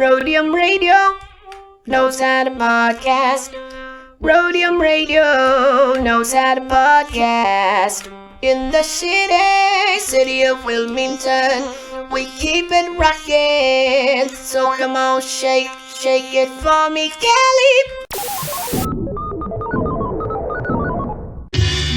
Roadium Radio knows how to podcast. Roadium Radio knows how to podcast. In the city of Wilmington, we keep it rockin'. So come on, shake it for me, Kelly.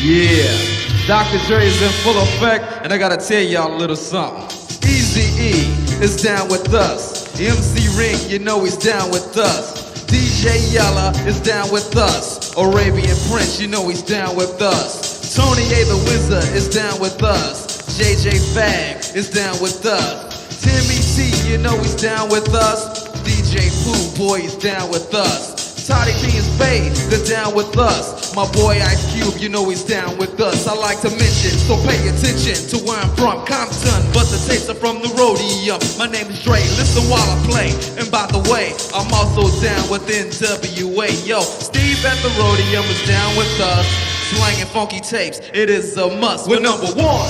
Yeah, Dr. Dre is in full effect, and I gotta tell y'all a little something. Eazy-E is down with us. MC Ring, you know he's down with us. DJ Yella is down with us. Arabian Prince, you know he's down with us. Tony A the Wizard is down with us. JJ Fag is down with us. Timmy T, you know he's down with us. DJ Pooh, boy, he's down with us. Toddy P and Spade, they're down with us. My boy Ice Cube, you know he's down with us. I like to mention, so pay attention to where I'm from, Compton, but the tapes are from the Roadium. My name is Dre, listen while I play. And by the way, I'm also down with NWA. Yo, Steve at the Roadium is down with us. Slanging funky tapes, it is a must. We're number one.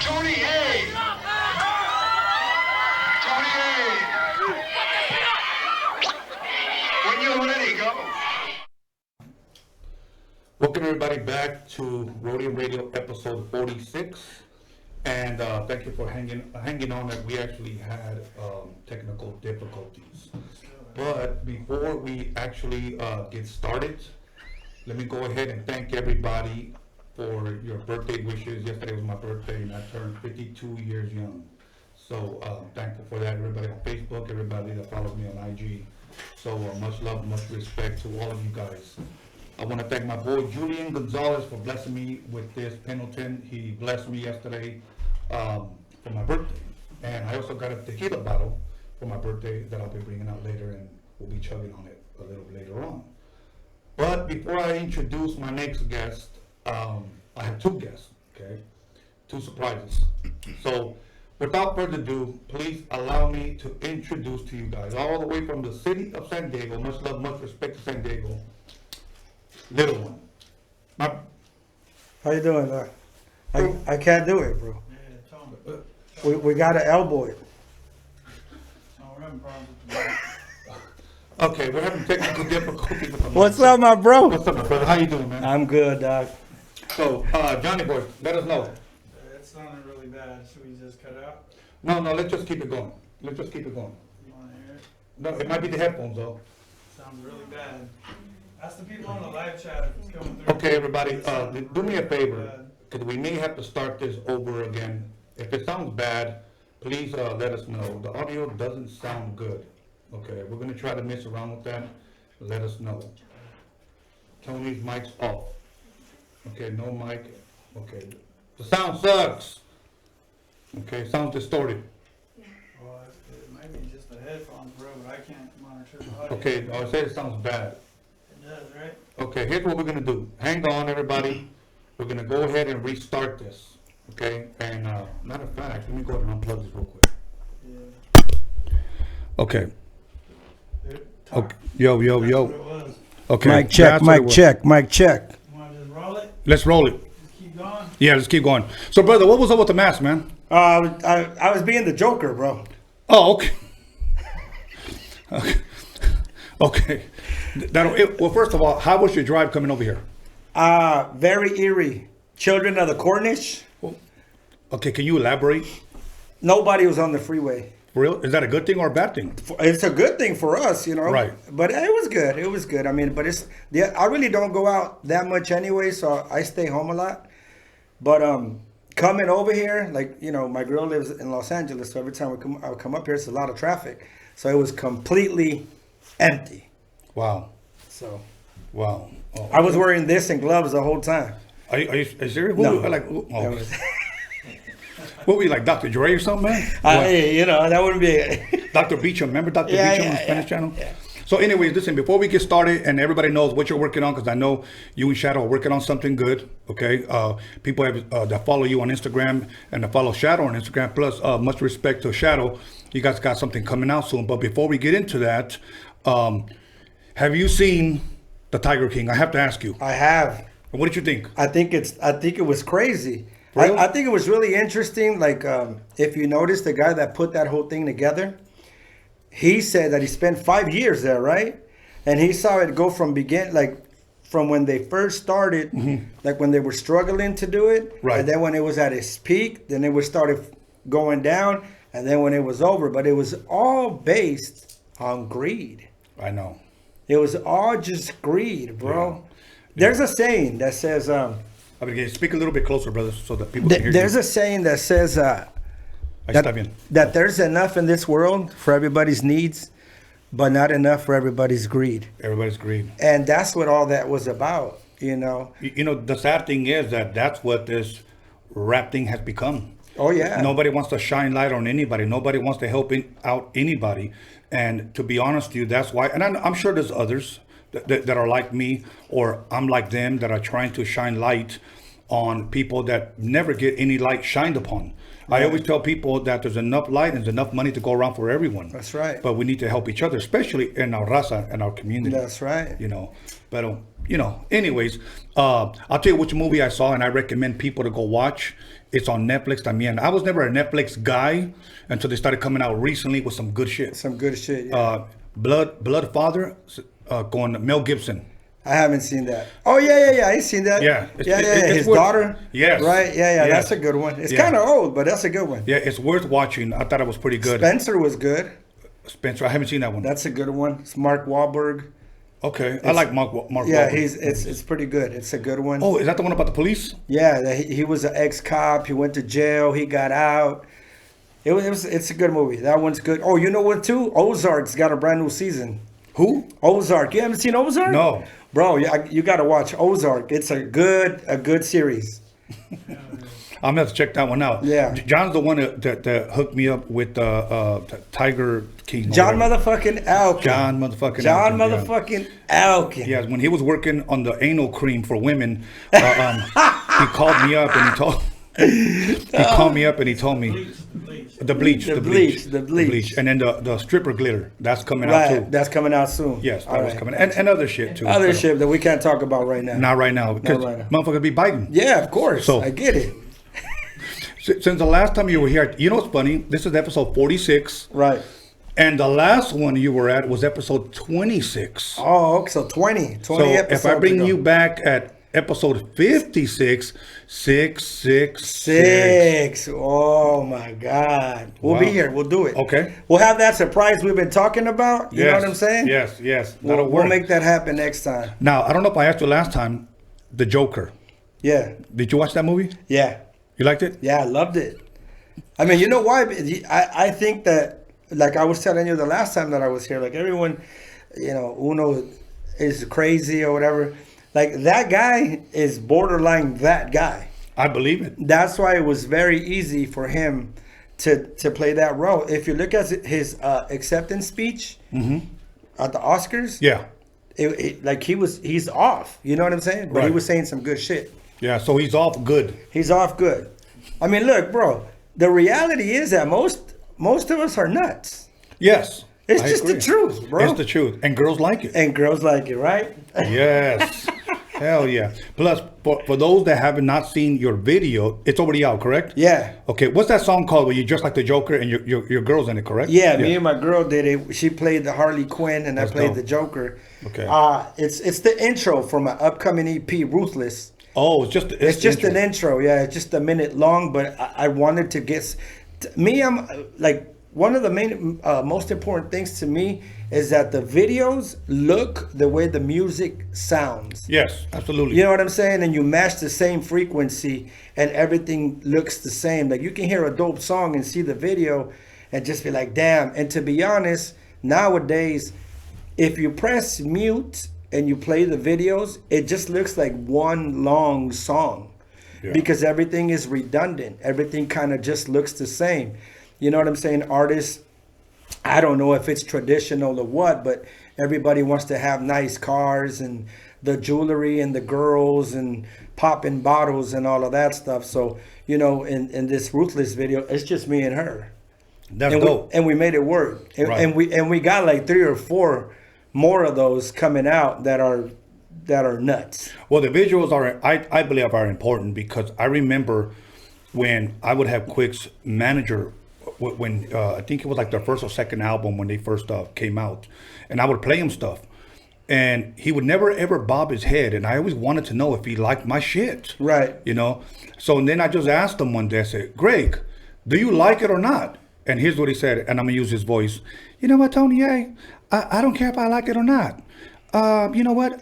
Tony A. Tony A. When you're ready, go. Welcome everybody back to Roadium Radio episode 46, and thank you for hanging on. That we actually had technical difficulties, but before we actually get started, let me go ahead and thank everybody for your birthday wishes. Yesterday was my birthday, and I turned 52 years young. So thankful for that. Everybody on Facebook, everybody that follows me on IG. So much love, much respect to all of you guys. I want to thank my boy Julian Gonzalez for blessing me with this Pendleton. He blessed me yesterday for my birthday. And I also got a tequila bottle for my birthday that I'll be bringing out later, and we'll be chugging on it a little later on. But before I introduce my next guest, I have two guests, okay? Two surprises. So without further ado, please allow me to introduce to you guys, all the way from the city of San Diego, much love, much respect to San Diego, Little One. How you doing, Doc? I can't do it, bro. We got to elbow it. Okay, we're having technical difficulties. What's up, my bro? What's up, my brother? How you doing, man? I'm good, Doc. So, Johnny boy, let us know. It sounded really bad. Should we just cut out? No, let's just keep it going. Let's just keep it going. You want to hear it? No, it might be the headphones, though. Sounds really bad. Ask the people on the live chat if it's coming through. Okay, everybody, do me a favor, because we may have to start this over again. If it sounds bad, please let us know. The audio doesn't sound good. Okay, we're going to try to mess around with that. Let us know. Tony's mic's off. Okay, no mic. Okay, the sound sucks. Okay, sounds distorted. Well, it might be just the headphones, bro, but I can't monitor the audio. Okay, I said it sounds bad. It does, right? Okay, here's what we're gonna do. Hang on, everybody. We're gonna go ahead and restart this. Okay, and matter of fact, let me go ahead and unplug this real quick. Yeah. Okay. Talk. Okay. Yo. That's what it was. Okay. Mic check, mic check, mic check. You want to just roll it? Let's roll it. Just keep going? Yeah, let's keep going. So, brother, what was up with the mask, man? I was being the Joker, bro. Oh, okay. Okay. Well, first of all, how was your drive coming over here? Very eerie. Children of the Cornish. Okay, can you elaborate? Nobody was on the freeway. For real? Is that a good thing or a bad thing? It's a good thing for us, you know. Right. But it was good. It was good. I mean, but I really don't go out that much anyway, so I stay home a lot. But coming over here, like, you know, my girl lives in Los Angeles, so every time I would come up here, it's a lot of traffic. So it was completely empty. Wow. So Wow. Oh, I was wearing this and gloves the whole time. Are you serious? No. What were you, like Dr. Dre or something, man? You know, that wouldn't be Dr. Beecham, remember Dr. Yeah, Beecham on the Spanish channel? Yeah. So anyways, listen, before we get started and everybody knows what you're working on, because I know you and Shadow are working on something good, okay? People have, that follow you on Instagram and that follow Shadow on Instagram, plus much respect to Shadow. You guys got something coming out soon. But before we get into that, have you seen The Tiger King? I have to ask you. I have. What did you think? I think it was crazy. Really? I think it was really interesting. Like, if you notice, the guy that put that whole thing together, he said that he spent 5 years there, right? And he saw it go from from when they first started, like when they were struggling to do it, Right. and then when it was at its peak, then it was started going down, and then when it was over. But it was all based on greed. I know. It was all just greed, bro. There's a saying that says, I mean, speak a little bit closer, brother, so that people can hear there's you. a saying that says Ahí está bien. that there's enough in this world for everybody's needs, but not enough for everybody's greed. Everybody's greed. And that's what all that was about, you know. You know, the sad thing is that that's what this rap thing has become. Oh, yeah. Nobody wants to shine light on anybody. Nobody wants to help out anybody. And to be honest with you, that's why. And I'm sure there's others that are like me, or I'm like them, that are trying to shine light on people that never get any light shined upon. I always tell people that there's enough light and there's enough money to go around for everyone. That's right. But we need to help each other, especially in our raza and our community. That's right. You know, but you know, anyways, I'll tell you which movie I saw, and I recommend people to go watch. It's on Netflix también. I was never a Netflix guy until they started coming out recently with some good shit. Some good shit, yeah. Blood Father, going Mel Gibson. I haven't seen that. Oh, yeah. I ain't seen that. Yeah. His It's worth- daughter. Yes. Right? Yeah. Yes. That's a good one. It's Yeah. kind of old, but that's a good one. Yeah, it's worth watching. I thought it was pretty good. Spencer was good. Spencer, I haven't seen that one. That's a good one. It's Mark Wahlberg. Okay, I like Mark Yeah, Wahlberg. it's pretty good. It's a good one. Oh, is that the one about the police? Yeah, he was an ex-cop. He went to jail. He got out. It's a good movie. That one's good. Oh, you know what too? Ozark's got a brand new season. Who? Ozark. You haven't seen Ozark? No. Bro, you got to watch Ozark. It's a good series. I'm gonna have to check that one out. Yeah. John's the one that hooked me up with Tiger King. or John whatever. motherfucking Elkins. John motherfucking John Elkins, yeah. motherfucking Elkins. Yes, when he was working on the anal cream for women, he called me up and he called me up and he told me the bleach, and then the stripper glitter that's coming out Right, too. that's coming out soon. Yes, that All was right. coming, and other shit too. Other So, shit that we can't talk about right now. Not right now because right now. motherfucker be biting. Yeah, of course. So- I get it. Since the last time you were here, you know what's funny? This is episode 46. Right. And the last one you were at was episode 26. Oh, okay, so 20 So episodes if I bring ago. you back at episode 56, 666. 6. Oh my God. We'll be Wow. here. We'll do it. Okay. We'll have that surprise we've been talking about. You know what I'm saying? Yes. We'll That'll work. make that happen next time. Now, I don't know if I asked you last time, The Joker. Yeah. Did you watch that movie? Yeah. You liked it? Yeah, I loved it. I mean, you know why? I think that, like I was telling you the last time that I was here, like everyone, you know, Uno is crazy or whatever. Like that guy is borderline that guy. I believe it. That's why it was very easy for him to play that role. If you look at his acceptance speech at the Oscars, Yeah. like he's off. You know what I'm saying? But he Right. was saying some good shit. Yeah, so he's off good. He's off good. I mean, look, bro. The reality is that most of us are nuts. Yes. It's I just the agree. truth, bro. It's the truth. And girls like it. And girls like it, right? Yes. Hell yeah. Plus, for those that have not seen your video, it's already out, correct? Yeah. Okay, what's that song called where you dress like the Joker and your girl's in it, correct? Yeah, me and my girl did it. She played the Harley Quinn and That's I played dope. the Joker. Okay. It's the intro from my upcoming EP, Ruthless. Oh, it's just It's just an intro, yeah. It's just a minute long, but I wanted to get me. I'm like one of the main, most important things to me is that the videos look the way the music sounds. Yes, absolutely. You know what I'm saying? And you match the same frequency, and everything looks the same. Like you can hear a dope song and see the video, and just be like, "Damn!" And to be honest, nowadays, if you press mute and you play the videos, it just looks like one long song. Yeah. Because everything is redundant. Everything kind of just looks the same. You know what I'm saying? Artists, I don't know if it's traditional or what, but everybody wants to have nice cars and the jewelry and the girls and popping bottles and all of that stuff. So, you know, in this Ruthless video, it's just me and her. That's And dope. we made it work. And, Right. and we got like 3 or 4 more of those coming out that are nuts. Well, the visuals are, I believe, are important because I remember when I would have Quick's manager when I think it was like their first or second album when they first came out, and I would play him stuff, and he would never ever bob his head, and I always wanted to know if he liked my shit. Right. You know. So and then I just asked him one day. I said, "Greg, do you like it or not?" And here's what he said, and I'm gonna use his voice. You know what, Tony? I don't care if I like it or not. You know what?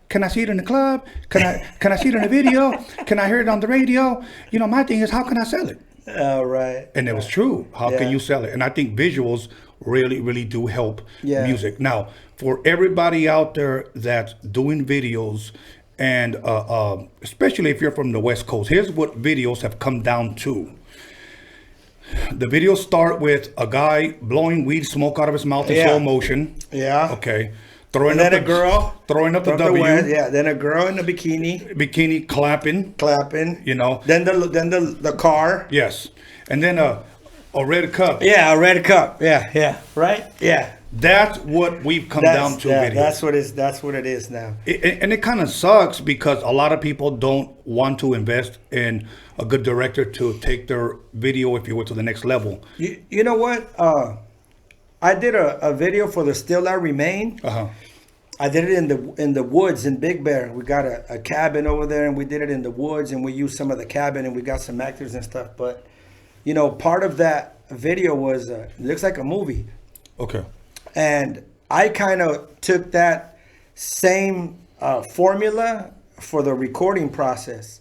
Can I see it in the club? Can I see it in the video? Can I hear it on the radio? You know, my thing is, how can I sell it? Right. And it was true. How can you sell it? And I think visuals really, really do help music. Now, for everybody out there that's doing videos, and especially if you're from the West Coast, here's what videos have come down to. The videos start with a guy blowing weed smoke out of his mouth in slow motion. Yeah. Okay. And then a girl throwing up the W. Then a girl in a bikini clapping. You know. Then the car. Yes. And then a red cup. Yeah, a red cup. Yeah. Right? Yeah. That's what we've come down to. Videos. That's what it is now. And it kind of sucks because a lot of people don't want to invest in a good director to take their video, if you will, to the next level. You know what? I did a video for the Still I Remain. I did it in the woods in Big Bear. We got a cabin over there, and we did it in the woods, and we used some of the cabin, and we got some actors and stuff. But you know, part of that video was it looks like a movie. Okay. And I kind of took that same formula for the recording process.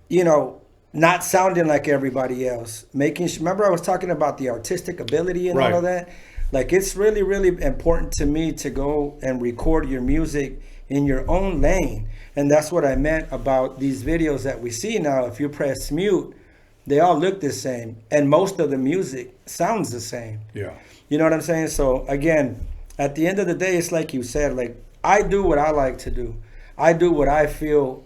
You know, not sounding like everybody else. Remember I was talking about the artistic ability and all of that? Like, it's really, really important to me to go and record your music in your own lane. And that's what I meant about these videos that we see now. If you press mute, they all look the same. And most of the music sounds the same. Yeah. You know what I'm saying? So, again, at the end of the day, it's like you said, like, I do what I like to do. I do what I feel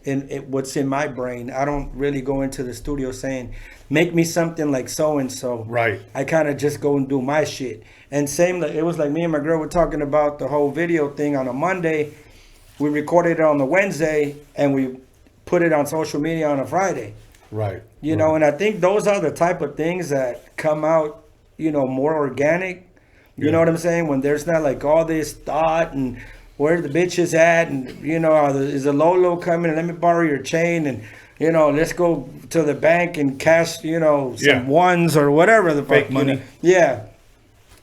what's in my brain. I don't really go into the studio saying, make me something like so-and-so. Right. I kind of just go and do my shit. And it was like me and my girl were talking about the whole video thing on a Monday. We recorded it on the Wednesday, and we put it on social media on a Friday. Right. You know, and I think those are the type of things that come out, you know, more organic. You know what I'm saying? When there's not like all this thought and where the bitch is at, and you know, is a Lolo coming and let me borrow your chain, and you know, let's go to the bank and cash, you know, some ones or whatever the fake fuck, money. Yeah,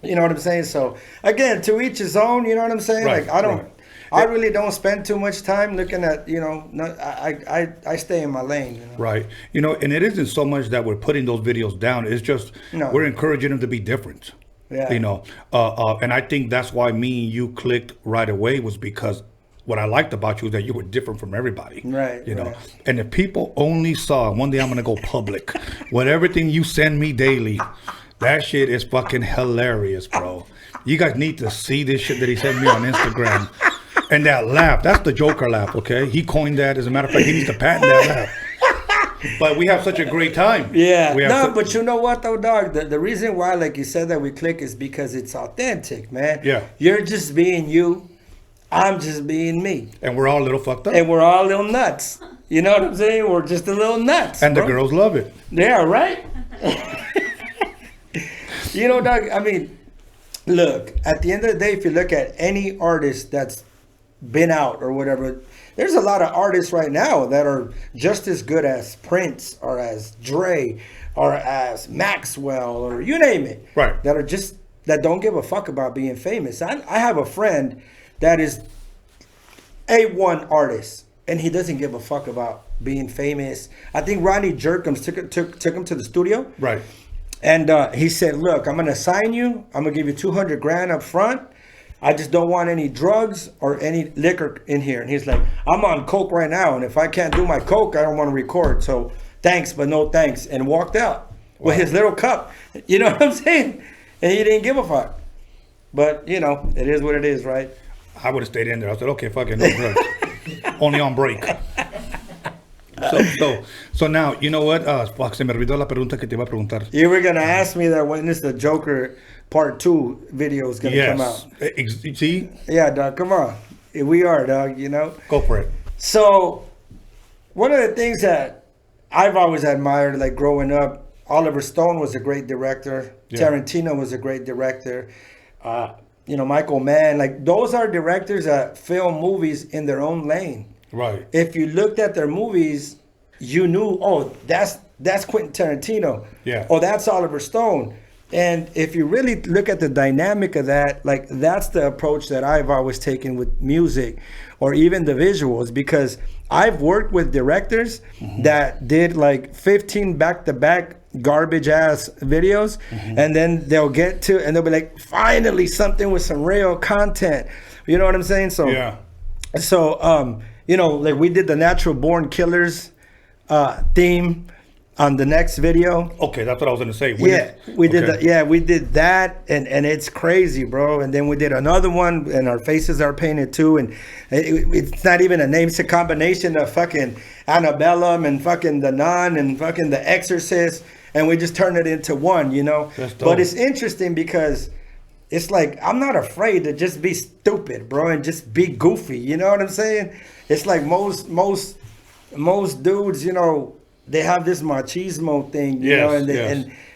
you know what I'm saying. So again, to each his own. You know what I'm saying? Right. Like I really don't spend too much time looking at, you know. I stay in my lane. You know? Right. You know, and it isn't so much that we're putting those videos down. It's just we're encouraging them to be different. Yeah. You know, and I think that's why me and you clicked right away, was because what I liked about you is that you were different from everybody. Right. You know, and if people only saw, one day I'm going to go public with everything you send me daily, that shit is fucking hilarious, bro. You guys need to see this shit that he sent me on Instagram. And that laugh, that's the Joker laugh, okay? He coined that. As a matter of fact, he needs to patent that laugh. But we have such a great time. Yeah. But you know what, though, dog? The reason why, like you said, that we click is because it's authentic, man. Yeah. You're just being you. I'm just being me. And we're all a little fucked up. And we're all a little nuts. You know what I'm saying? We're just a little nuts. And the girls love it. Yeah, right? You know, dog, I mean, look, at the end of the day, if you look at any artist that's been out or whatever, there's a lot of artists right now that are just as good as Prince or as Dre or as Maxwell or you name it. Right. That don't give a fuck about being famous. I have a friend that is A1 artist, and he doesn't give a fuck about being famous. I think Ronnie Jerkins took him to the studio. Right. And he said, look, I'm going to sign you. I'm going to give you $200,000 up front. I just don't want any drugs or any liquor in here. And he's like, I'm on coke right now, and if I can't do my coke, I don't want to record. So thanks, but no thanks. And walked out with his little cup. You know what I'm saying? And he didn't give a fuck. But, you know, it is what it is, right? I would have stayed in there. I said, okay, fuck it, no drugs. Only on break. So now, you know what? Fuck, se me olvidó la pregunta que te iba a preguntar. You were going to ask me that when is the Joker Part 2 video is going to come out. See? Yeah, dog, come on. Here we are, dog, you know? Go for it. So, one of the things that I've always admired, like growing up, Oliver Stone was a great director. Yeah. Tarantino was a great director. Michael Mann. Like, those are directors that film movies in their own lane. Right. If you looked at their movies, you knew, oh, that's Quentin Tarantino. Yeah. Oh, that's Oliver Stone. And if you really look at the dynamic of that, like, that's the approach that I've always taken with music or even the visuals, because I've worked with directors that did like 15 back-to-back garbage ass videos, and then they'll get to, and they'll be like, finally something with some real content. You know what I'm saying? So, Yeah. So, like we did the Natural Born Killers theme on the next video. Okay, that's what I was gonna say. We did that. Yeah, we did that, and it's crazy, bro. And then we did another one, and our faces are painted too. And it's not even a name; it's a combination of fucking Annabellum and fucking The Nun and fucking The Exorcist, and we just turned it into one, That's dope. But it's interesting because it's like, I'm not afraid to just be stupid, bro, and just be goofy. You know what I'm saying? It's like most dudes, they have this machismo thing, you know, and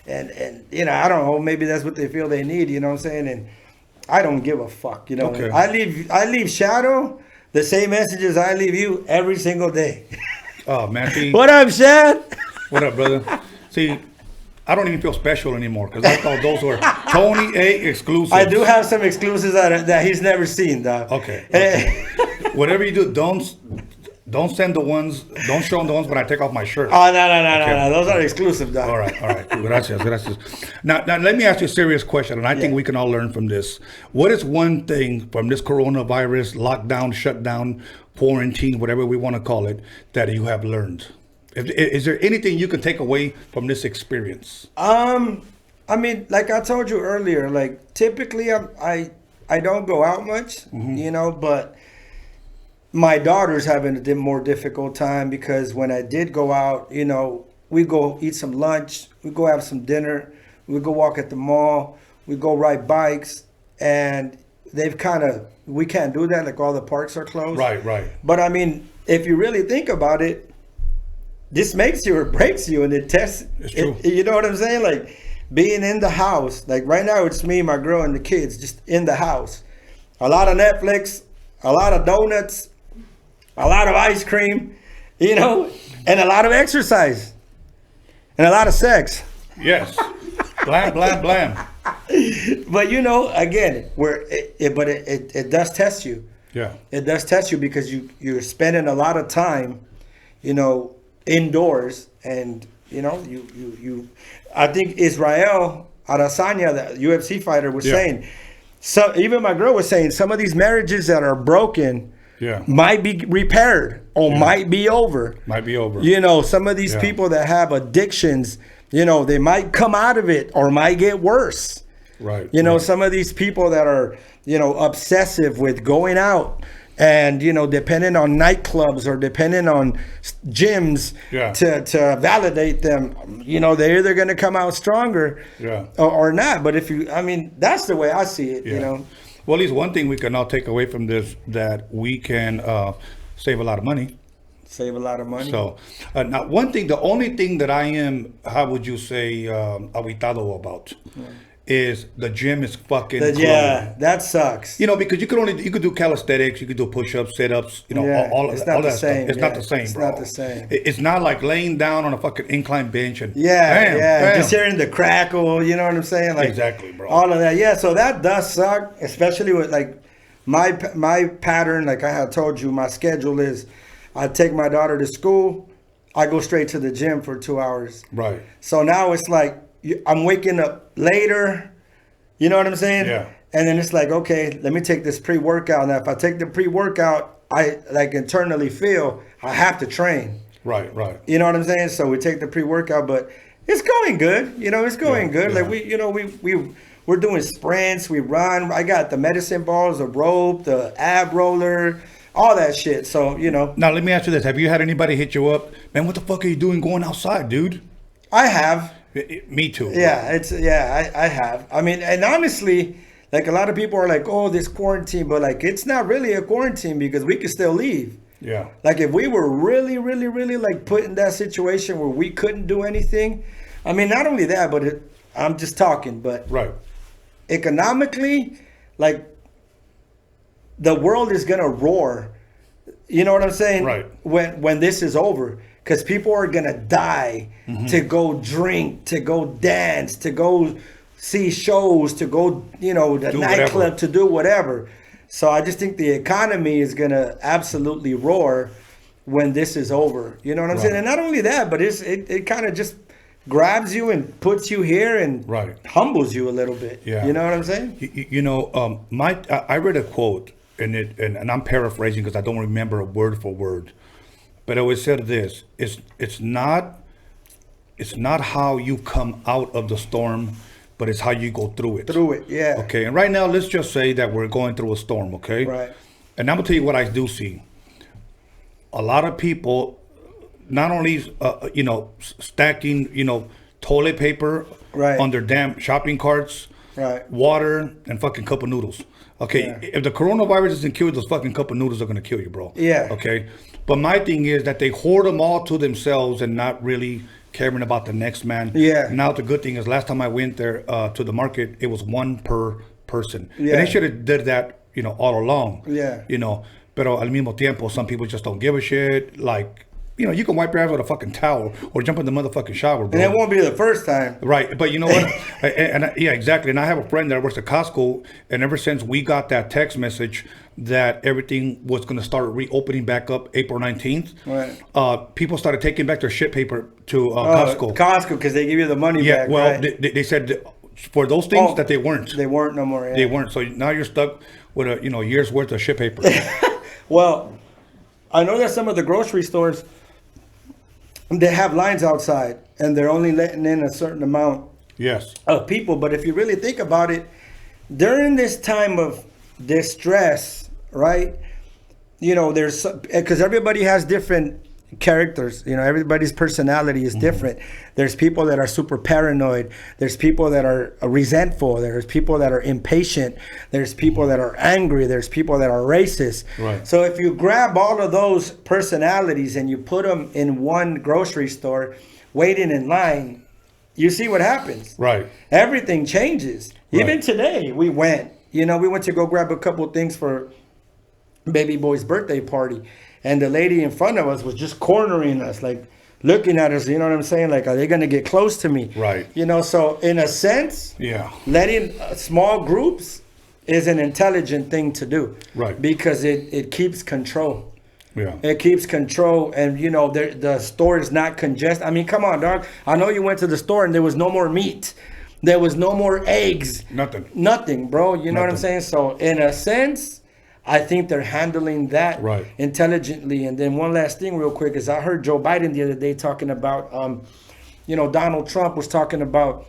and I don't know, maybe that's what they feel they need, you know what I'm saying? And I don't give a fuck, Okay. I leave Shadow the same messages I leave you every single day. Oh, man. See, What up, Shad? what up, brother? See, I don't even feel special anymore because I thought those were Tony A exclusives. I do have some exclusives that he's never seen, dog. Okay. Whatever you do, don't send the ones. Don't show them the ones when I take off my shirt. Oh, no. Those are exclusive, dog. All right. Gracias. Now, let me ask you a serious question, and I think we can all learn from this. What is one thing from this coronavirus, lockdown, shutdown, quarantine, whatever we want to call it, that you have learned? Is there anything you can take away from this experience? I mean, like I told you earlier, like typically I don't go out much, but my daughter's having a more difficult time because when I did go out, we go eat some lunch, we go have some dinner, we go walk at the mall, we go ride bikes, and we can't do that, like all the parks are closed. Right. But I mean, if you really think about it, this makes you or breaks you, and it tests. It's true. You know what I'm saying? Like being in the house. Like right now, it's me, my girl, and the kids just in the house. A lot of Netflix, a lot of donuts, a lot of ice cream, and a lot of exercise, and a lot of sex. Yes. Blam. But again, it does test you. Yeah. It does test you because you're spending a lot of time, indoors, and you I think Israel Adesanya, the UFC fighter, was saying, so even my girl was saying, some of these marriages that are broken might be repaired or might be over. Some of these people that have addictions, they might come out of it or might get worse. Right. Some of these people that are, obsessive with going out and, depending on nightclubs or depending on gyms to validate them, they're either going to come out stronger or not. But that's the way I see it, Well, at least one thing we can all take away from this, that we can save a lot of money. Save a lot of money. So, now the only thing that I am, how would you say, aguitado about is the gym is fucking closed. Yeah, that sucks. Because you could do calisthenics, you could do push-ups, sit-ups, all it's that not the stuff. same. It's not the same, bro. It's not the same. It's not like laying down on a fucking incline bench and bam. Just hearing the crackle, you know what I'm saying? Like, exactly, bro. All of that. Yeah, so that does suck, especially with like my pattern. Like I had told you, my schedule is I take my daughter to school, I go straight to the gym for 2 hours. Right. So now it's like I'm waking up later, you know what I'm saying? Yeah. And then it's like, okay, let me take this pre-workout. Now, if I take the pre-workout, I like internally feel I have to train. Right. You know what I'm saying? So we take the pre-workout, but it's going good. It's going good. Yeah. Like we're doing sprints, we run. I got the medicine balls, the rope, the ab roller, all that shit. So, Now, let me ask you this. Have you had anybody hit you up? Man, what the fuck are you doing going outside, dude? I have. Me too. Yeah, I have. I mean, and honestly, like a lot of people are like, oh, this quarantine, but like it's not really a quarantine because we can still leave. Yeah. Like if we were really, really, really like put in that situation where we couldn't do anything, I mean, not only that, but I'm just talking, but Right. economically, like, the world is gonna roar. You know what I'm saying? Right. When this is over, because people are gonna die to go drink, to go dance, to go see shows, to go, the Do nightclub, whatever. to do whatever. So I just think the economy is gonna absolutely roar when this is over. You know what I'm saying? Right. And not only that, but it kind of just grabs you and puts you here and Right. humbles you a little bit. Yeah. You know what I'm saying? I read a quote, and I'm paraphrasing because I don't remember a word for word, but it always said this: it's not how you come out of the storm, but it's how you go through it. Through it, yeah. Okay, and right now let's just say that we're going through a storm. Okay, Right. And I'm gonna tell you what I do see. A lot of people, not only stacking toilet paper Right. on their damn shopping carts, Right. water and fucking cup of noodles. Okay, Yeah. if the coronavirus doesn't kill you, those fucking cup of noodles are gonna kill you, bro. Yeah. Okay, but my thing is that they hoard them all to themselves and not really caring about the next man. Yeah. Now the good thing is, last time I went there to the market, it was one per person. Yeah. And they should have did that, all along. Yeah. Pero al mismo tiempo, some people just don't give a shit. Like, you can wipe your ass with a fucking towel or jump in the motherfucking shower, bro. And it won't be the first time. Right, but you know what? Yeah, exactly. And I have a friend that works at Costco, and ever since we got that text message that everything was going to start reopening back up April 19th, Right. people started taking back their shit paper to Costco. Costco, because they give you the money Yeah, back. well, right? they said for those things Oh, that they weren't. They weren't no more. Yeah. They weren't. So now you're stuck with a year's worth of shit paper. Well, I know that some of the grocery stores, they have lines outside, and they're only letting in a certain amount Yes. of people. But if you really think about it, during this time of distress, right? There's, because everybody has different characters. Everybody's personality is different. There's people that are super paranoid. There's people that are resentful. There's people that are impatient. There's people that are angry. There's people that are racist. Right. So if you grab all of those personalities and you put them in one grocery store, waiting in line, you see what happens. Right. Everything changes. Even Right. today, we went to go grab a couple things for baby boy's birthday party, and the lady in front of us was just cornering us, like looking at us. You know what I'm saying? Like, are they going to get close to me? Right. So in a sense, Yeah. letting small groups is an intelligent thing to do. Right. Because it keeps control. Yeah. It keeps control, and the store is not congested. I mean, come on, dog. I know you went to the store and there was no more meat. There was no more eggs. Nothing, bro. You know what I'm saying? So in a sense, I think they're handling that Right. intelligently. And then one last thing real quick is I heard Joe Biden the other day talking about, Donald Trump was talking about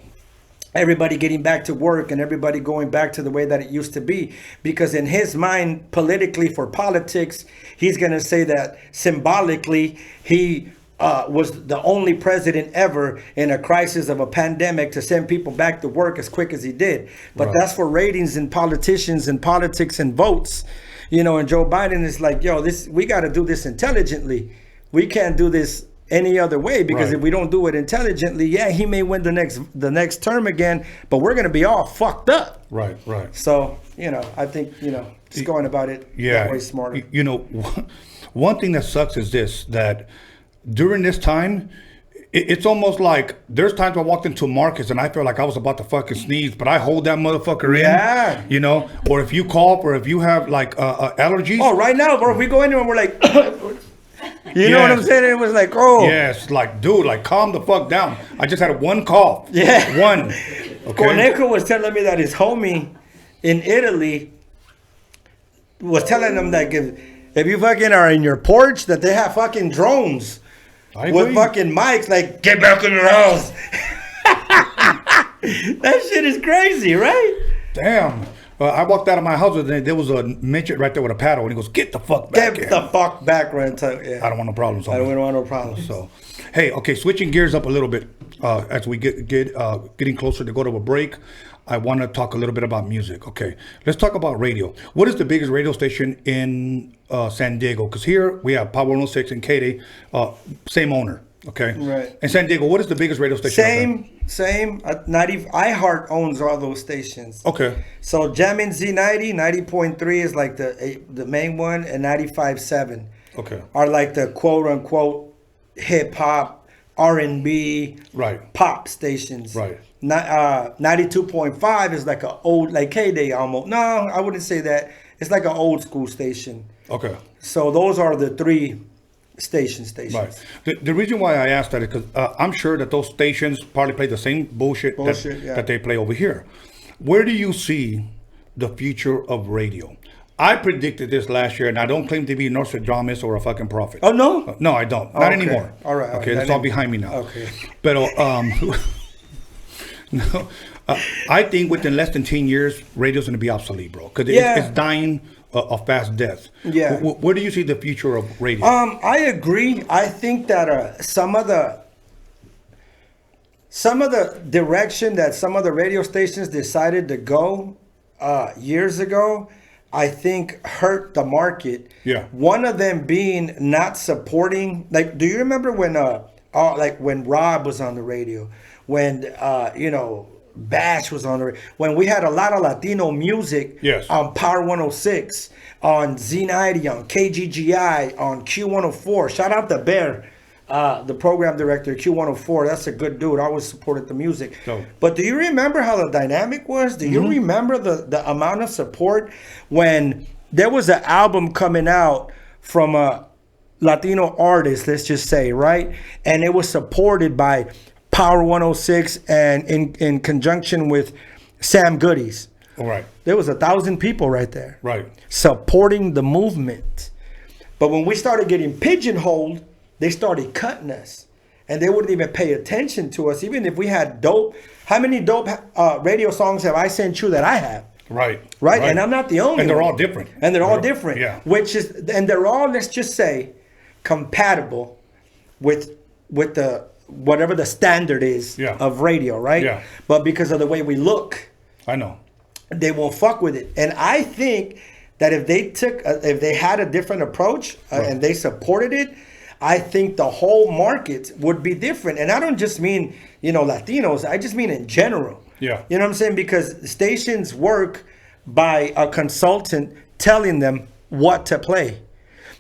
everybody getting back to work and everybody going back to the way that it used to be. Because in his mind, politically, for politics, he's going to say that symbolically he was the only president ever in a crisis of a pandemic to send people back to work as quick as he did. But Right. that's for ratings and politicians and politics and votes. And Joe Biden is like, we got to do this intelligently. We can't do this any other way, because Right. if we don't do it intelligently, he may win the next term again, but we're going to be all fucked up. Right. Right. So, I think, just going about it that way smarter. One thing that sucks is this, that during this time, it's almost like there's times I walked into Marcus and I felt like I was about to fucking sneeze, but I hold that motherfucker in. Yeah. Or if you cough, or if you have like allergies. Oh, right now, bro, if we go in there and we're like, you know what I'm saying? It was like, oh. Yes, like, dude, like, calm the fuck down. I just had one cough. Yeah. One. Okay. Conejo was telling me that his homie in Italy was telling him that if you fucking are in your porch, that they have fucking drones with fucking mics, like, get back in your house. That shit is crazy, right? Damn. I walked out of my house and there was a midget right there with a paddle, and he goes, "Get the fuck back Get here." the fuck back, Renta. Yeah. I don't want no problems. I don't want no problems. So, hey, okay, switching gears up a little bit as we getting closer to go to a break. I want to talk a little bit about music. Okay, let's talk about radio. What is the biggest radio station in San Diego? Because here we have Power 106 and KD, same owner. Okay. Right. In San Diego, what is the biggest radio station? Same. 90. iHeart owns all those stations. Okay. So Jammin' Z90, 90.3 is like the main one, and 95.7 Okay. are like the quote unquote hip hop, R&B, Right. pop stations. Right. 92.5 is like a old, like K-Day almost. No, I wouldn't say that. It's like an old school station. Okay. So those are the three stations. Right. The reason why I asked that is because I'm sure that those stations probably play the same bullshit, that they play over here. Where do you see the future of radio? I predicted this last year, and I don't claim to be Nostradamus or a fucking prophet. Oh, no? No, I don't. Not Okay. anymore. All right. Okay, that's all behind me now. Okay. But no, I think within less than 10 years, radio's going to be obsolete, bro. Because it's dying a fast death. Yeah. Where do you see the future of radio? I agree. I think that some of the direction that some of the radio stations decided to go years ago, I think hurt the market. Yeah. One of them being not supporting. Like, do you remember when when Rob was on the radio, when Bash was on the radio, when we had a lot of Latino music on Power 106, on Z90, on KGGI, on Q104. Shout out to Bear, the program director of Q104. That's a good dude. I always supported the music. But do you remember how the dynamic was? Do you remember the amount of support when there was an album coming out from a Latino artist, let's just say, right? And it was supported by Power 106 and in conjunction with Sam Goodies. All right. There was 1,000 people right there. Right. Supporting the movement. But when we started getting pigeonholed, they started cutting us. And they wouldn't even pay attention to us. Even if we had dope. How many dope radio songs have I sent you that I have? Right. And I'm not the only one. And they're all different. And they're all different. Yeah. And they're all, let's just say, compatible with the whatever the standard is of radio, right? Yeah. But because of the way we look, I know, they won't fuck with it. And I think that if they had a different approach and they supported it, I think the whole market would be different. And I don't just mean, Latinos, I just mean in general. Yeah. You know what I'm saying? Because stations work by a consultant telling them what to play.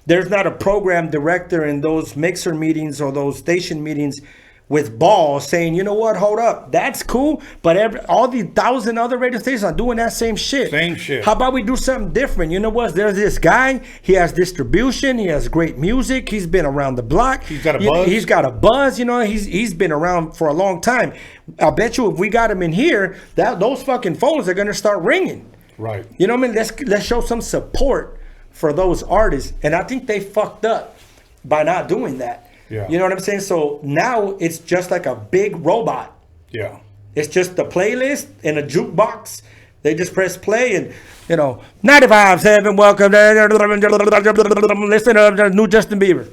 There's not a program director in those mixer meetings or those station meetings with balls saying, you know what, hold up, that's cool, but all the 1,000 other radio stations are doing that same shit. How about we do something different? You know what? There's this guy, he has distribution, he has great music, he's been around the block. He's got a buzz. He's got a buzz, he's been around for a long time. I bet you if we got him in here, those fucking phones are gonna start ringing. Right. You know what I mean? Let's show some support for those artists, and I think they fucked up by not doing that. Yeah. You know what I'm saying? So now it's just like a big robot. Yeah. It's just the playlist in a jukebox. They just press play and 95.7. Welcome to listen to the new Justin Bieber.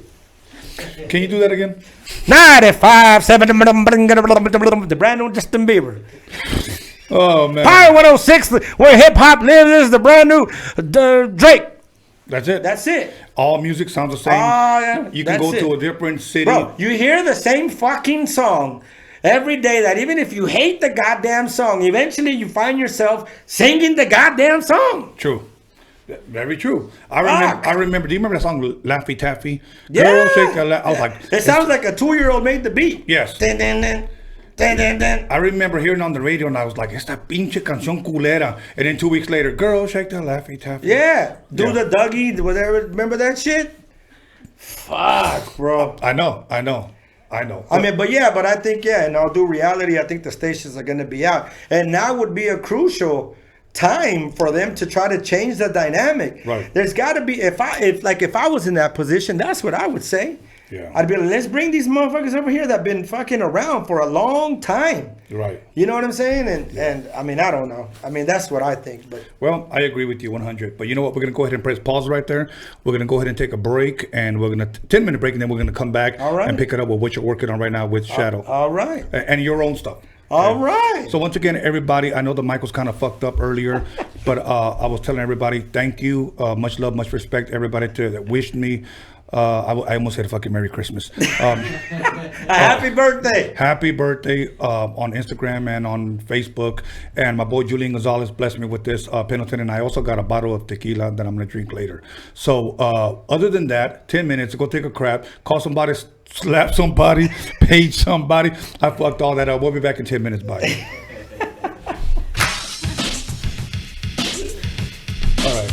Can you do that again? 95.7. The brand new Justin Bieber. Oh man. Power 106, where hip hop lives, is the brand new Drake. That's it. That's it. All music sounds the same. Yeah. You can go to a different city. Bro, you hear the same fucking song every day, that even if you hate the goddamn song, eventually you find yourself singing the goddamn song. True. Very true. I remember. Do you remember that song Laffy Taffy? Yeah. Girl, shake that I was like, it sounds like a 2-year-old made the beat. Yes. Dun, dun, dun. Dun, dun, dun. I remember hearing on the radio and I was like, esta pinche canción culera. And then 2 weeks later, girl, shake that Laffy Taffy. Yeah. Do the Dougie, whatever. Remember that shit? Fuck, bro. I know. I mean, but I think, in all due reality, I think the stations are going to be out. And now would be a crucial time for them to try to change the dynamic. Right. There's got to be, if I was in that position, that's what I would say. Yeah. I'd be like, let's bring these motherfuckers over here that have been fucking around for a long time. Right. You know what I'm saying? And I mean, I don't know. I mean, that's what I think. But well, I agree with you 100. But you know what? We're going to go ahead and press pause right there. We're going to go ahead and take a break. And we're going to 10-minute break. And then we're going to come back and pick it up with what you're working on right now with Shadow. All right. And your own stuff. All right. So once again, everybody, I know the mic was kind of fucked up earlier, but I was telling everybody, thank you. Much love, much respect, everybody that wished me. I almost said fucking Merry Christmas. Happy birthday. Happy birthday on Instagram and on Facebook. And my boy Julian Gonzalez blessed me with this Pendleton, and I also got a bottle of tequila that I'm gonna drink later. So other than that, 10 minutes, go take a crap, call somebody, slap somebody, page somebody. I fucked all that up. We'll be back in 10 minutes. Bye. All right.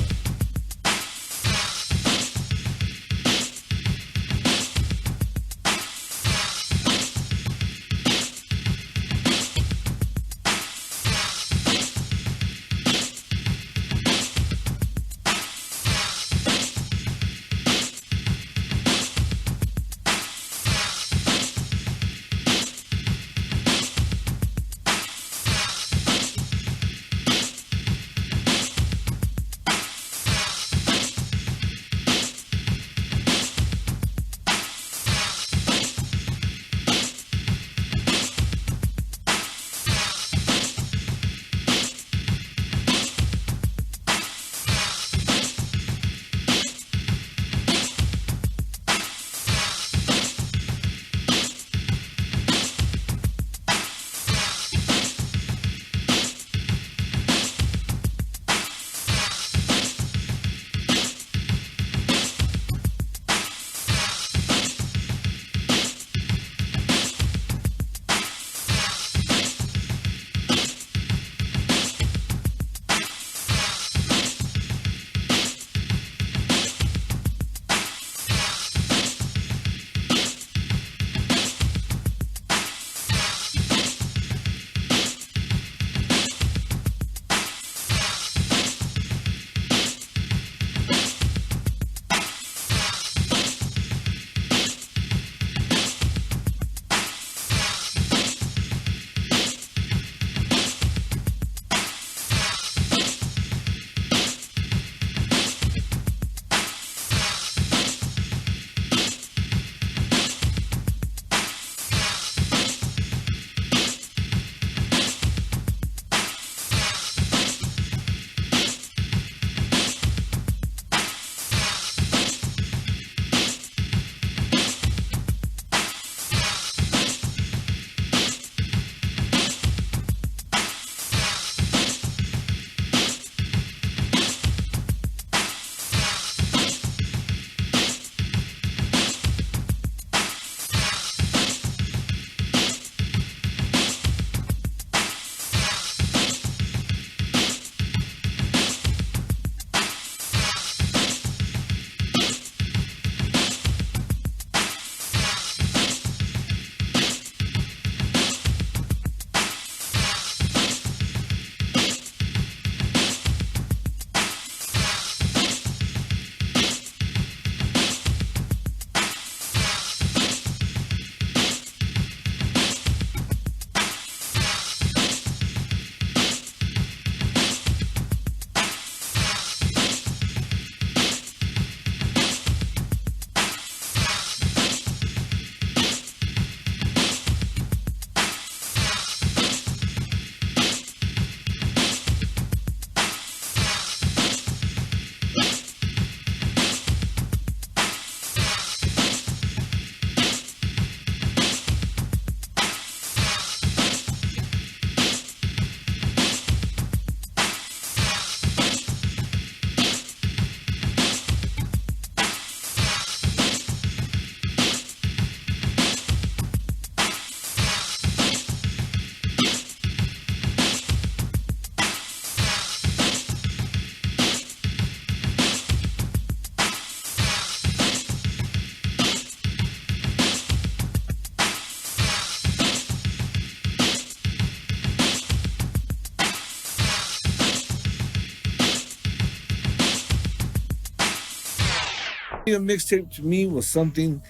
A mixtape to me was something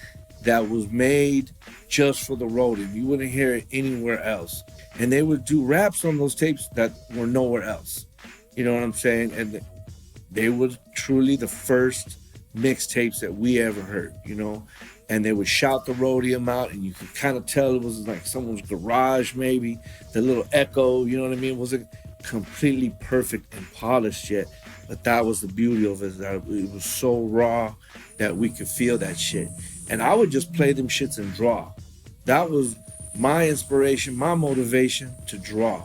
that was made just for the Roadium. You wouldn't hear it anywhere else. And they would do raps on those tapes that were nowhere else. You know what I'm saying? And they were truly the first mixtapes that we ever heard, you know? And they would shout the Roadium out, and you could kind of tell it was like someone's garage, maybe. The little echo, you know what I mean? It wasn't completely perfect and polished yet. But that was the beauty of it, that it was so raw that we could feel that shit. And I would just play them shits and draw. That was my inspiration, my motivation to draw.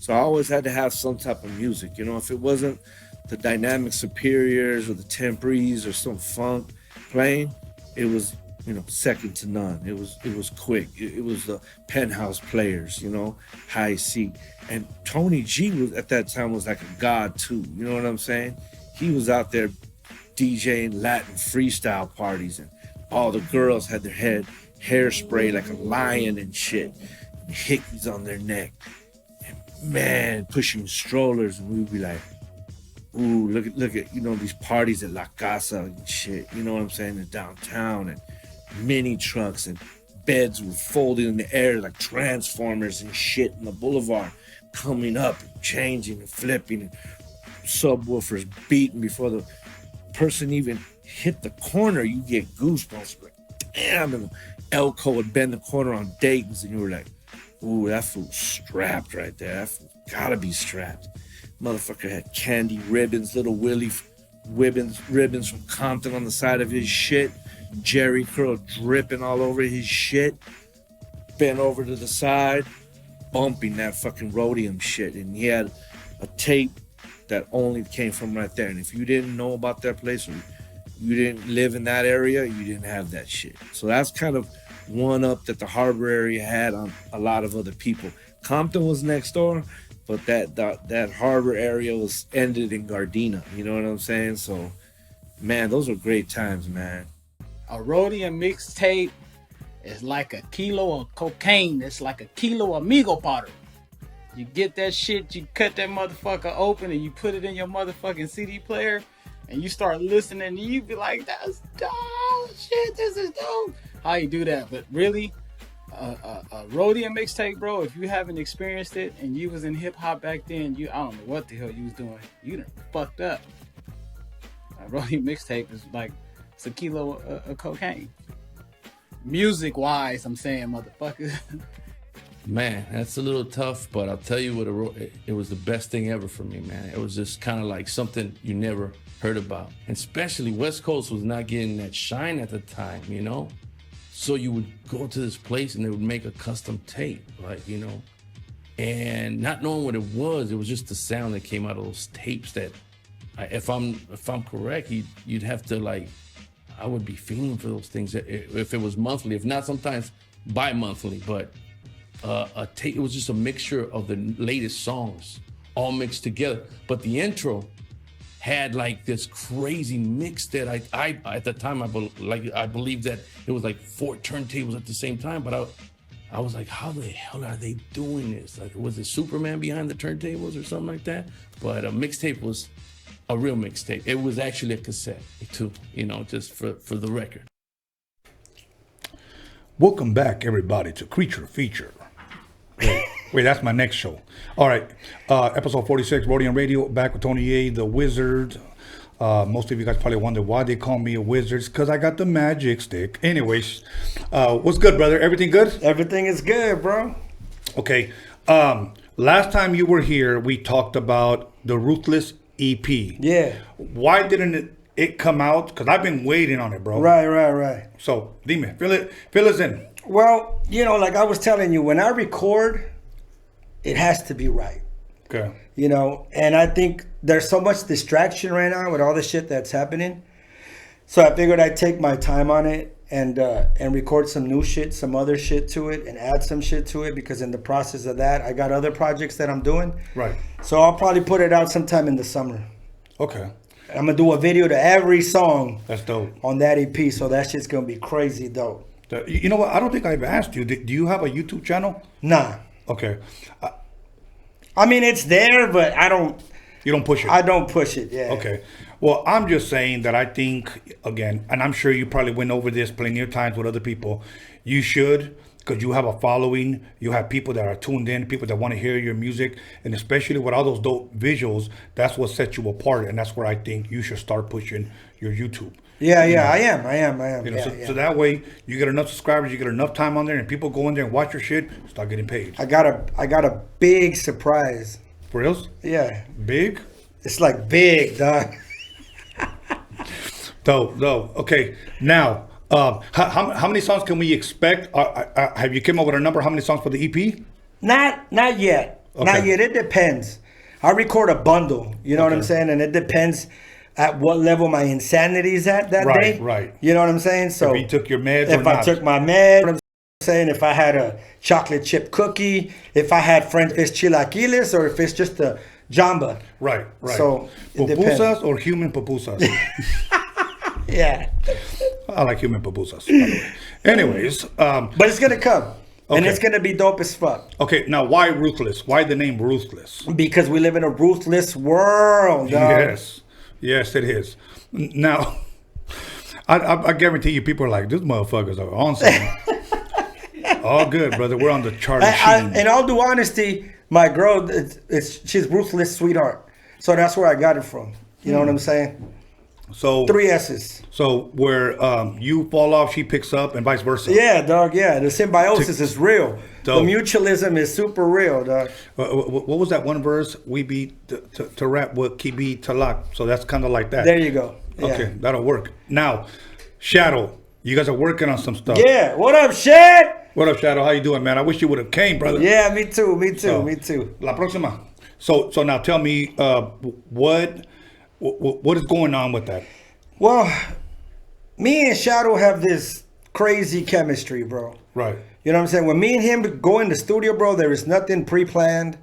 So I always had to have some type of music. You know, if it wasn't the Dynamic Superiors or the Temprees or some funk playing, it was, you know, second to none. It was quick. It was the Penthouse Players, you know, High C. And Tony G was at that time was like a god too. You know what I'm saying? He was out there DJing Latin freestyle parties, and all the girls had their hairspray like a lion and shit, and hickeys on their neck, and man, pushing strollers, and we'd be like, ooh, look at, you know, these parties at La Casa and shit, you know what I'm saying, in downtown, and mini trucks, and beds were folded in the air like transformers and shit in the boulevard, coming up and changing and flipping, and subwoofers beating before the person even hit the corner. You get goosebumps, like, damn. And Elko would bend the corner on Dayton's, and you were like, ooh, that fool's strapped right there. That fool gotta be strapped. Motherfucker had candy ribbons, little Willie ribbons from Compton on the side of his shit. Jerry curl dripping all over his shit. Bent over to the side, bumping that fucking Roadium shit. And he had a tape that only came from right there. And if you didn't know about that place, or you didn't live in that area, you didn't have that shit. So that's kind of one up that the Harbor area had on a lot of other people. Compton was next door, but that Harbor area was ended in Gardena. You know what I'm saying? So, man, those were great times, man. A Roadium mixtape is like a kilo of cocaine. It's like a kilo of amigo powder. You get that shit, you cut that motherfucker open, and you put it in your motherfucking CD player, and you start listening, and you be like, that's dope, shit, this is dope. How you do that? But really, a Roadium mixtape, bro, if you haven't experienced it, and you was in hip-hop back then, I don't know what the hell you was doing. You done fucked up. A Roadium mixtape is like, it's a kilo of cocaine. Music-wise, I'm saying, motherfucker. Man, that's a little tough, but I'll tell you what, it was the best thing ever for me, man. It was just kind of like something you never heard about. And especially West Coast was not getting that shine at the time, you know? So you would go to this place and they would make a custom tape, like, you know? And not knowing what it was just the sound that came out of those tapes that, if I'm correct, you'd have to, like, I would be feeling for those things if it was monthly, if not sometimes bi-monthly, but a tape, it was just a mixture of the latest songs all mixed together. But the intro had like this crazy mix that I at the time I believed that it was like 4 turntables at the same time. But I was like, how the hell are they doing this? Like, was it Superman behind the turntables or something like that? But a mixtape was a real mixtape. It was actually a cassette too, you know, just for the record. Welcome back, everybody, to Creature Feature. Wait, that's my next show. All right, episode 46, Roadium Radio, back with Tony A, the Wizard. Most of you guys probably wonder why they call me a wizard. It's because I got the magic stick. Anyways, what's good, brother? Everything good? Everything is good, bro. Okay. Last time you were here, we talked about the Ruthless EP. Yeah. Why didn't it come out? Because I've been waiting on it, bro. Right. So, dime, fill us in. Well, you know, like I was telling you, when I record, it has to be right. Okay. You know, and I think there's so much distraction right now with all the shit that's happening. So I figured I'd take my time on it and record some new shit, some other shit to it, and add some shit to it, because in the process of that, I got other projects that I'm doing. Right. So I'll probably put it out sometime in the summer. Okay. I'm going to do a video to every song. That's dope. On that EP, so that shit's going to be crazy dope. You know what? I don't think I've asked you. Do you have a YouTube channel? Nah. Okay. I mean, it's there, but I don't... You don't push it? I don't push it, yeah. Okay. Well, I'm just saying that I think, again, and I'm sure you probably went over this plenty of times with other people, you should, because you have a following, you have people that are tuned in, people that want to hear your music, and especially with all those dope visuals, that's what sets you apart, and that's where I think you should start pushing your YouTube. Yeah, I am. You know, so that way you get enough subscribers, you get enough time on there, and people go in there and watch your shit, start getting paid. I got a big surprise. For reals? Yeah. Big? It's like big, dog. Dope. Okay, now, how many songs can we expect? Have you came up with a number? How many songs for the EP? Not yet. Okay. Not yet. It depends. I record a bundle. You know what I'm saying? And it depends at what level my insanity is at that day. Right. You know what I'm saying? So If you took your meds or if I not. took my meds, what I'm saying, if I had a chocolate chip cookie, if I had French fish chilaquiles, or if it's just a jamba. Right. So it depends. Pupusas or human pupusas? Yeah. I like human pupusas, by the way. Anyways, But it's gonna come. And Okay. it's gonna be dope as fuck. okay, now why Ruthless? Why the name Ruthless? Because we live in a ruthless world, dog. Yes, it is. Now, I guarantee you, people are like, these motherfuckers are on something. All good, brother. We're on the Charlie Sheen. In all due honesty, my girl, she's ruthless sweetheart. So that's where I got it from. You know what I'm saying? So 3 S's. So where you fall off, she picks up, and vice versa. Yeah, dog. Yeah, the symbiosis is real. Dope. The mutualism is super real, dog. What was that one verse? We be to rap with Kibi Talak. So that's kind of like that. There you go. Yeah. Okay, that'll work. Now, Shadow, you guys are working on some stuff. Yeah. What up, shit? What up, Shadow? How you doing, man? I wish you would have came, brother. Yeah, me too. Me too. So, Me too. La próxima. So now tell me, what is going on with that? Well, me and Shadow have this crazy chemistry, bro. Right. You know what I'm saying? When me and him go in the studio, bro, there is nothing pre-planned.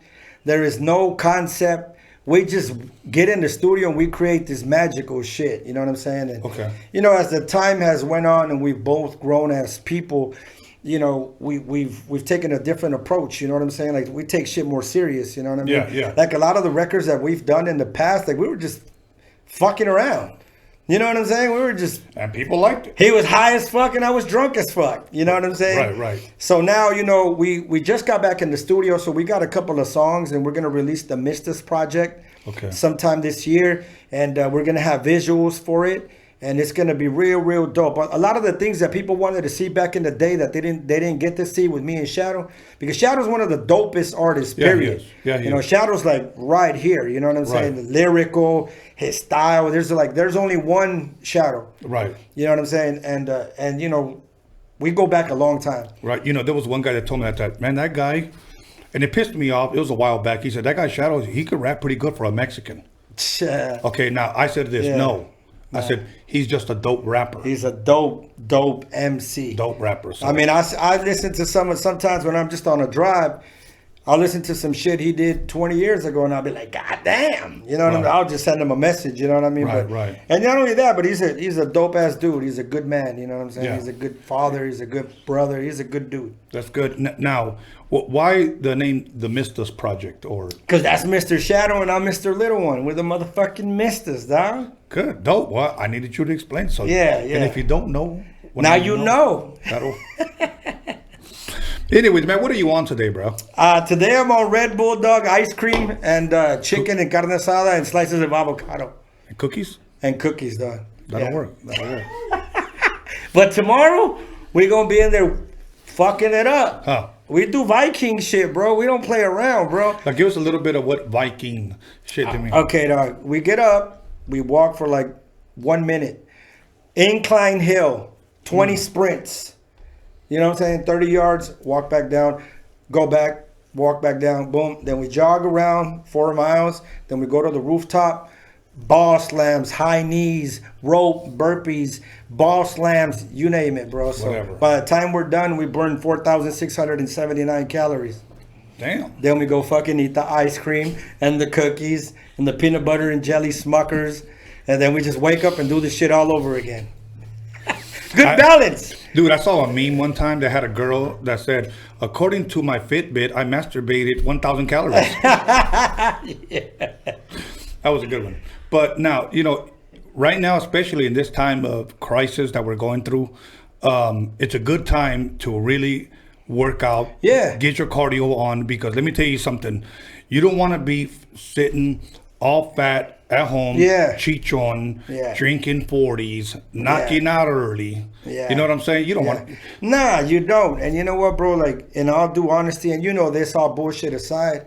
There is no concept. We just get in the studio and we create this magical shit. You know what I'm saying? And, Okay. you know, as the time has went on and we've both grown as people, you know, we've taken a different approach. You know what I'm saying? Like, we take shit more serious. You know what I mean? Yeah. Like, a lot of the records that we've done in the past, like, we were just fucking around. You know what I'm saying? We were just... And people liked it. He was high as fuck and I was drunk as fuck. You know what I'm saying? Right. So now, you know, we just got back in the studio, so we got a couple of songs and we're going to release the Mistus project sometime this year. And we're going to have visuals for it. And it's going to be real dope. A lot of the things that people wanted to see back in the day that they didn't get to see with me and Shadow. Because Shadow's one of the dopest artists, period. He is. You know, Shadow's like right here. You know what I'm saying? The lyrical, his style. There's only one Shadow. Right. You know what I'm saying? And you know, we go back a long time. Right. You know, there was one guy that told me that, man, that guy, and it pissed me off. It was a while back. He said, that guy Shadow, he could rap pretty good for a Mexican. Okay, now I said this, no. I said, he's just a dope rapper. He's a dope MC. Dope rapper. So. I mean, I listen to sometimes when I'm just on a drive, I'll listen to some shit he did 20 years ago and I'll be like, God damn. You know what I mean? I'll just send him a message, you know what I mean? Right. And not only that, but he's a dope ass dude. He's a good man, you know what I'm saying? Yeah. He's a good father, he's a good brother, he's a good dude. That's good. Now, why the name The Mistus Project? Or because that's Mr. Shadow and I'm Mr. Little One. We're the motherfucking Misters, dog. Good, dope. Well, I needed you to explain. So Yeah. And if you don't know, now you know. Anyways, man, what are you on today, bro? Today I'm on Red Bull, dog, ice cream and chicken and carne asada and slices of avocado. And cookies? And cookies, dog. That'll work. But tomorrow, we're going to be in there fucking it up. Huh. We do Viking shit, bro. We don't play around, bro. Now, give us a little bit of what Viking shit to me. Okay, dog. We get up. We walk for like 1 minute. Incline hill. 20 sprints. You know what I'm saying? 30 yards. Walk back down. Go back. Walk back down. Boom. Then we jog around 4 miles. Then we go to the rooftop. Ball slams, high knees, rope, burpees, ball slams, you name it, bro. So Whatever. by the time we're done, we burn 4,679 calories. Damn. Then we go fucking eat the ice cream and the cookies and the peanut butter and jelly Smuckers. And then we just wake up and do the shit all over again. Good balance. Dude, I saw a meme one time that had a girl that said, according to my Fitbit, I masturbated 1,000 calories. That was a good one. But now, you know, right now, especially in this time of crisis that we're going through, it's a good time to really work out. Yeah. Get your cardio on, because let me tell you something. You don't want to be sitting all fat at home, chichon, drinking 40s, knocking out early. Yeah. You know what I'm saying? You don't want. Nah, you don't. And you know what, bro? Like, in all due honesty, and you know this, all bullshit aside,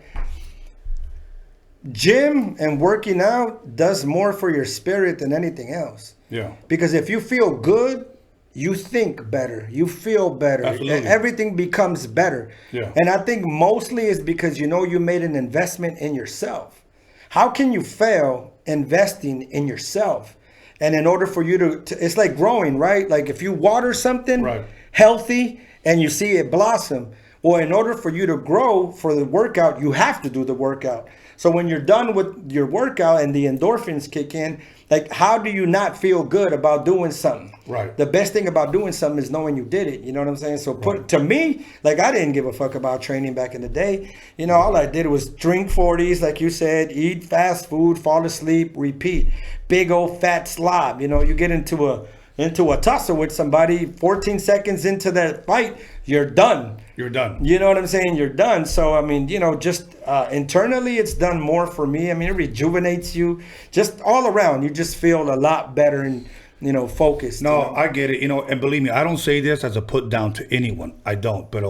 gym and working out does more for your spirit than anything else. Yeah. Because if you feel good, you think better, you feel better, Absolutely. everything becomes better. Yeah. And I think mostly is because you know you made an investment in yourself. How can you fail investing in yourself? And in order for you to it's like growing, right? Like if you water something Right. healthy and you see it blossom, well, in order for you to grow for the workout, you have to do the workout. So when you're done with your workout and the endorphins kick in, like how do you not feel good about doing something? Right. The best thing about doing something is knowing you did it. You know what I'm saying? So to me, like I didn't give a fuck about training back in the day. You know, all I did was drink 40s, like you said, eat fast food, fall asleep, repeat. Big old fat slob. You know, you get into a tussle with somebody, 14 seconds into that fight, you're done. You're done. You know what I'm saying? You're done. So, I mean, you know, just internally, it's done more for me. I mean, it rejuvenates you just all around. You just feel a lot better and, you know, focused. No, you know? I get it. You know, and believe me, I don't say this as a put down to anyone. I don't. But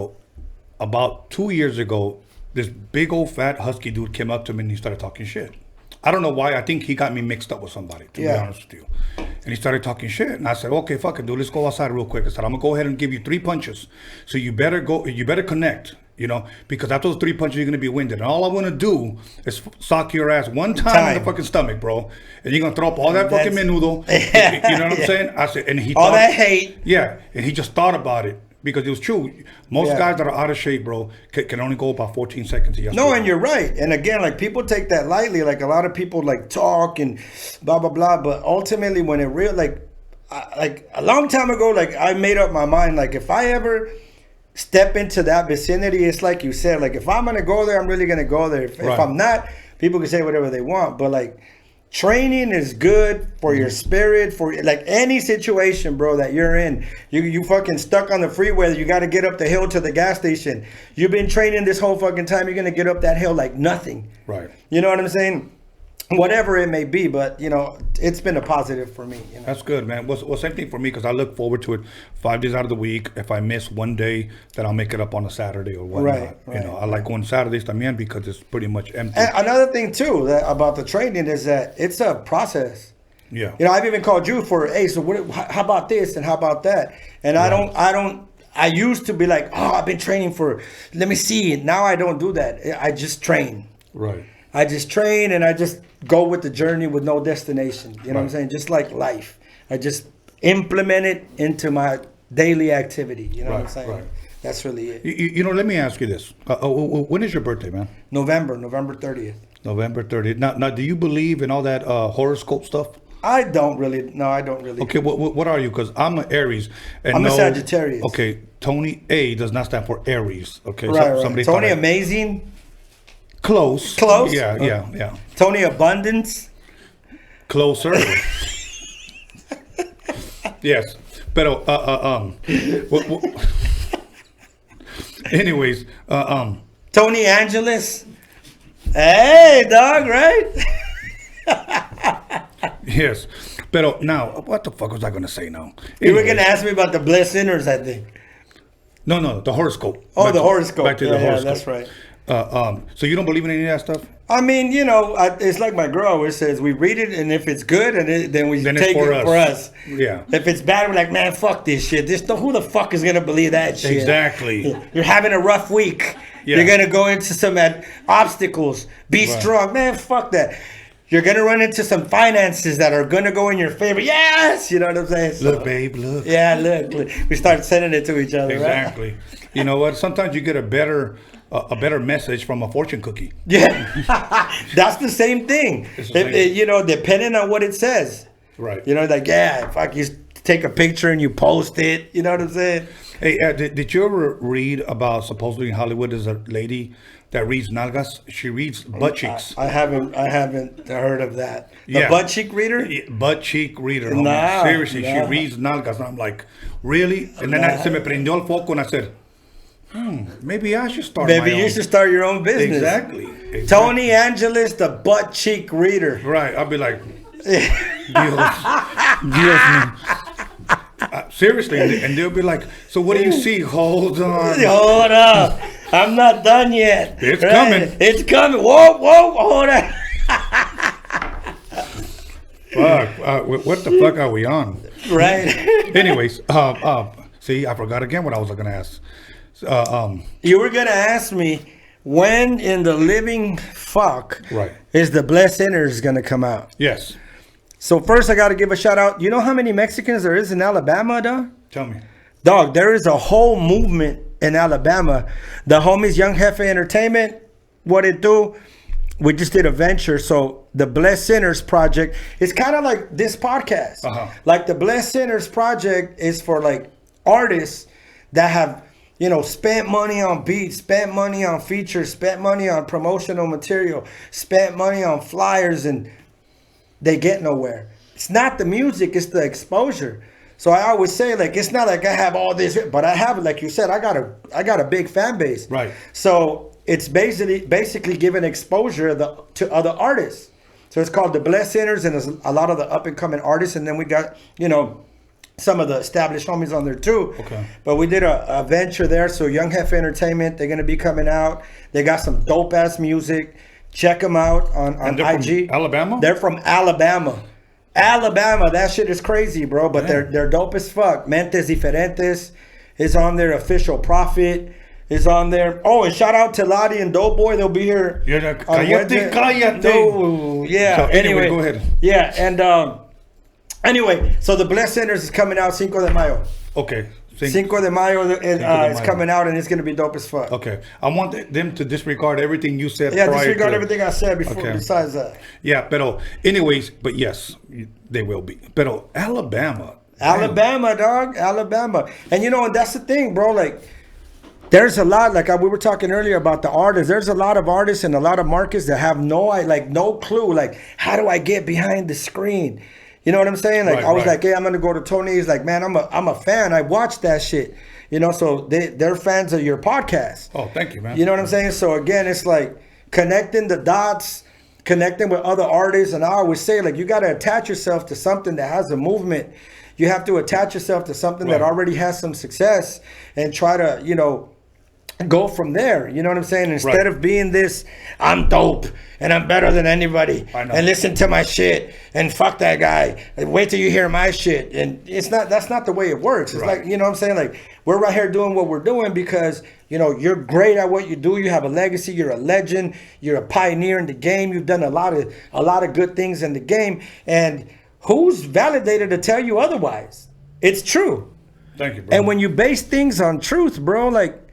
about 2 years ago, this big old fat husky dude came up to me and he started talking shit. I don't know why. I think he got me mixed up with somebody, to be honest with you. And he started talking shit. And I said, okay, fuck it, dude. Let's go outside real quick. I said, I'm going to go ahead and give you 3 punches. So you better connect, you know, because after those 3 punches, you're going to be winded. And all I want to do is sock your ass one time in the fucking stomach, bro. And you're going to throw up all that fucking menudo. You know what I'm saying? I said, and he all that hate. Yeah. And he just thought about it. Because it was true. Most guys that are out of shape, bro, can only go about 14 seconds. No, and you're right. And again, like people take that lightly. Like a lot of people like talk and blah, blah, blah. But ultimately when it like a long time ago, like I made up my mind. Like if I ever step into that vicinity, it's like you said, like if I'm going to go there, I'm really going to go there. If I'm not, people can say whatever they want. But like training is good for your spirit, for like any situation, bro, that you're in. You fucking stuck on the freeway. You got to get up the hill to the gas station. You've been training this whole fucking time. You're going to get up that hill like nothing. Right. You know what I'm saying? Whatever it may be, but you know, it's been a positive for me. You know? That's good, man. Well, same thing for me because I look forward to it 5 days out of the week. If I miss one day, then I'll make it up on a Saturday or whatnot. Right. You know, I like going Saturdays también because it's pretty much empty. And another thing too about the training is that it's a process. Yeah. You know, I've even called you for, hey, so how about this and how about that? And I used to be like, oh, I've been training for, let me see. Now I don't do that. I just train. Right. I just train and I just go with the journey with no destination. You know what I'm saying? Just like life. I just implement it into my daily activity. You know what I'm saying? Right. That's really it. You know, let me ask you this. When is your birthday, man? November 30th. November 30th. Now, do you believe in all that horoscope stuff? I don't really. Okay, what are you? Because I'm an Aries. And I'm a Sagittarius. Okay, Tony A does not stand for Aries. Okay, right. Somebody Tony Amazing. Close. Yeah. Tony Abundance. Closer. Yes. Pero, anyways, Tony Angeles. Hey, dog, right? Yes. Pero now, what the fuck was I going to say now? You were going to ask me about the blessed sinners, I think. No, the horoscope. Oh, the horoscope. Back to the horoscope. Yeah, that's right. So you don't believe in any of that stuff? I mean, you know, it's like my girl always says, we read it, and if it's good, then we take it for us. Yeah. If it's bad, we're like, man, fuck this shit. Who the fuck is going to believe that shit? Exactly. You're having a rough week. Yeah. You're going to go into some obstacles. Be strong. Man, fuck that. You're going to run into some finances that are going to go in your favor. Yes! You know what I'm saying? So, look, babe, look. Yeah, look. We start sending it to each other, exactly. Right? You know what? Sometimes you get a better message from a fortune cookie. Yeah. That's the same thing. You know, depending on what it says. Right. You know, like, yeah, fuck, you take a picture and you post it. You know what I'm saying? Hey, did you ever read about supposedly in Hollywood there's a lady that reads nalgas? She reads butt cheeks. I haven't heard of that. The butt cheek reader? Butt cheek reader. No, seriously, she reads nalgas. And I'm like, really? And then se me prendió el foco and I said, maybe I should start Maybe you should start your own business. Exactly. Tony Angeles, the butt cheek reader. Right. I'll be like, Dios man. Seriously, and they'll be like, so what do you see? Hold on. Hold up. I'm not done yet. It's coming. It's coming. Whoa, hold on. Fuck. What the fuck are we on? Right. Anyways, see, I forgot again what I was going to ask. You were gonna ask me when in the living fuck Right. is the Blessed Sinners gonna come out? Yes. So first I gotta give a shout out. You know how many Mexicans there is in Alabama, dog? Tell me. Dog, there is a whole movement in Alabama. The homies Young Jefe Entertainment, what it do? We just did a venture. So the Blessed Sinners Project is kind of like this podcast. Like the Blessed Sinners Project is for like artists that have, you know, spent money on beats, spent money on features, spent money on promotional material, spent money on flyers, and they get nowhere. It's not the music, it's the exposure. So I always say, like, it's not like I have all this, but I have, like you said, I got a big fan base. Right. So it's basically giving exposure to other artists. So it's called the Blessed Sinners, and there's a lot of the up and coming artists, and then we got, you know, some of the established homies on there too. Okay. But we did a venture there. So Young Jefe Entertainment, they're gonna be coming out. They got some dope ass music. Check them out on IG. From Alabama? They're from Alabama. Alabama, that shit is crazy, bro. But they're dope as fuck. Mentes Diferentes is on there. Official Prophet is on there. Oh, and shout out to Lottie and Doughboy. They'll be here. Yeah, on Wednesday. No, yeah. So anyway, go ahead. Yeah, and anyway, so the Blessed Sinners is coming out Cinco de Mayo. Okay. Cinco de Mayo is coming out, and it's gonna be dope as fuck. Okay. I want them to disregard everything you said. Yeah, prior disregard to, everything I said before. Okay. Besides that. Yeah, but anyways, but yes, they will be. But Alabama, dog, Alabama, and you know, and that's the thing, bro. Like, there's a lot. Like we were talking earlier about the artists. There's a lot of artists and a lot of markets that have no clue. Like, how do I get behind the screen? You know what I'm saying? Like, I was like, hey, I'm gonna go to Tony's. Like, man, I'm a fan. I watched that shit. You know, so they're fans of your podcast. Oh, thank you, man. You know what I'm saying? So again, it's like connecting the dots, connecting with other artists. And I always say, like, you got to attach yourself to something that has a movement. You have to attach yourself to something that already has some success and try to, you know, go from there. You know what I'm saying? Instead of being this, I'm dope and I'm better than anybody and listen to my shit and fuck that guy and wait till you hear my shit. And that's not the way it works. It's like, you know what I'm saying? Like, we're right here doing what we're doing because, you know, you're great at what you do. You have a legacy. You're a legend. You're a pioneer in the game. You've done a lot of good things in the game. And who's validated to tell you otherwise? It's true. Thank you, bro. And when you base things on truth, bro, like,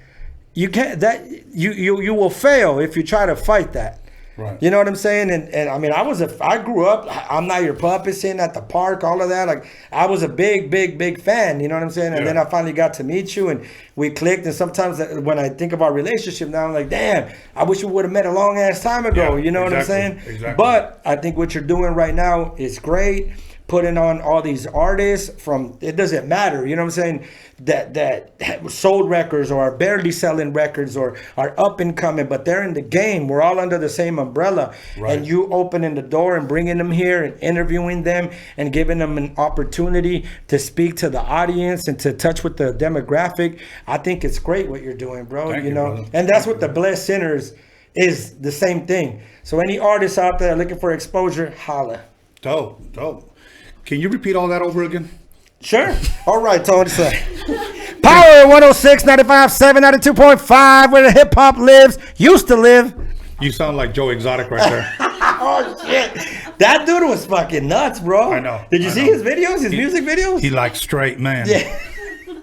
you can't, that you will fail if you try to fight that. Right. You know what I'm saying? And I mean, I grew up, I'm Not Your Puppet, sitting at the park, all of that. Like, I was a big fan. You know what I'm saying? And then I finally got to meet you and we clicked. And sometimes when I think of our relationship now, I'm like, damn, I wish we would have met a long ass time ago. You know what I'm saying? Exactly. But I think what you're doing right now is great. Putting on all these artists from, it doesn't matter, you know what I'm saying, that sold records or are barely selling records or are up and coming, but they're in the game. We're all under the same umbrella. Right. And you opening the door and bringing them here and interviewing them and giving them an opportunity to speak to the audience and to touch with the demographic. I think it's great what you're doing, bro. Thank you know, brother. And that's what the Blessed Sinners is, the same thing. So any artists out there looking for exposure, holla. Dope. Can you repeat all that over again? Sure. All right, Tony. Power 106, 95, 7, 92.5, where the hip hop lives, used to live. You sound like Joe Exotic right there. Oh, shit. That dude was fucking nuts, bro. I know. Did you see his videos, his music videos? He like straight man. Yeah.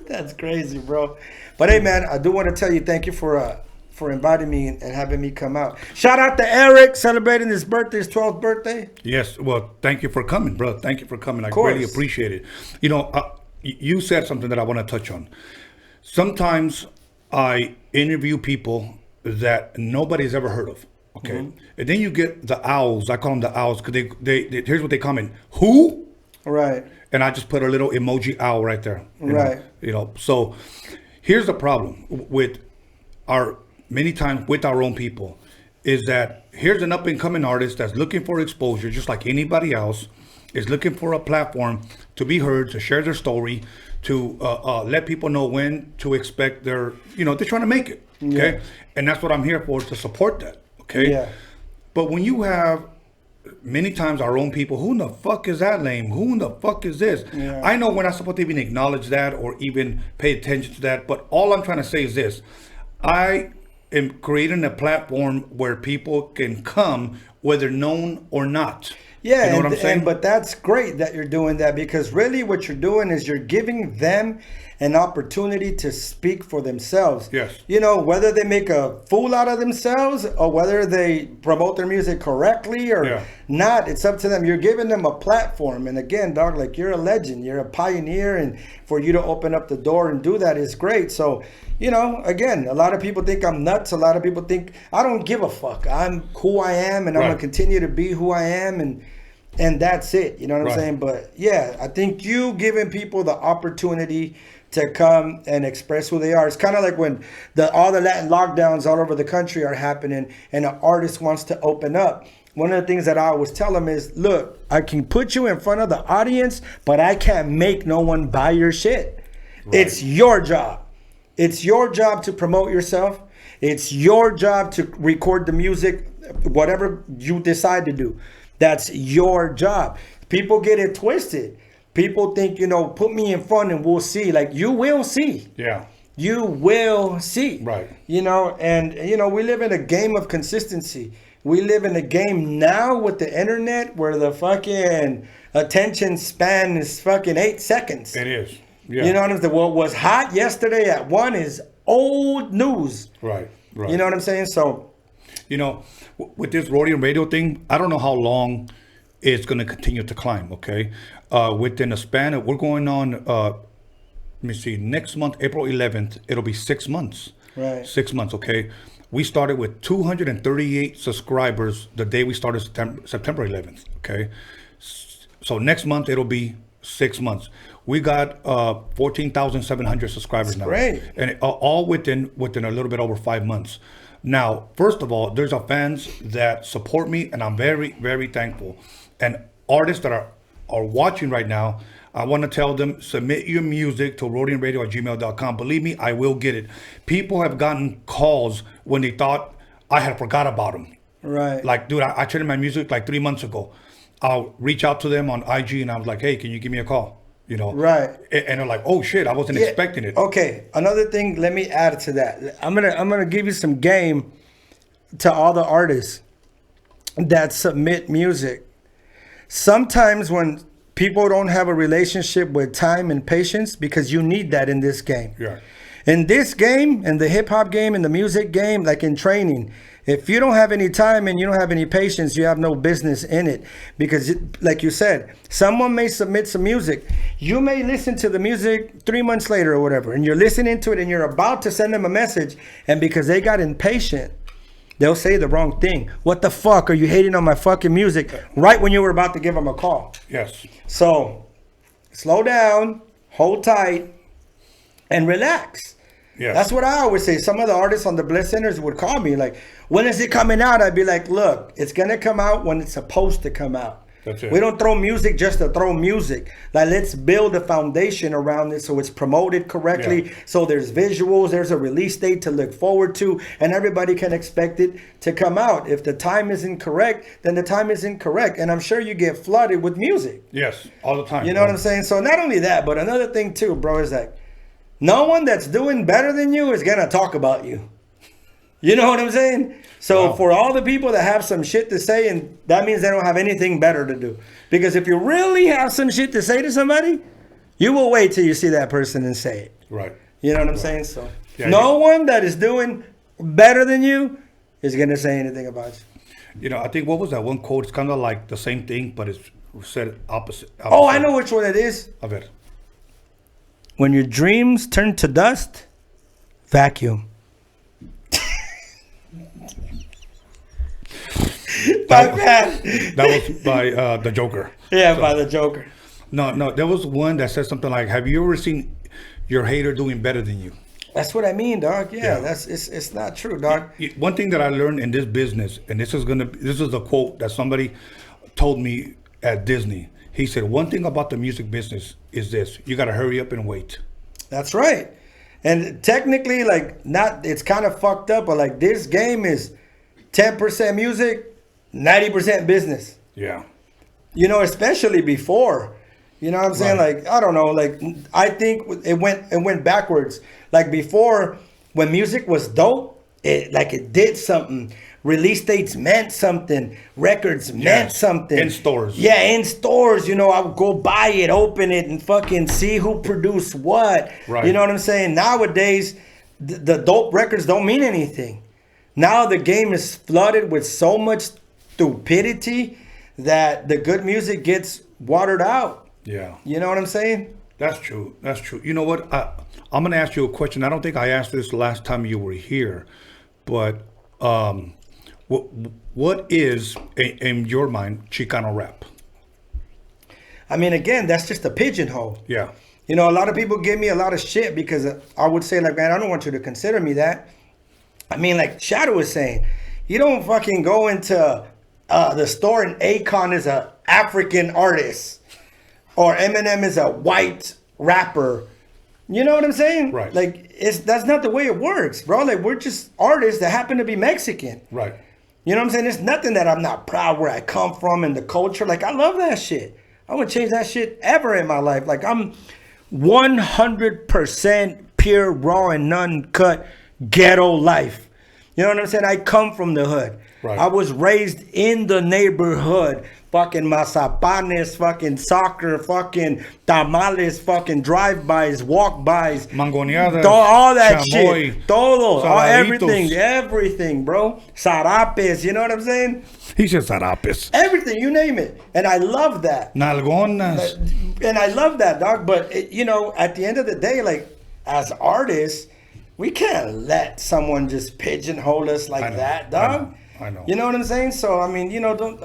That's crazy, bro. But hey, man, I do want to tell you thank you for inviting me and having me come out. Shout out to Eric celebrating his birthday, his 12th birthday. Yes, well, thank you for coming, bro. Thank you for coming. I really appreciate it. You know, you said something that I want to touch on. Sometimes I interview people that nobody's ever heard of. Okay, and then you get the owls. I call them the owls because they here's what they comment. Who? Right. And I just put a little emoji owl right there. Right. You know. So here's the problem with many times with our own people is that here's an up and coming artist that's looking for exposure, just like anybody else, is looking for a platform to be heard, to share their story, to let people know when to expect they're trying to make it. Okay. Yeah. And that's what I'm here for, to support that. Okay. Yeah. But when you have many times our own people, who in the fuck is that lame? Who in the fuck is this? Yeah. I know we're not supposed to even acknowledge that or even pay attention to that, but all I'm trying to say is this. I am creating a platform where people can come, whether known or not. Yeah, you know what I'm saying? but that's great that you're doing that, because really what you're doing is you're giving them an opportunity to speak for themselves. Yes. You know, whether they make a fool out of themselves or whether they promote their music correctly or not, it's up to them. You're giving them a platform. And again, dog, like, you're a legend, you're a pioneer, and for you to open up the door and do that is great. So, you know, again, a lot of people think I'm nuts. A lot of people think I don't give a fuck. I'm who I am, and I'm gonna continue to be who I am, and that's it. You know what I'm saying? But yeah, I think you giving people the opportunity to come and express who they are. It's kind of like when all the Latin lockdowns all over the country are happening and an artist wants to open up. One of the things that I always tell them is, look, I can put you in front of the audience, but I can't make no one buy your shit. It's your job. It's your job to promote yourself. It's your job to record the music, whatever you decide to do. That's your job. People get it twisted. People think, you know, put me in front and we'll see. Like, you will see. Yeah. You will see. Right. You know, and, you know, we live in a game of consistency. We live in a game now with the internet where the fucking attention span is fucking 8 seconds. It is. Yeah. You know what I'm saying? What was hot yesterday at 1 is old news. Right. You know what I'm saying? So, you know, with this Roadium radio thing, I don't know how long it's going to continue to climb, okay? Within a span of, we're going on, let me see, next month, April 11th, it'll be 6 months. Right. 6 months, okay? We started with 238 subscribers the day we started September 11th, okay? So next month, it'll be 6 months. We got 14,700 subscribers now. Great. And all within a little bit over 5 months. Now, first of all, there's our fans that support me, and I'm very, very thankful. And artists that are watching right now, I want to tell them, submit your music to roadiumradio@gmail.com. Believe me, I will get it. People have gotten calls when they thought I had forgot about them. right. Like, dude, I traded my music like 3 months ago. I'll reach out to them on IG, and I was like, hey, can you give me a call? You know? Right. And they're like, oh, shit, I wasn't expecting it. Okay, another thing, let me add to that. I'm gonna give you some game to all the artists that submit music. Sometimes when people don't have a relationship with time and patience, because you need that in this game. Yeah. In this game, in the hip hop game, in the music game, like in training, if you don't have any time and you don't have any patience, you have no business in it. Because like you said, someone may submit some music. You may listen to the music 3 months later or whatever, and you're listening to it and you're about to send them a message. And because they got impatient, they'll say the wrong thing. What the fuck are you hating on my fucking music? Right when you were about to give them a call. Yes. So slow down, hold tight, and relax. Yes. That's what I always say. Some of the artists on the Bliss Centers would call me like, when is it coming out? I'd be like, look, it's going to come out when it's supposed to come out. That's it. We don't throw music just to throw music. Like, let's build a foundation around it so it's promoted correctly. Yeah. So there's visuals, there's a release date to look forward to, and everybody can expect it to come out. If the time isn't correct, then the time isn't correct. And I'm sure you get flooded with music. Yes, all the time. You know what I'm saying? So not only that, but another thing too, bro, is like, no one that's doing better than you is going to talk about you. You know what I'm saying? So for all the people that have some shit to say, and that means they don't have anything better to do. Because if you really have some shit to say to somebody, you will wait till you see that person and say it. Right. You know what I'm saying? So Yeah, no one that is doing better than you is going to say anything about you. You know, I think, what was that one quote? It's kind of like the same thing, but it's said opposite. Oh, I know which one it is. A ver. When your dreams turn to dust, vacuum. That was by the Joker. Yeah, by the Joker. No, there was one that said something like, have you ever seen your hater doing better than you? That's what I mean, dog. Yeah, Yeah. it's not true, dog. One thing that I learned in this business, and this is a quote that somebody told me at Disney. He said, one thing about the music business is this: you got to hurry up and wait. That's right. And technically, like, it's kind of fucked up, but like, this game is 10% music, 90% business. Yeah. You know, especially before. You know what I'm saying? Right. Like, I don't know. Like, I think it went backwards. Like before, when music was dope, it did something. Release dates meant something. Records meant something. In stores. Yeah, in stores. You know, I would go buy it, open it, and fucking see who produced what. Right. You know what I'm saying? Nowadays, the dope records don't mean anything. Now the game is flooded with so much stupidity that the good music gets watered out. Yeah. You know what I'm saying? That's true. That's true. You know what? I'm going to ask you a question. I don't think I asked this last time you were here, but what is, in your mind, Chicano rap? I mean, again, that's just a pigeonhole. Yeah. You know, a lot of people give me a lot of shit because I would say, like, man, I don't want you to consider me that. I mean, like Shadow was saying, you don't fucking go into the store and Akon is a African artist or Eminem is a white rapper. You know what I'm saying? Right. Like, that's not the way it works, bro. Like, we're just artists that happen to be Mexican. Right. You know what I'm saying? It's nothing that I'm not proud where I come from and the culture. Like, I love that shit. I wouldn't change that shit ever in my life. Like, I'm 100% pure, raw, and uncut ghetto life. You know what I'm saying? I come from the hood. Right. I was raised in the neighborhood. Fucking mazapanes, fucking soccer, fucking tamales, fucking drive-bys, walk-bys. Mangoneadas. All that chamoy, shit. Todo. saladitos. Everything, bro. Zarapes, you know what I'm saying? He said zarapes. Everything, you name it. And I love that. Nalgonas. And I love that, dog. But, you know, at the end of the day, like, as artists, we can't let someone just pigeonhole us like that, dog. I know. You know what I'm saying? So, I mean, you know, I don't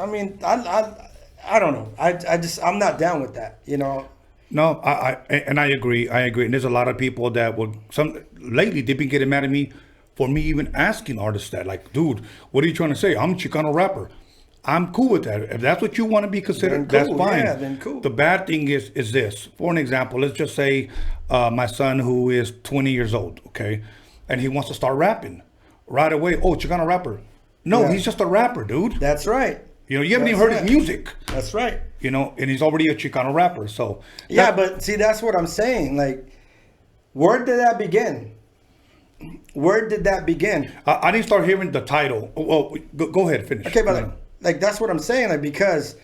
know. I'm not down with that, you know. No, I agree. I agree. And there's a lot of people that lately they've been getting mad at me for me even asking artists that. Like, dude, what are you trying to say? I'm a Chicano rapper. I'm cool with that. If that's what you want to be considered, Then cool. that's fine. Yeah, then cool. The bad thing is this. For an example, let's just say my son who is 20 years old, okay? And he wants to start rapping. Right away, oh, Chicano rapper. No, Yeah. he's just a rapper, dude. That's right. You know, you haven't even heard his music. That's right. You know, and he's already a Chicano rapper. So Yeah, but see, that's what I'm saying. Like, where did that begin? Where did that begin? I didn't start hearing the title. Well, go ahead, finish. Okay, but like that's what I'm saying. Like, because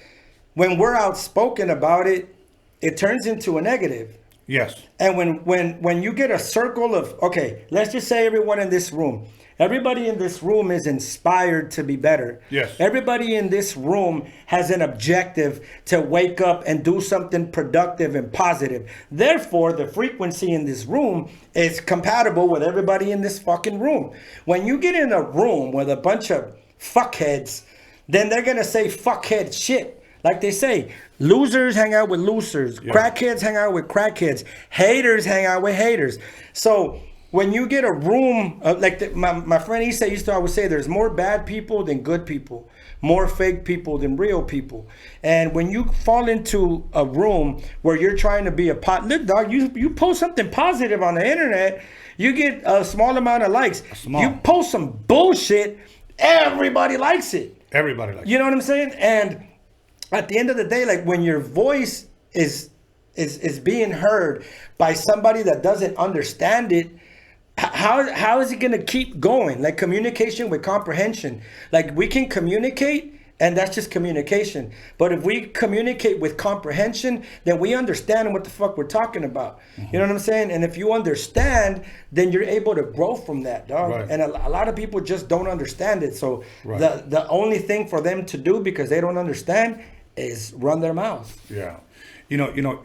when we're outspoken about it, it turns into a negative. Yes. And when you get a circle of, okay, let's just say everyone in this room. Everybody in this room is inspired to be better. Yes. Everybody in this room has an objective to wake up and do something productive and positive. Therefore, the frequency in this room is compatible with everybody in this fucking room. When you get in a room with a bunch of fuckheads, then they're going to say fuckhead shit. Like they say, losers hang out with losers. Yeah. Crackheads hang out with crackheads. Haters hang out with haters. So when you get a room, my friend Issa used to always say, there's more bad people than good people, more fake people than real people. And when you fall into a room where you're trying to be look, dog, you post something positive on the internet, you get a small amount of likes. You post some bullshit, everybody likes it. Everybody likes it. You know what I'm saying? And at the end of the day, like when your voice is being heard by somebody that doesn't understand it, how is it going to keep going? Like communication with comprehension. Like we can communicate and that's just communication. But if we communicate with comprehension, then we understand what the fuck we're talking about. Mm-hmm. You know what I'm saying? And if you understand, then you're able to grow from that, dog. Right. And a lot of people just don't understand it. So the only thing for them to do because they don't understand is run their mouth. Yeah. You know,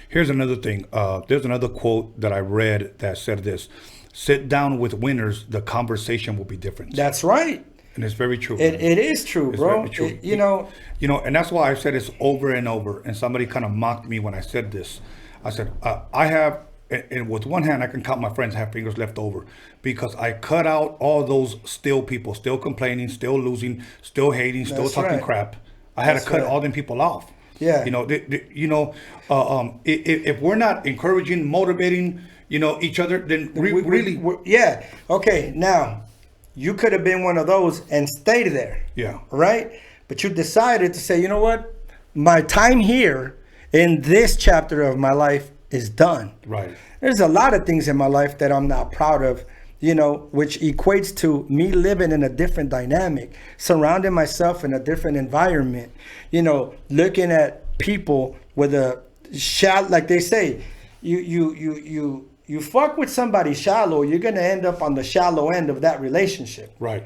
here's another thing. There's another quote that I read that said this: sit down with winners, the conversation will be different. That's right. And it's very true. It is true, bro. It's true. You know, and that's why I've said this over and over. And somebody kind of mocked me when I said this. I said, I have, and with one hand, I can count my friends have fingers left over because I cut out all those still people, still complaining, still losing, still hating, still talking crap. I had to cut all them people off. Yeah. If we're not encouraging, motivating, each other, then we're okay. Now, you could have been one of those and stayed there. Yeah. Right? but you decided to say, you know what, my time here in this chapter of my life is done. Right. There's a lot of things in my life that I'm not proud of, you know, which equates to me living in a different dynamic, surrounding myself in a different environment, you know, looking at people with a shallow, like they say, you fuck with somebody shallow, you're gonna end up on the shallow end of that relationship. Right.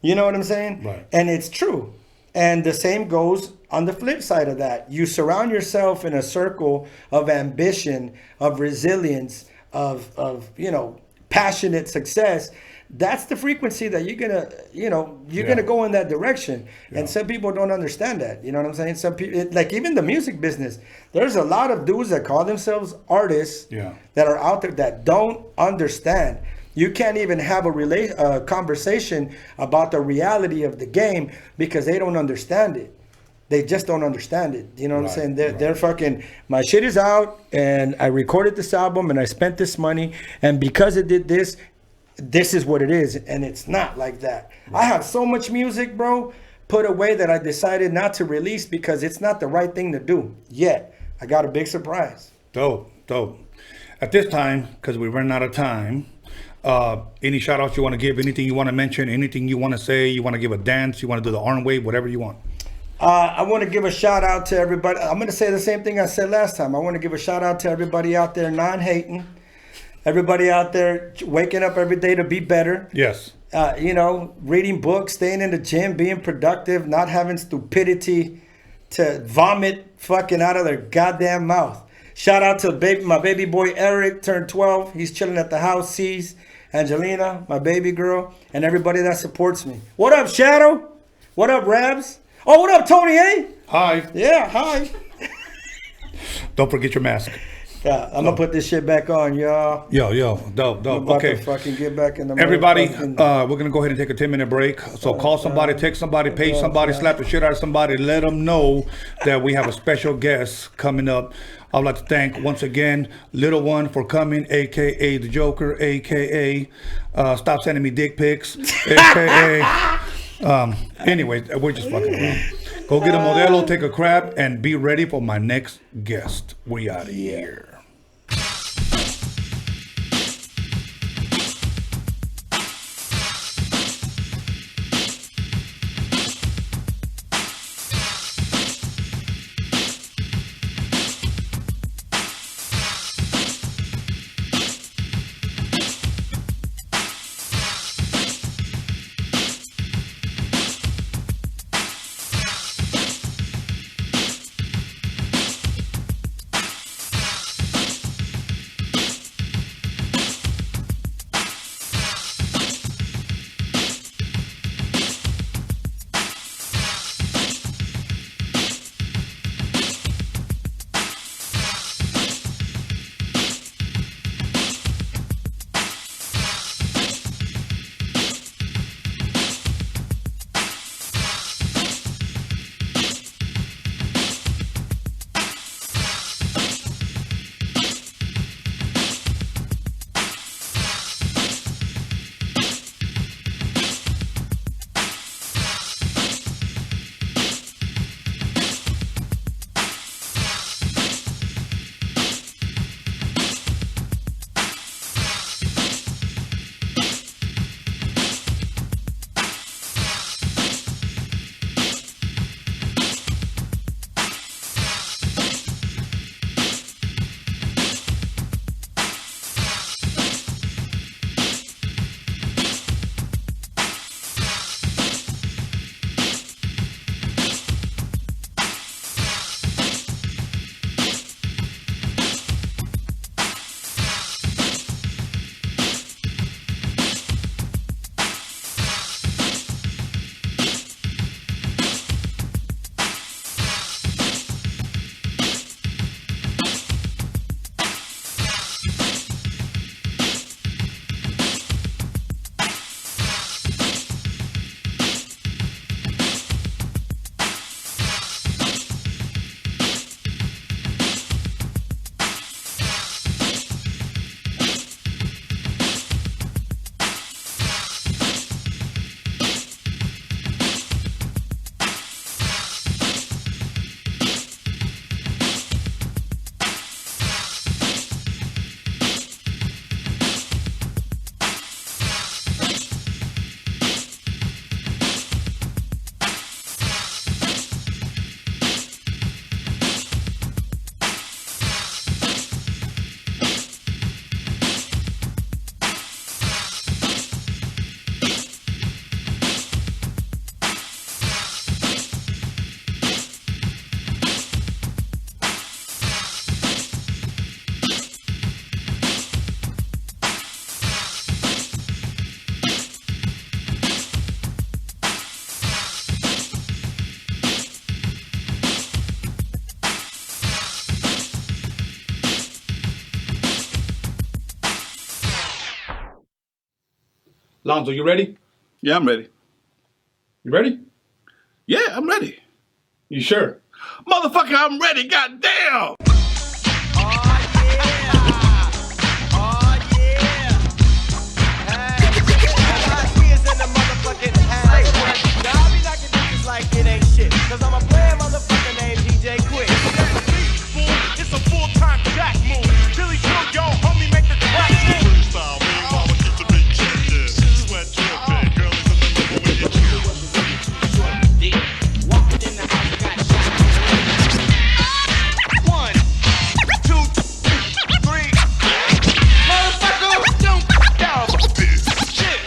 You know what I'm saying? Right. And it's true. And the same goes on the flip side of that. You surround yourself in a circle of ambition, of resilience, of you know, passionate success. That's the frequency that you're gonna, you know, you're gonna go in that direction. And some people don't understand that. You know what I'm saying? Some people, like even the music business, there's a lot of dudes that call themselves artists that are out there that don't understand. You can't even have a conversation about the reality of the game because they don't understand it. They just don't understand it. You know what I'm saying? They're fucking, my shit is out and I recorded this album and I spent this money and because it did this, this is what it is. And it's not like that. I have so much music, bro, put away that I decided not to release because it's not the right thing to do yet. I got a big surprise. Dope. At this time, because we're running out of time, any shout outs you want to give, anything you want to mention, anything you want to say, you want to give a dance, you want to do the arm wave, whatever you want. I want to give a shout out to everybody. I'm going to say the same thing I said last time. I want to give a shout out to everybody out there non-hating. Everybody out there waking up every day to be better. Yes. You know, reading books, staying in the gym, being productive, not having stupidity to vomit fucking out of their goddamn mouth. Shout out to my baby boy Eric, turned 12. He's chilling at the house. Sees Angelina, my baby girl, and everybody that supports me. What up, Shadow? What up, Rabs? Oh, what up, Tony A? Hi. Yeah, hi. Don't forget your mask. Yeah, I'm gonna put this shit back on, y'all. Yo, dope. I'm about Okay. to fucking get back in the Everybody, motherfucking- we're gonna go ahead and take a 10-minute break. So call somebody, text somebody, page somebody, slap the shit out of somebody, let them know that we have a special guest coming up. I'd like to thank once again Little One for coming, aka the Joker, aka stop sending me dick pics, aka anyway, we're just fucking around. Go get a Modelo, take a crap, and be ready for my next guest. We out of here. Lonzo, you ready? Yeah, I'm ready. You ready? Yeah, I'm ready. You sure? Motherfucker, I'm ready. Goddamn. Cause I'm a player motherfucker named DJ Quick. It's a full-time jack move. Billy Joe, yo, homie, make the track move. Freestyle, meanwhile, keep the beat shifted. Sweat dripping, girls in the middle when you chill. Walked in the house, got shot. 1, 2, 3. Motherfucker, don't down this shit.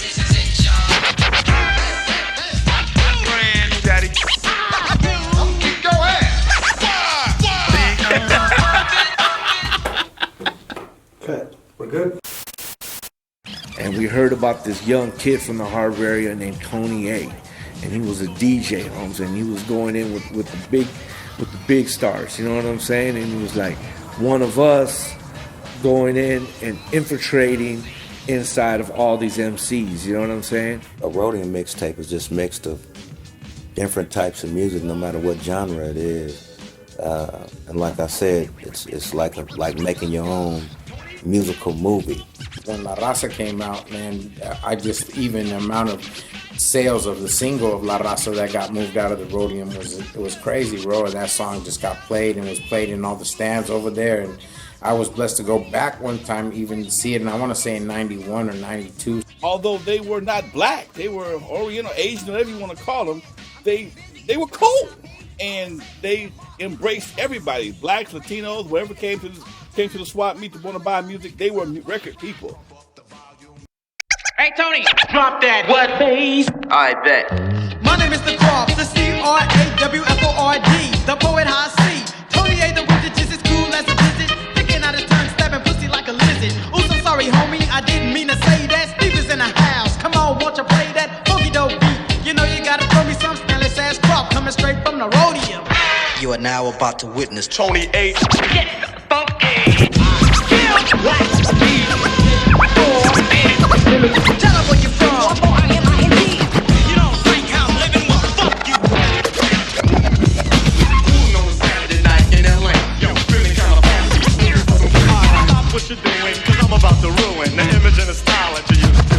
Granddaddy. We're good. And we heard about this young kid from the Harbor area named Tony A. And he was a DJ, Holmes, and he was going in with the big stars, you know what I'm saying? And he was like one of us going in and infiltrating inside of all these MCs, you know what I'm saying? A Roadium mixtape is just mixed of different types of music, no matter what genre it is. And like I said, it's like making your own musical movie. When La Raza came out, man, even the amount of sales of the single of La Raza that got moved out of the Roadium was crazy, bro. And that song just got played and was played in all the stands over there. And I was blessed to go back one time even to see it, and I want to say in 91 or 92. Although they were not black, they were Oriental, Asian, whatever you want to call them, they were cool. And they embraced everybody, blacks, Latinos, whoever came to the swap meet to want to buy music, they were record people. Hey Tony, drop that what bass? I bet. My name is the Croft, the C-R-A-W-F-O-R-D, the poet high C. Tony A the wizard, just as cool as a visit, sticking out his tongue, stabbing pussy like a lizard. Ooh, so sorry, homie, I didn't mean to say that. Steve is in the house, come on, won't you play that funky dope beat? You know you gotta throw me some Stanley ass Croft coming straight from the Roadium. You are now about to witness Tony A. Get funky. Tell her where you're from. You don't think I'm living, well, fuck you. Who knows Saturday night in LA? Yo, feeling kind of fancy. Stop what you're doing, cause I'm about to ruin the image and the style that you used to.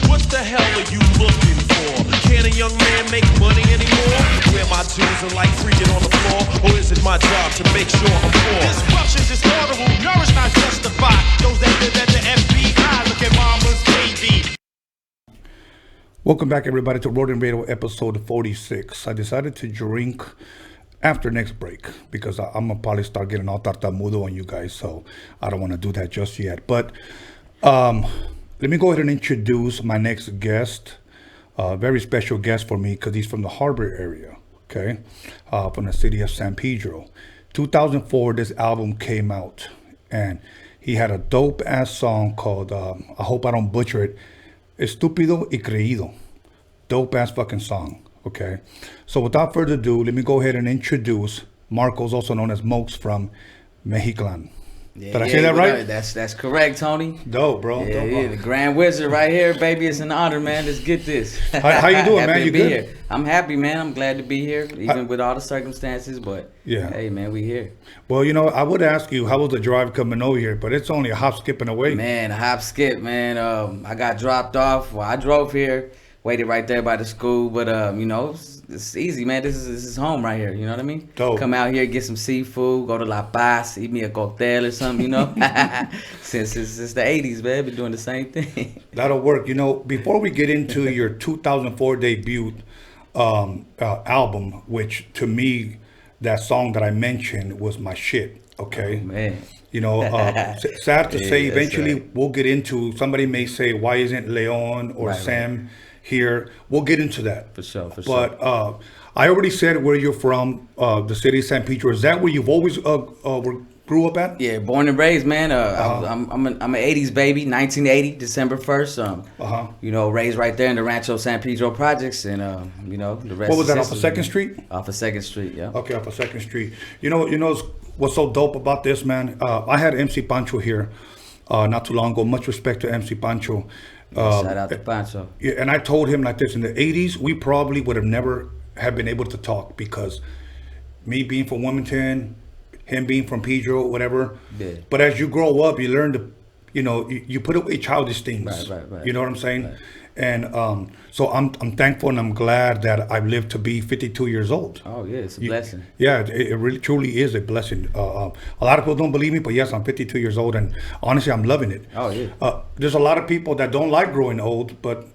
What the hell are you looking for? Can a young man make money anymore? Where my jewels are like freaking on the floor? Or is it my job to make sure I'm poor? Disruption, disorderable, nourish, not justify. Those that live at the FBI, look at mama's baby. Welcome back, everybody, to Roadium Radio episode 46. I decided to drink after next break because I'm going to probably start getting all tartamudo on you guys, so I don't want to do that just yet. But let me go ahead and introduce my next guest, a very special guest for me because he's from the Harbor area, okay, from the city of San Pedro. 2004, this album came out, and he had a dope-ass song called, I hope I don't butcher it, Estúpido y Creído. Dope-ass fucking song, okay? So without further ado, let me go ahead and introduce Marcos, also known as M.O.C from Mexiclan. Yeah, Did I say that right? That's correct, Tony. Dope, bro. Yeah, dope, yeah, the Grand Wizard right here, baby. It's an honor, man. Let's get this. How you doing, man? You be good? Here. I'm happy, man. I'm glad to be here, even with all the circumstances. But yeah, hey, man, we here. Well, you know, I would ask you how was the drive coming over here, but it's only a hop, skip, and away. Man, a hop, skip, man. I got dropped off. Well, I drove here, waited right there by the school. But you know, it's easy, man. This is home right here. You know what I mean? Dope. Come out here, get some seafood, go to La Paz, eat me a cocktail or something. You know, since the '80s, man, been doing the same thing. That'll work. You know, before we get into your 2004 debut album, which to me, that song that I mentioned was my shit. Okay, oh, man. You know, sad to say, eventually right. We'll get into. Somebody may say, why isn't Leon or Sam here? We'll get into that for sure. But I already said where you're from, the city of San Pedro. Is that where you've always grew up at? Yeah, born and raised, man. I'm an '80s baby, 1980, December 1st. You know, raised right there in the Rancho San Pedro projects, and you know, the rest. What was that, off of 2nd Street? Off of 2nd Street, yeah. Okay, off of 2nd Street. You know what's so dope about this, man? I had MC Pancho here not too long ago. Much respect to MC Pancho. Shout out to Pancho. Yeah, and I told him like this: in the '80s, we probably would have never have been able to talk because me being from Wilmington, him being from Pedro, whatever. Yeah. But as you grow up, you learn to, you put away childish things. Right. You know what I'm saying? Right. And so I'm thankful and I'm glad that I've lived to be 52 years old. Oh yeah, it's a blessing. Yeah, it really truly is a blessing. A lot of people don't believe me, but yes, I'm 52 years old, and honestly, I'm loving it. Oh yeah. There's a lot of people that don't like growing old, but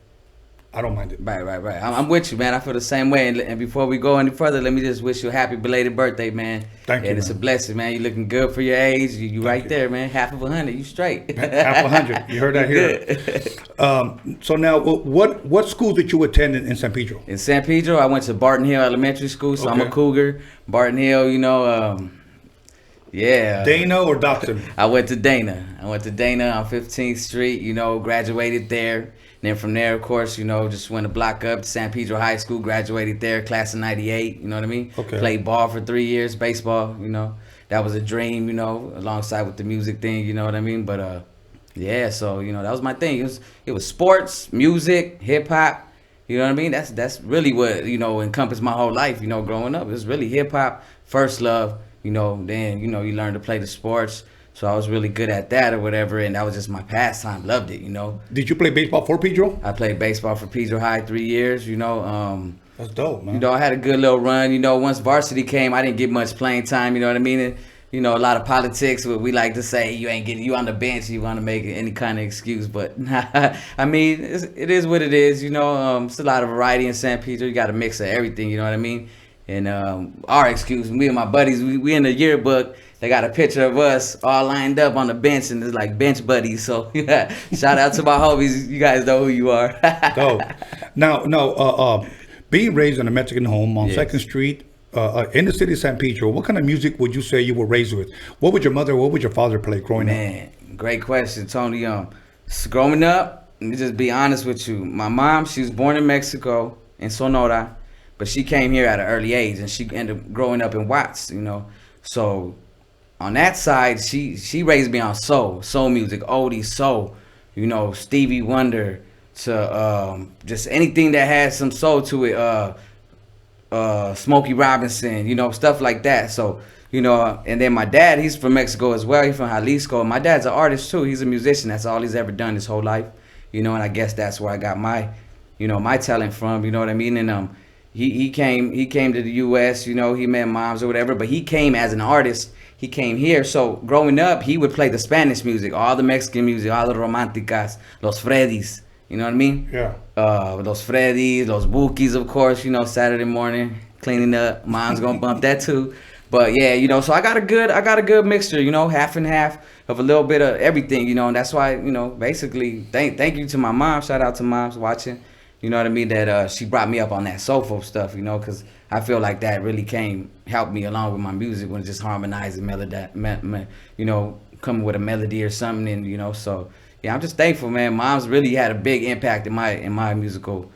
I don't mind it. Right. I'm with you, man. I feel the same way. And before we go any further, let me just wish you a happy belated birthday, man. Thank you. And it's a blessing, man. You're looking good for your age. You right there, man. Half of 100. You straight. Half 100. You heard that here. So now, what schools did you attend in San Pedro? In San Pedro, I went to Barton Hill Elementary School, so I'm a Cougar. Barton Hill, yeah. Dana or Dobson? I went to Dana on 15th Street, graduated there. And then from there, of course, just went a block up to San Pedro High School, graduated there, class of 98, you know what I mean? Okay. Played ball for 3 years, baseball, that was a dream, alongside with the music thing, you know what I mean? But, yeah, so, that was my thing. It was sports, music, hip hop, you know what I mean? That's really what, encompassed my whole life, growing up. It was really hip hop, first love, then, you learn to play the sports. So I was really good at that or whatever, and that was just my pastime. Loved it, Did you play baseball for Pedro? I played baseball for Pedro High 3 years, That's dope, man. I had a good little run. Once varsity came, I didn't get much playing time, you know what I mean? And, a lot of politics, we like to say, you ain't getting, you on the bench, you want to make any kind of excuse. But, I mean, it is what it is, it's a lot of variety in San Pedro. You got a mix of everything, you know what I mean? And our excuse, me and my buddies, we in the yearbook. They got a picture of us all lined up on the bench, and it's like bench buddies. So shout out to my homies. You guys know who you are. Dope. Now, being raised in a Mexican home on 2nd Street in the city of San Pedro, what kind of music would you say you were raised with? What would your mother, what would your father play growing up? Man, great question, Tony. Growing up, let me just be honest with you. My mom, she was born in Mexico, in Sonora, but she came here at an early age, and she ended up growing up in Watts, So on that side, she raised me on soul music, oldies, soul, Stevie Wonder, to just anything that has some soul to it, Smokey Robinson, stuff like that. So, and then my dad, he's from Mexico as well. He's from Jalisco. My dad's an artist too. He's a musician. That's all he's ever done his whole life, and I guess that's where I got my, my talent from, you know what I mean? And he came to the U.S., he met moms or whatever, but he came as an artist. He came here, so growing up, he would play the Spanish music, all the Mexican music, all the romanticas, los Freddys, you know what I mean? Yeah. Los Freddys, los Bookies, of course, Saturday morning, cleaning up. Mom's gonna bump that too. But yeah, so I got a good mixture, half and half of a little bit of everything, and that's why, basically, thank you to my mom. Shout out to moms watching. You know what I mean? That she brought me up on that soulful stuff, because I feel like that really helped me along with my music when just harmonizing melody, coming with a melody or something, and so yeah, I'm just thankful, man. Mom's really had a big impact in my musical,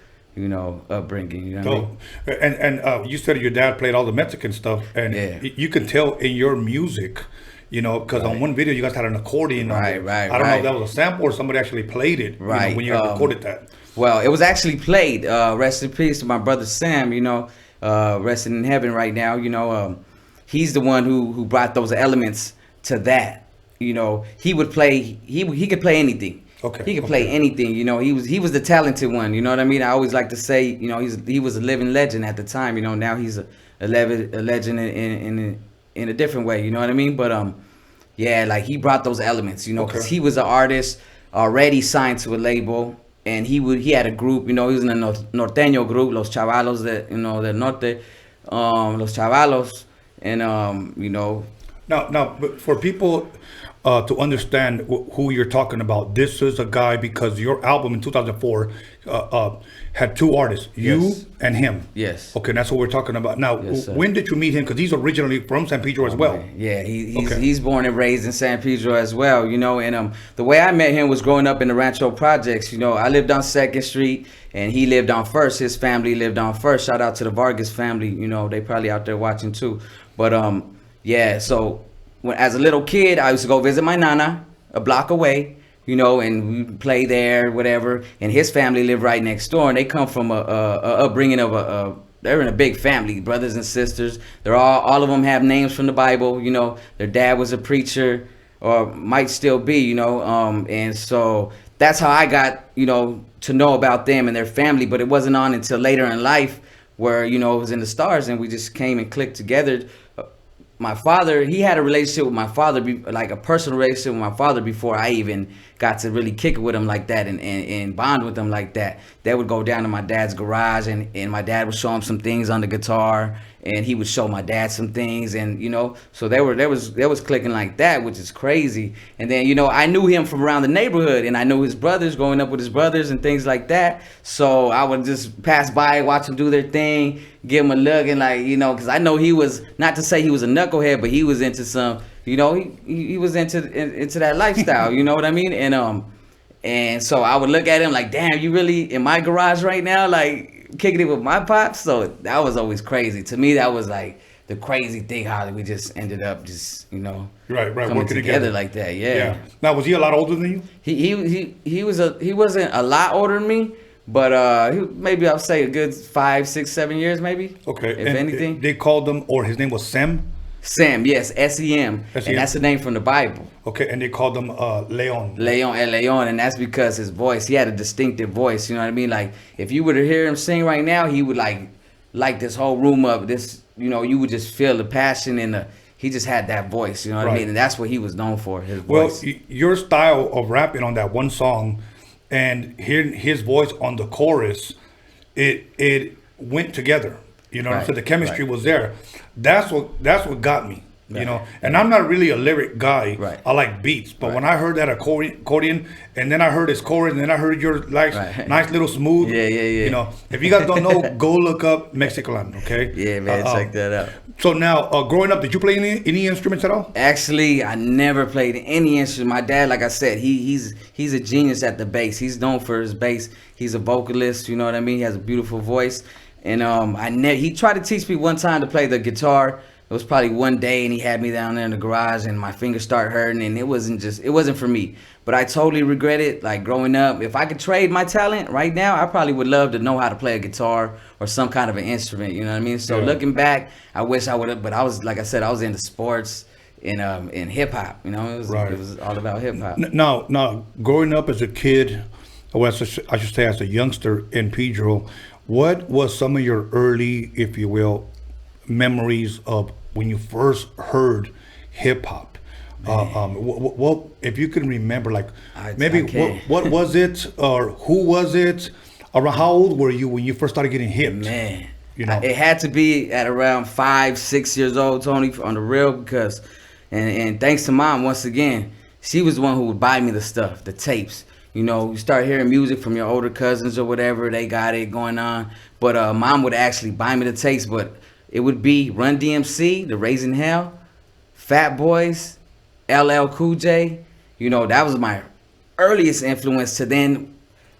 upbringing. You know what I mean? And you said your dad played all the Mexican stuff, and you can tell in your music. Because on one video you guys had an accordion. Right. I don't know if that was a sample or somebody actually played it. Right. When you recorded that. Well, it was actually played. Rest in peace to my brother Sam. Resting in heaven right now. He's the one who brought those elements to that. He would play. He could play anything. Okay. He could play anything. He was the talented one. You know what I mean? I always like to say, he was a living legend at the time. Now he's a legend in a different way. You know what I mean? But yeah, like he brought those elements. Because he was an artist already signed to a label. And he had a group, he was in a norteño group, Los Chavalos del Norte, Los Chavalos, and Now, but for people to understand who you're talking about, this is a guy because your album in 2004 had two artists, you and him. Yes. Okay, that's what we're talking about. Now, Yes, when did you meet him? Because he's originally from San Pedro as well. Man. Yeah, he's born and raised in San Pedro as well, and the way I met him was growing up in the Rancho Projects. I lived on 2nd Street, and he lived on 1st. His family lived on 1st. Shout out to the Vargas family. They probably out there watching too. But yeah, so as a little kid, I used to go visit my nana, a block away, you know, and we play there, whatever. And his family lived right next door, and they come from a upbringing of they're in a big family, brothers and sisters. They're all of them have names from the Bible, you know. Their dad was a preacher, or might still be, you know. And so that's how I got, you know, to know about them and their family. But it wasn't on until later in life where, you know, it was in the stars, and we just came and clicked together. My father, he had a relationship with my father, like a personal relationship with my father before I even got to really kick it with him like that and bond with him like that. They would go down to my dad's garage, and my dad would show him some things on the guitar, and he would show my dad some things, and, you know, so there was clicking like that, which is crazy. And then, you know, I knew him from around the neighborhood, and I knew his brothers, growing up with his brothers and things like that. So I would just pass by, watch them do their thing, give him a look, and, like, you know, because I know he was, not to say he was a knucklehead, but he was into some, you know, he was into that lifestyle, you know what I mean? And so I would look at him like, damn, you really in my garage right now, like kicking it with my pops? So that was always crazy. To me, that was like the crazy thing, how we just ended up just, you know, right, coming working together like that. Yeah. Now, was he a lot older than you? He wasn't a lot older than me, but maybe I'll say a good 5, 6, 7 years, maybe. Okay. If anything. They called him, or his name was Sem? Sam, yes, S-E-M. And that's the name from the Bible. Okay, and they called him Leon. Leon, and that's because his voice, he had a distinctive voice, you know what I mean? Like, if you were to hear him sing right now, he would like this whole room up, this, you know, you would just feel the passion and he just had that voice, you know what I mean? And that's what he was known for, his voice. Well, your style of rapping on that one song and hearing his voice on the chorus, it went together. You know, so the chemistry was there. That's what got me. You know, and I'm not really a lyric guy. I like beats, but when I heard that accordion, and then I heard his chorus, and then I heard your nice little smooth. Yeah. You know, if you guys don't know, go look up Mexiclan. Okay. Yeah, man, check that out. So now, growing up, did you play any instruments at all? Actually, I never played any instrument. My dad, like I said, he's a genius at the bass. He's known for his bass. He's a vocalist. You know what I mean? He has a beautiful voice. And he tried to teach me one time to play the guitar. It was probably one day, and he had me down there in the garage, and my fingers started hurting, and it wasn't for me. But I totally regret it. Like, growing up, if I could trade my talent right now, I probably would love to know how to play a guitar or some kind of an instrument. You know what I mean? So looking back, I wish I would have. But I was, like I said, I was into sports and hip hop. You know, it was all about hip hop. Now, growing up as a kid, or I should say as a youngster in Pedro, what was some of your early, if you will, memories of when you first heard hip hop? What if you can remember, like what was it, or who was it? Around how old were you when you first started getting hip? Man, you know, it had to be at around 5, 6 years old, Tony, on the real, because and thanks to Mom once again, she was the one who would buy me the stuff, the tapes. You know, you start hearing music from your older cousins or whatever, they got it going on. But Mom would actually buy me the tapes, but it would be Run DMC, The Raising Hell, Fat Boys, LL Cool J. You know, that was my earliest influence to then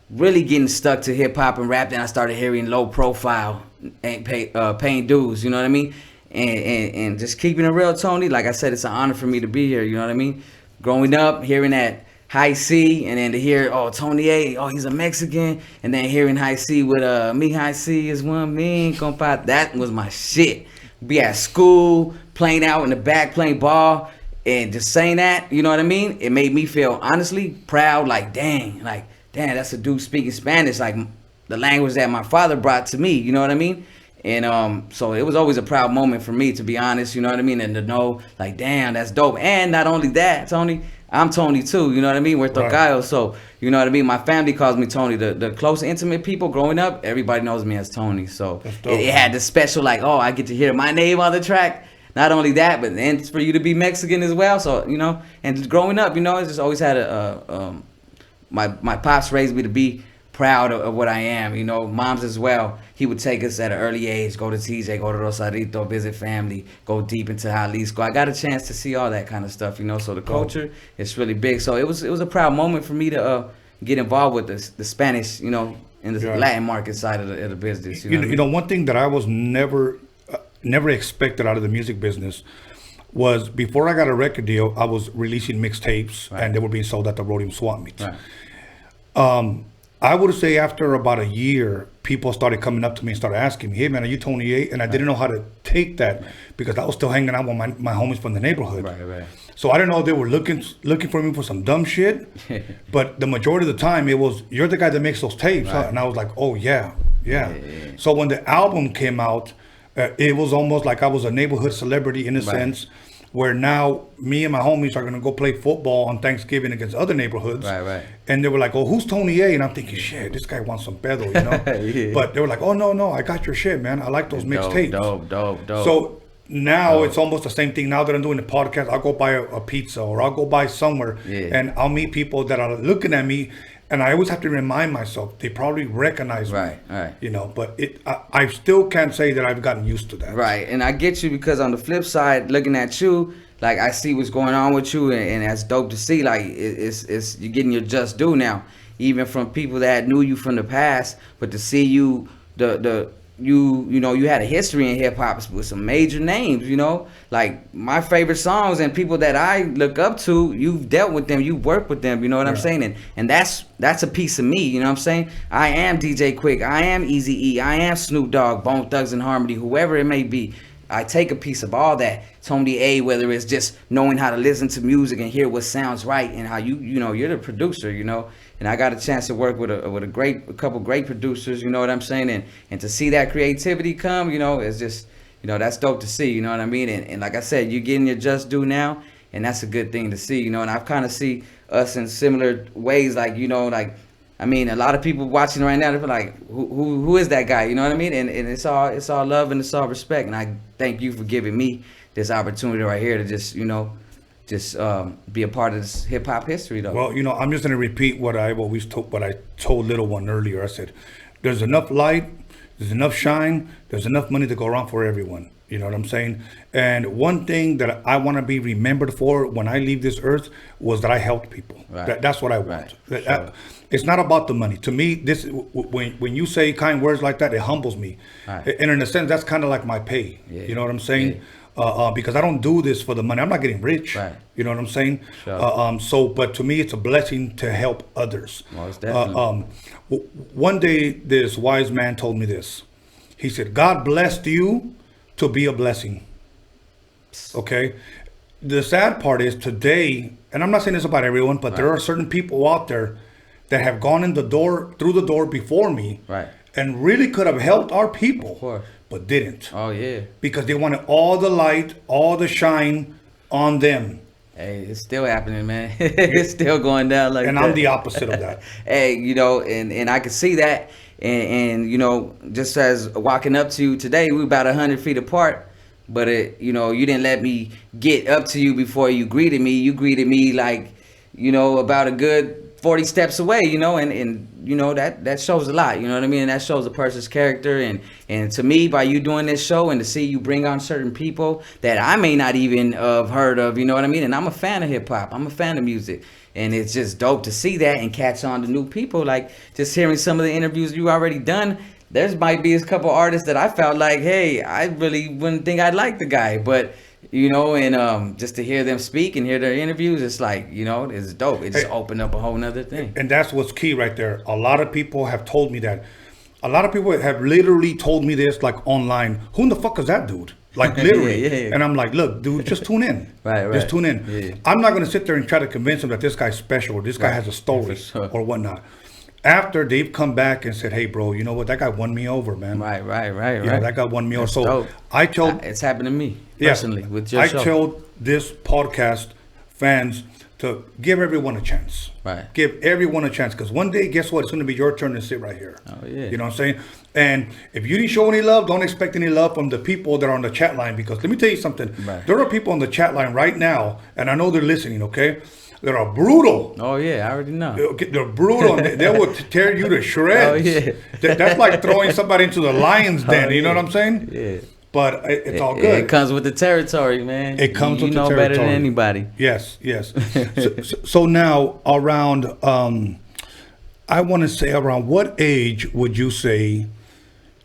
really getting stuck to hip hop and rap. Then I started hearing Low Profile, Paying Dues, you know what I mean? And just keeping it real, Tony. Like I said, it's an honor for me to be here, you know what I mean? Growing up, hearing that High C, and then to hear, Tony A, he's a Mexican, and then hearing High C with me High C is one mean compa, that was my shit. Be at school, playing out in the back, playing ball, and just saying that, you know what I mean? It made me feel honestly proud, like damn, that's a dude speaking Spanish, like the language that my father brought to me, you know what I mean? And so it was always a proud moment for me, to be honest, you know what I mean? And to know, like, damn, that's dope. And not only that, Tony, I'm Tony too, you know what I mean? We're Tocayo, so, you know what I mean? My family calls me Tony. The close, intimate people growing up, everybody knows me as Tony. So it had the special, like, I get to hear my name on the track. Not only that, but then for you to be Mexican as well. So, you know, and growing up, you know, I just always had my pops raised me to be proud of what I am, you know. Moms as well. He would take us at an early age, go to TJ, go to Rosarito, visit family, go deep into Jalisco. I got a chance to see all that kind of stuff, you know. So the culture is really big. So it was a proud moment for me to get involved with the Spanish, you know, in the Latin market side of the business. You know, one thing that I was never expected out of the music business. was before I got a record deal, I was releasing mixtapes, and they were being sold at the Roadium swap meets. I would say after about a year, people started coming up to me and started asking me, "Hey man, are you Tony A?" And I didn't know how to take that because I was still hanging out with my homies from the neighborhood. So I didn't know if they were looking for me for some dumb shit. But the majority of the time, it was, "You're the guy that makes those tapes." Huh? And I was like, "Oh yeah. So when the album came out, it was almost like I was a neighborhood celebrity in a sense. Where now me and my homies are gonna go play football on Thanksgiving against other neighborhoods. And they were like, "Oh, who's Tony A?" And I'm thinking, "Shit, this guy wants some pedo, you know?" But they were like, "Oh no, I got your shit, man. I like those mixtapes." Dope. So now it's almost the same thing. Now that I'm doing the podcast, I'll go buy a pizza or I'll go buy somewhere, and I'll meet people that are looking at me. And I always have to remind myself, they probably recognize me, you know, but I still can't say that I've gotten used to that. And I get you because on the flip side, looking at you, like I see what's going on with you, and that's dope to see. Like it's you're getting your just due now, even from people that knew you from the past, but to see you, you know, you had a history in hip hop with some major names, you know, like my favorite songs and people that I look up to, you've dealt with them, you've worked with them, you know what I'm saying? And that's a piece of me, you know what I'm saying? I am DJ Quick, I am Eazy-E, I am Snoop Dogg, Bone Thugs and Harmony, whoever it may be. I take a piece of all that. Tony A, whether it's just knowing how to listen to music and hear what sounds right, and how you know, you're the producer, you know. And I got a chance to work with a couple great producers, you know what I'm saying? And to see that creativity come, you know, it's just, you know, that's dope to see, you know what I mean? And like I said, you're getting your just due now, and that's a good thing to see, you know. And I've kind of see us in similar ways, like, you know, like, I mean, a lot of people watching right now, they're like, who is that guy? You know what I mean? And it's all love and it's all respect. And I thank you for giving me this opportunity right here to just, you know, be a part of this hip hop history, though. Well, you know, I'm just gonna repeat what I told Little One earlier. I said, there's enough light, there's enough shine, there's enough money to go around for everyone. You know what I'm saying? And one thing that I want to be remembered for when I leave this earth was that I helped people. That's what I want. It's not about the money. To me, this when you say kind words like that, it humbles me. And in a sense, that's kind of like my pay. You know what I'm saying? Because I don't do this for the money. I'm not getting rich. You know what I'm saying? But to me, it's a blessing to help others. One day, this wise man told me this. He said, "God blessed you to be a blessing." Okay? The sad part is today, and I'm not saying this about everyone, but there are certain people out there that have gone through the door before me, and really could have helped our people, but didn't. Because they wanted all the light, all the shine on them. Hey, it's still happening, man. It's still going down like that. And I'm the opposite of that. Hey, you know, and I could see that. And you know, just as walking up to you today, we about 100 feet apart. But you know, you didn't let me get up to you before you greeted me. You greeted me like, you know, about a good 40 steps away, you know, and you know, that shows a lot, you know what I mean? And that shows a person's character, and to me, by you doing this show and to see you bring on certain people that I may not even have heard of, you know what I mean? And I'm a fan of hip hop, I'm a fan of music, and it's just dope to see that and catch on to new people. Like just hearing some of the interviews you already done, there's might be a couple artists that I felt like, hey, I really wouldn't think I'd like the guy, but you know, and just to hear them speak and hear their interviews, it's like, you know, it's dope. It just opened up a whole nother thing. And that's what's key right there. A lot of people have told me that. A lot of people have literally told me this, like online. Who in the fuck is that dude? Like literally. And I'm like, look, dude, just tune in. Just tune in. I'm not going to sit there and try to convince them that this guy's special or this guy has a story or whatnot. After they've come back and said, hey, bro, you know what? That guy won me over, man. Yeah, that guy won me over. So dope. I told... It's happened to me personally with your show. I told this podcast fans to give everyone a chance. Give everyone a chance. Because one day, guess what? It's going to be your turn to sit right here. You know what I'm saying? And if you didn't show any love, don't expect any love from the people that are on the chat line. Because let me tell you something. There are people on the chat line right now, and I know they're listening, okay? That are brutal. Oh yeah, I already know. They're brutal. And they will tear you to shreds. Oh yeah. That's like throwing somebody into the lion's den. You know what I'm saying? Yeah. But it's all good. It comes with the territory, man. It comes with the territory. You know better than anybody. Yes. So now around, I want to say around what age would you say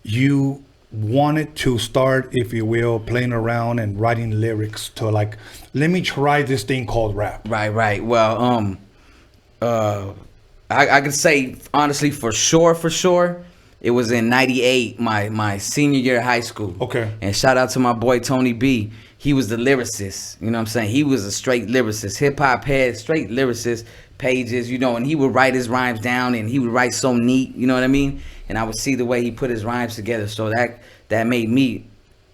you wanted to start, if you will, playing around and writing lyrics to like, let me try this thing called rap? Right. Well, I can say honestly for sure, it was in '98, my senior year of high school. Okay. And shout out to my boy Tony B. He was the lyricist. You know what I'm saying? He was a straight lyricist, hip hop head, straight lyricist. Pages, you know, and he would write his rhymes down, and he would write so neat. You know what I mean? And I would see the way he put his rhymes together. So that made me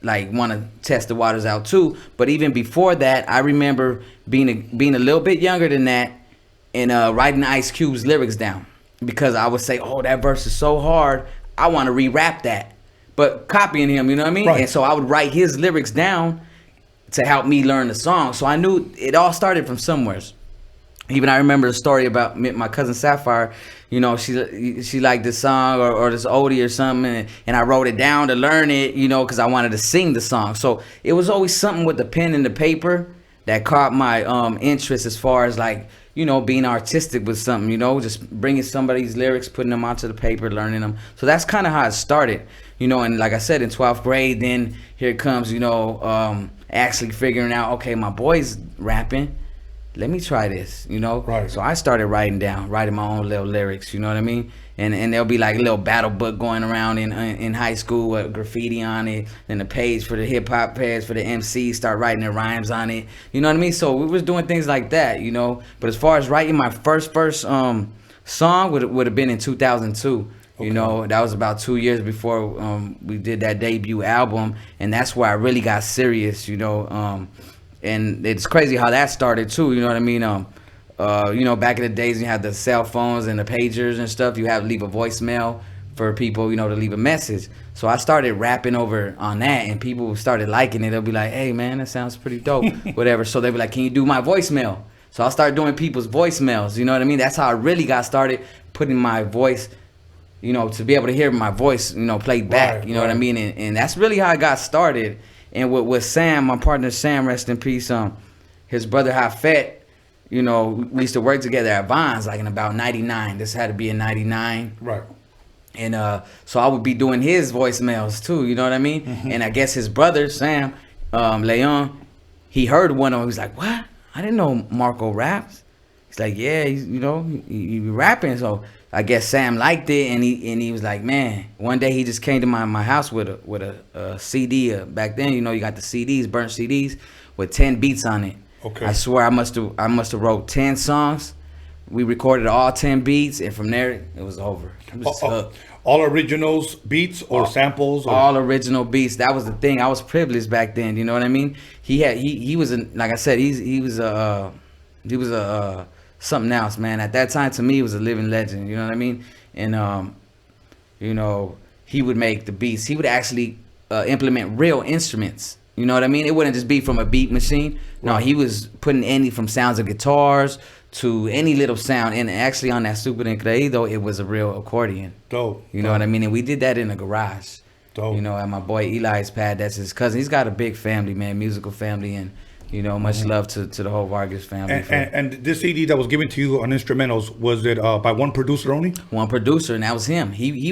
like want to test the waters out too. But even before that, I remember being a little bit younger than that, and writing Ice Cube's lyrics down, because I would say, oh, that verse is so hard, I want to re-rap that, but copying him, you know what I mean? Right. And so I would write his lyrics down to help me learn the song. So I knew it all started from somewhere. Even I remember a story about my cousin Sapphire. You know, she liked this song or this oldie or something, and I wrote it down to learn it, you know, because I wanted to sing the song. So it was always something with the pen and the paper that caught my interest, as far as like, you know, being artistic with something, you know, just bringing somebody's lyrics, putting them onto the paper, learning them. So that's kind of how it started, you know. And like I said, in 12th grade, then here comes, you know, actually figuring out, okay, my boy's rapping. Let me try this, you know? Right. So I started writing my own little lyrics, you know what I mean? And there'll be like a little battle book going around in high school with graffiti on it, and the page for the hip hop page for the MC start writing their rhymes on it, you know what I mean? So we was doing things like that, you know? But as far as writing my first song would have been in 2002. Okay. You know, that was about 2 years before we did that debut album, and that's where I really got serious, you know? And it's crazy how that started too, you know what I mean? You know, back in the days you had the cell phones and the pagers and stuff, you have to leave a voicemail for people, you know, to leave a message. So I started rapping over on that, and people started liking it. They'll be like, hey man, that sounds pretty dope, whatever. So they'll be like, can you do my voicemail? So I started doing people's voicemails, you know what I mean? That's how I really got started, putting my voice, you know, to be able to hear my voice, you know, played back, you know what I mean? And that's really how I got started. And with Sam, my partner Sam, rest in peace, his brother Hafet, you know, we used to work together at Vons, like in about 99. This had to be in 99. Right. And so I would be doing his voicemails too, you know what I mean? Mm-hmm. And I guess his brother, Sam, Leon, he heard one of them. He was like, what? I didn't know Marco raps. He's like, yeah, you know, he be rapping. So I guess Sam liked it, and he was like, man. One day he just came to my house with a CD. Back then, you know, you got the CDs, burnt CDs, with 10 beats on it. Okay. I swear I must have wrote 10 songs. We recorded all 10 beats, and from there it was over. It was all originals beats or samples? Or? All original beats. That was the thing. I was privileged back then. You know what I mean? He was like I said, he was a something else, man. At that time, to me, he was a living legend. You know what I mean? And you know, he would make the beats. He would actually implement real instruments. You know what I mean? It wouldn't just be from a beat machine. No, he was putting any from sounds of guitars to any little sound. And actually on that Super Increíble, it was a real accordion. Dope. You know what I mean? And we did that in a garage. Dope. You know, at my boy Eli's pad. That's his cousin. He's got a big family, man, musical family. And, you know, much love to the whole Vargas family. And this CD that was given to you on instrumentals, was it by one producer only? One producer, and that was him. He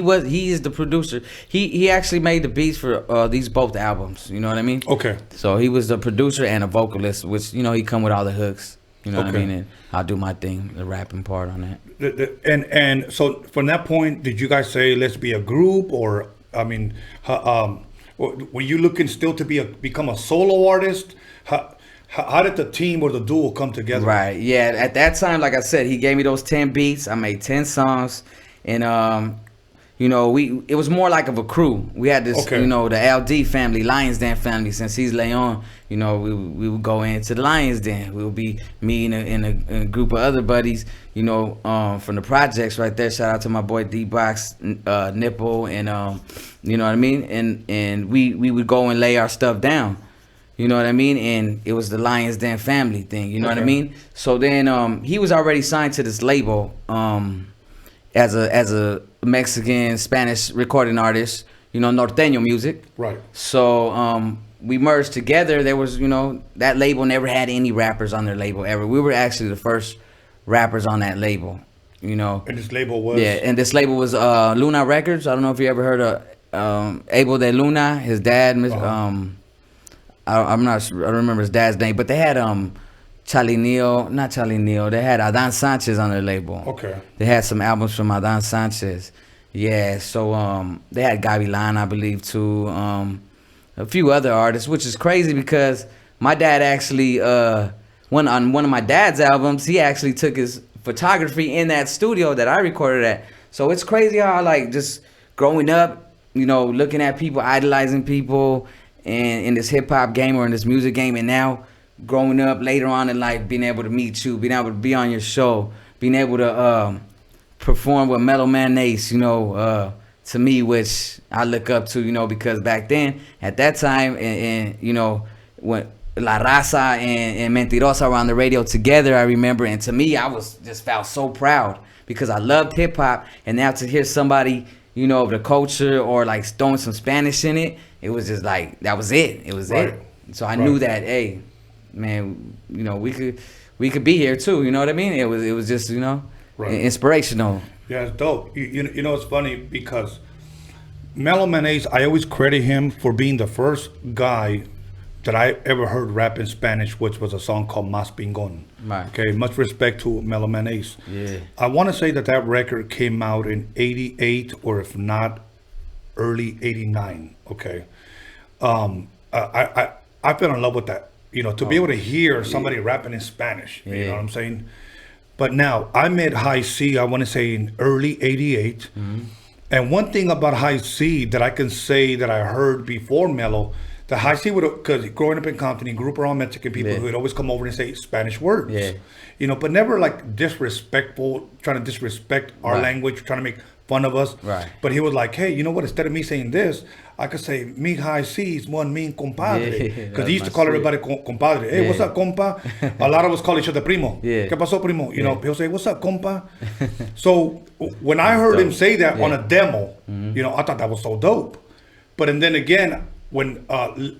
is the producer. He actually made the beats for these both albums. You know what I mean? Okay. So he was the producer and a vocalist, which, you know, he come with all the hooks. You know what I mean? And I'll do my thing, the rapping part on that. And so from that point, did you guys say let's be a group, or I mean, were you looking still to become a solo artist? How did the team or the duo come together? Right. Yeah. At that time, like I said, he gave me those 10 beats. I made 10 songs, and you know, it was more like of a crew. We had this, you know, the LD family, Lions Den family. Since he's Leon, you know, we would go into the Lions Den. We would be me and a group of other buddies, you know, from the projects right there. Shout out to my boy D-Box, Nipple, and you know what I mean. And we would go and lay our stuff down. You know what I mean? And it was the Lions Den family thing. You know what I mean? So then he was already signed to this label as a Mexican Spanish recording artist. You know, norteño music. Right. So we merged together. There was, you know, that label never had any rappers on their label ever. We were actually the first rappers on that label. You know. And this label was? Yeah, and this label was Luna Records. I don't know if you ever heard of Abel de Luna, his dad, I'm not sure, I don't remember his dad's name, but they had Charlie Neal, not Charlie Neal, they had Adan Sanchez on their label. Okay. They had some albums from Adan Sanchez. Yeah, so they had Gavilan, I believe, too. A few other artists, which is crazy because my dad actually, on one of my dad's albums, he actually took his photography in that studio that I recorded at. So it's crazy how, like, just growing up, you know, looking at people, idolizing people, and in this hip hop game or in this music game, and now growing up later on in life, being able to meet you, being able to be on your show, being able to perform with Mellow Man Ace, you know, to me, which I look up to, you know, because back then, at that time, and you know, when La Raza and Mentirosa were on the radio together, I remember, and to me, I was just felt so proud because I loved hip hop, and now to hear somebody, you know, of the culture or like throwing some Spanish in it, it was just like, that was it. It was it. So I knew that, hey, man, you know, we could be here too. You know what I mean? It was just, you know, inspirational. Yeah, it's dope. You know, it's funny because Mellow Man Ace, I always credit him for being the first guy that I ever heard rap in Spanish, which was a song called Mas Pingon. Right. Okay, much respect to Mellow Man Ace. Yeah. I want to say that record came out in '88, or if not, early '89. Okay. I fell in love with that. You know, to be able to hear somebody rapping in Spanish. You know what I'm saying? But now, I met High C, I want to say in early '88. Mm-hmm. And one thing about High C that I can say that I heard before Mellow, the High C would, because growing up in Compton, he grew up around Mexican people who would always come over and say Spanish words. Yeah. You know, but never like disrespectful, trying to disrespect our language, trying to make fun of us. Right. But he was like, hey, you know what? Instead of me saying this, I could say, mi High C is one mean compadre. Because he used to call everybody compadre. Hey, what's up, compa? A lot of us call each other primo. ¿Qué pasó, primo? You know, he'll say, what's up, compa? So when I heard him say that on a demo, you know, I thought that was so dope. But and then again, when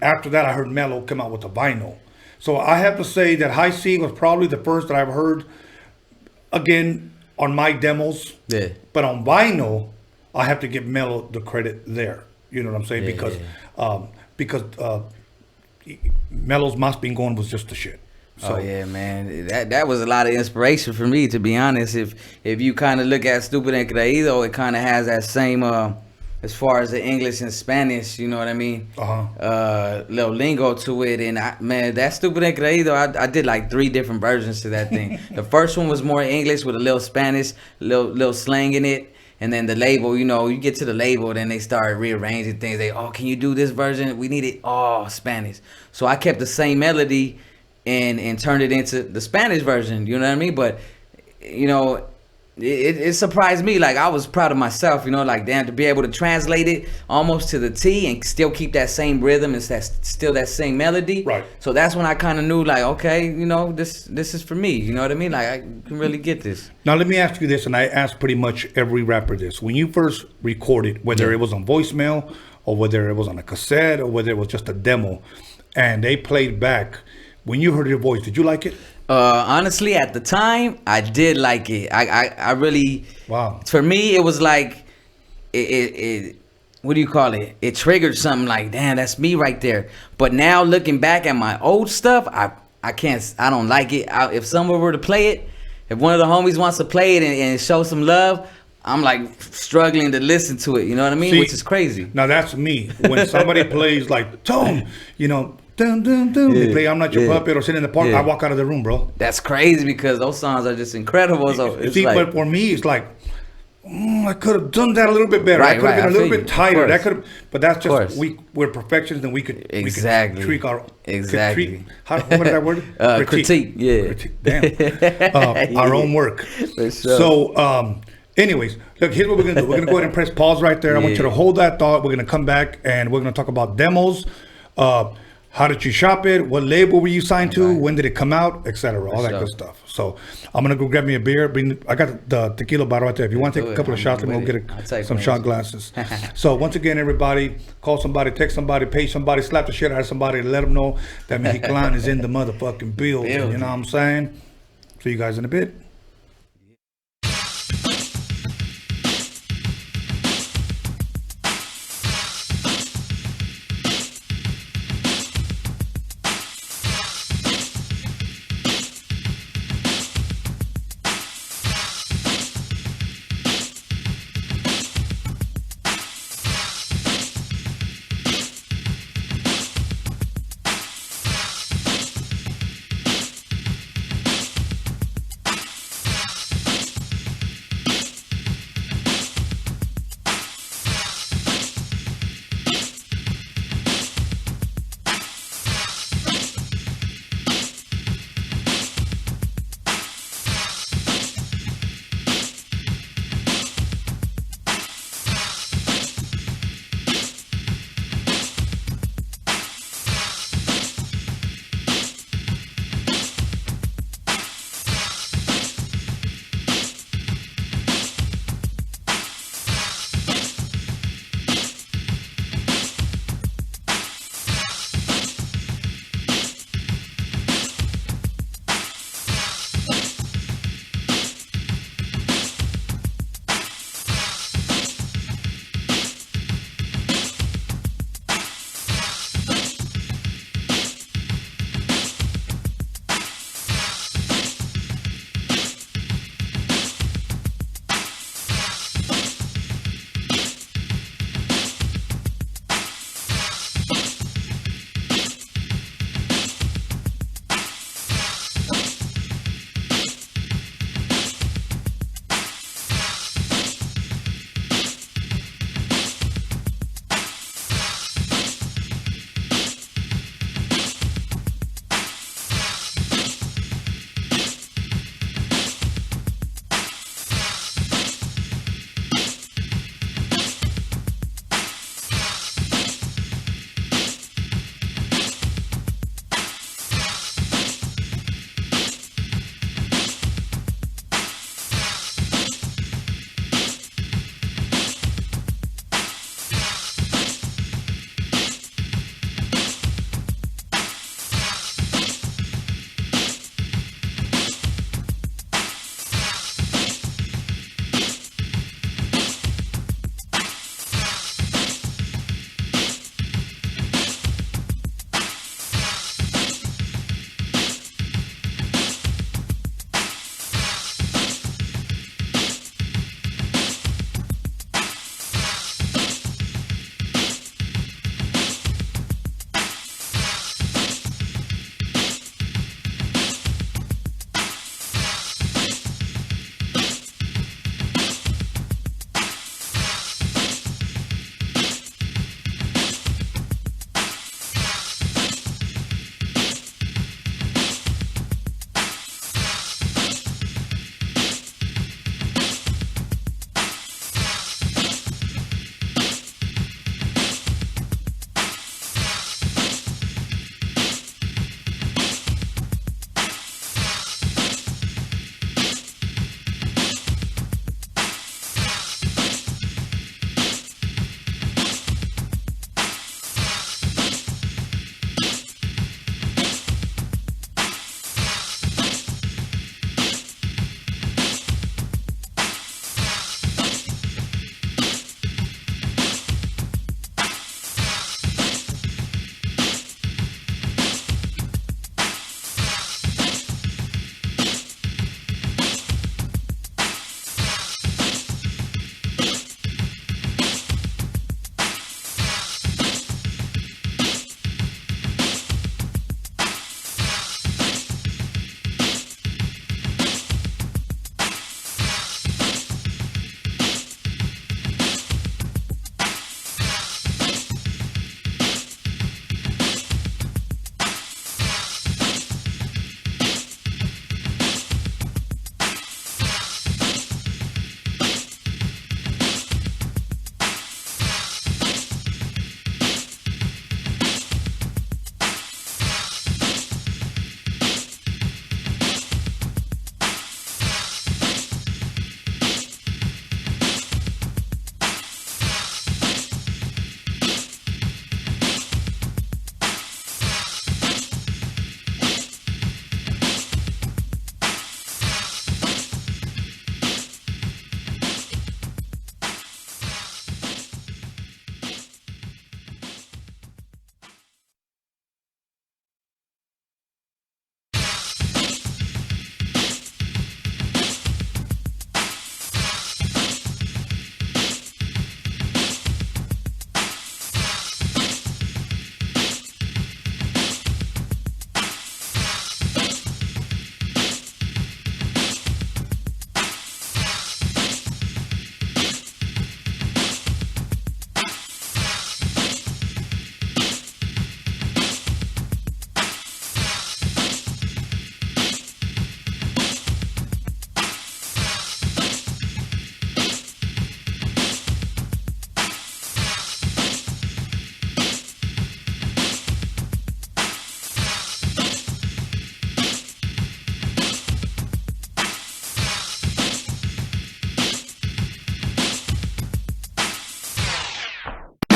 after that I heard Mellow come out with the vinyl. So I have to say that High C was probably the first that I've heard, again, on my demos. Yeah. But on vinyl, I have to give Mellow the credit there. You know what I'm saying? Because Mellow's Mas Pingon was just the shit. So, yeah, man, that was a lot of inspiration for me, to be honest. If you kind of look at Stupid and Creído, it kind of has that same, as far as the English and Spanish, you know what I mean? Little lingo to it. And man, that Stupid and Creído, I did like 3 different versions to that thing. The first one was more English with a little Spanish, little slang in it. And then the label, you know, you get to the label, then they start rearranging things. They, can you do this version? We need it all Spanish. So I kept the same melody and turned it into the Spanish version, you know what I mean? But, you know, it surprised me. Like, I was proud of myself, you know, like, damn, to be able to translate it almost to the T and still keep that same rhythm and still that same melody. Right. So that's when I kind of knew, like, okay, you know, this is for me. You know what I mean? Like, I can really get this. Now, let me ask you this, and I ask pretty much every rapper this. When you first recorded, whether it was on voicemail or whether it was on a cassette or whether it was just a demo, and they played back, when you heard your voice, did you like it? Honestly, at the time, I did like it. I really, wow. For me, it was like, it what do you call it? It triggered something like, damn, that's me right there. But now looking back at my old stuff, I don't like it. If someone were to play it, if one of the homies wants to play it and show some love, I'm like struggling to listen to it. You know what I mean? See, which is crazy. Now that's me. When somebody plays like Tone, you know, dun, dun, dun, they play I'm Not Your Puppet or Sit in the Park, I walk out of the room, bro. That's crazy because those songs are just incredible. So it's see, but for me, it's like, I could have done that a little bit better. I could have been a little bit tighter. That could have, but that's just we're perfectionists and we could tweak our what is that word? Critique. Yeah. Critique. Damn. Our own work. For sure. So, anyways, look, here's what we're gonna do. We're gonna go ahead and press pause right there. I want you to hold that thought. We're gonna come back and we're gonna talk about demos. How did you shop it? What label were you signed to? When did it come out? Etc. All that good stuff. So I'm gonna go grab me a beer. I got the tequila bottle right there. If you want to take a couple of shots, then we'll get some shot glasses. So once again, everybody, call somebody, text somebody, pay somebody, slap the shit out of somebody, let them know that Mexiclan is in the motherfucking building. You know what I'm saying? See you guys in a bit.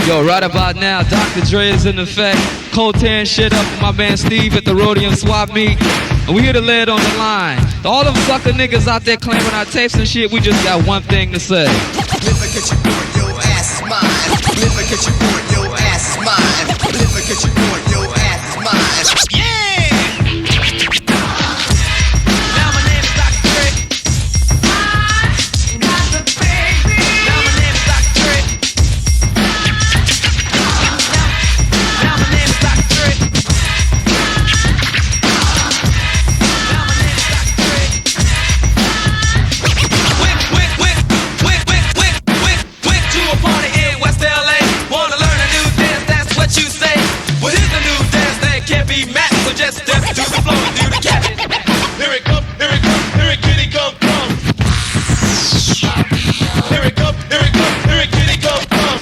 Yo, right about now, Dr. Dre is in effect. Cold tearing shit up with my man Steve at the Roadium swap meet. And we here to lay it on the line. To all them sucker niggas out there claiming our tapes and shit, we just got one thing to say. Never catch you doing your ass is mine. Never catch you doing your ass is mine. Never catch you doing your ass is mine. Yeah! Now my name is Dr. Dre. Got the baby. Now my name is Dr. Dre. Now my name is Dr. Dre. Now my name is Dr. Dre. Quick to a party in West LA. Wanna learn a new dance? That's what you say. What is the new dance that can't be matched? So just step to the floor and do the cat. Here it come, here it come, here it kitty come, come. Here it come, here it come, here it kitty come, come.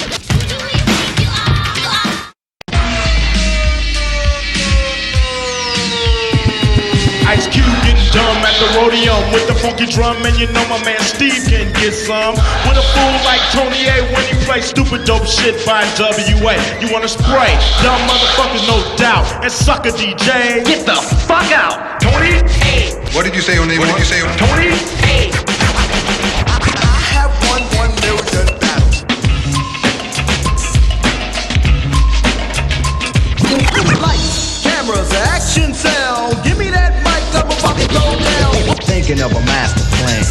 Ice Cube getting dumb at the Roadium with the funky drum, and you know my man Steve can get some. With a fool like Tony A when he plays stupid dope shit by WA. You wanna spray? Dumb motherfuckers, no doubt. And sucker DJ, get the fuck out. Tony A. What did you say your name? What did you say? Tony A. I have won 1 million battles. Lights, cameras, action, sound. Give me that mic, I'm about to go down. Thinking of a master plan.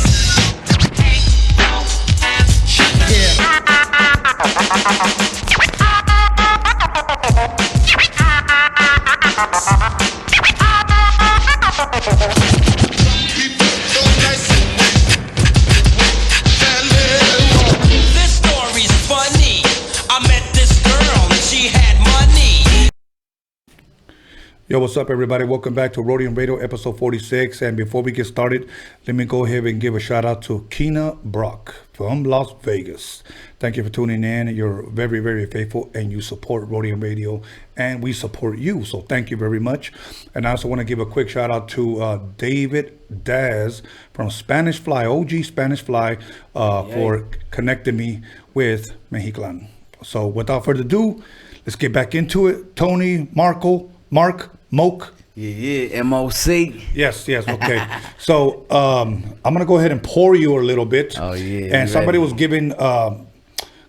This story's funny. I met this girl and she had money. Yo, what's up, everybody? Welcome back to Roadium Radio, episode 46. And before we get started, let me go ahead and give a shout out to Keena Brock from Las Vegas. Thank you for tuning in. You're very, very faithful, and you support Roadium Radio, and we support you. So thank you very much. And I also want to give a quick shout out to David Daz from Spanish Fly, OG Spanish Fly, for connecting me with Mexiclan. So without further ado, let's get back into it. Tony, Mark, Moke. Yeah, M.O.C. Yes, okay. So I'm gonna go ahead and pour you a little bit. Oh yeah. And somebody was giving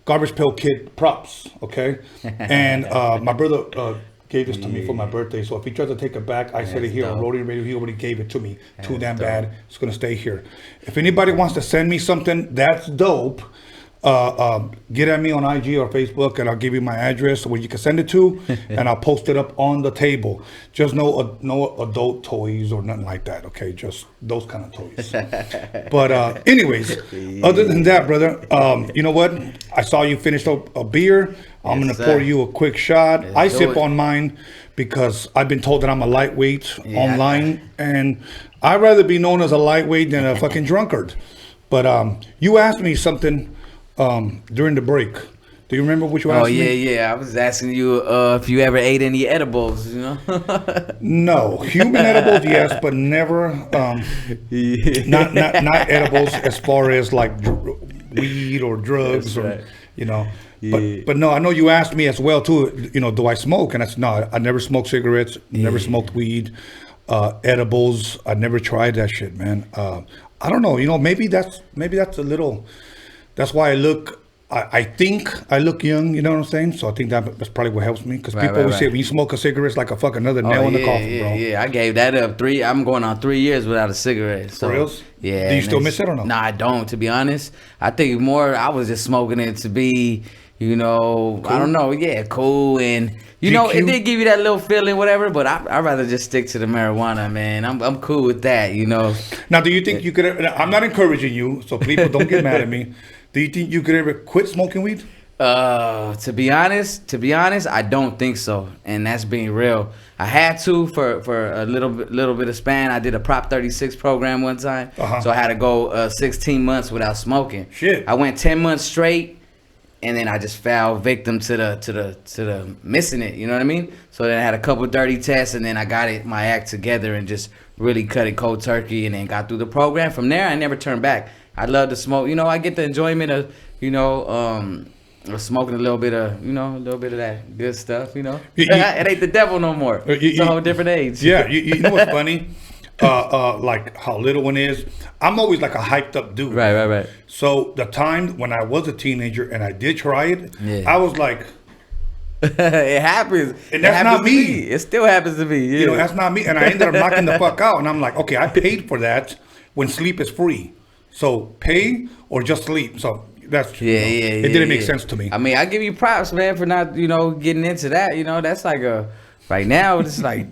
Garbage Pail Kid props, okay? And my brother gave this to me for my birthday. So if he tries to take it back, I said it here on Roadium Radio. He already gave it to me. Too damn bad. It's gonna stay here. If anybody wants to send me something that's dope, get at me on IG or Facebook, and I'll give you my address where you can send it to, and I'll post it up on the table. Just no adult toys or nothing like that, okay? Just those kind of toys. But anyways, other than that, brother, you know what? I saw you finish up a beer. I'm gonna pour you a quick shot. I sip on mine because I've been told that I'm a lightweight online, and I'd rather be known as a lightweight than a fucking drunkard. But you asked me something during the break. Do you remember what you asked me? Oh yeah. I was asking you if you ever ate any edibles, you know? No, human edibles, yes, but never not edibles as far as like weed or drugs. That's right. You know. Yeah. But no, I know you asked me as well too. You know, do I smoke? And I said no. I never smoked cigarettes. Never smoked weed. Edibles. I never tried that shit, man. I don't know. You know, maybe that's a little. That's why I think I look young, you know what I'm saying? So I think that's probably what helps me. Because people always say when you smoke a cigarette, it's like a fucking another nail in the coffin, bro. Yeah, I gave that up. I'm going on 3 years without a cigarette. So, for real? Yeah. Do you still miss it or no? Nah, I don't, to be honest. I think more I was just smoking it to be, you know, cool. I don't know. Yeah, cool. And, you know, it did give you that little feeling, whatever. But I'd rather just stick to the marijuana, man. I'm cool with that, you know. Now, do you think you could, I'm not encouraging you, so people don't get mad at me. Do you think you could ever quit smoking weed? To be honest, I don't think so, and that's being real. I had to for a little bit of span. I did a Prop 36 program one time, so I had to go 16 months without smoking. Shit. I went 10 months straight, and then I just fell victim to the missing it. You know what I mean? So then I had a couple dirty tests, and then I got my act together and just really cut it cold turkey, and then got through the program. From there, I never turned back. I love to smoke. You know, I get the enjoyment of, you know, Or smoking a little bit of, a little bit of that good stuff, You- it ain't the devil no more. It's a whole different age. Yeah, you know what's funny? Like how little one is. I'm always like a hyped up dude. Right. So the time when I was a teenager and I did try it, I was like, it happens. And that's not me. It still happens to me. Yeah. You know, that's not me. And I ended up knocking the fuck out. And I'm like, okay, I paid for that when sleep is free. So pay or just sleep. So that's it didn't make sense to me. I mean, I give you props, man, for not getting into that. That's like right now it's like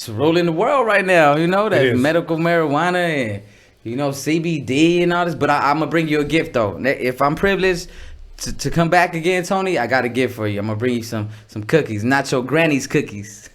rolling the world right now. That medical marijuana and CBD and all this. But I'm gonna bring you a gift though. If I'm privileged to come back again, Tony, I got a gift for you. I'm gonna bring you some cookies, Nacho Granny's cookies.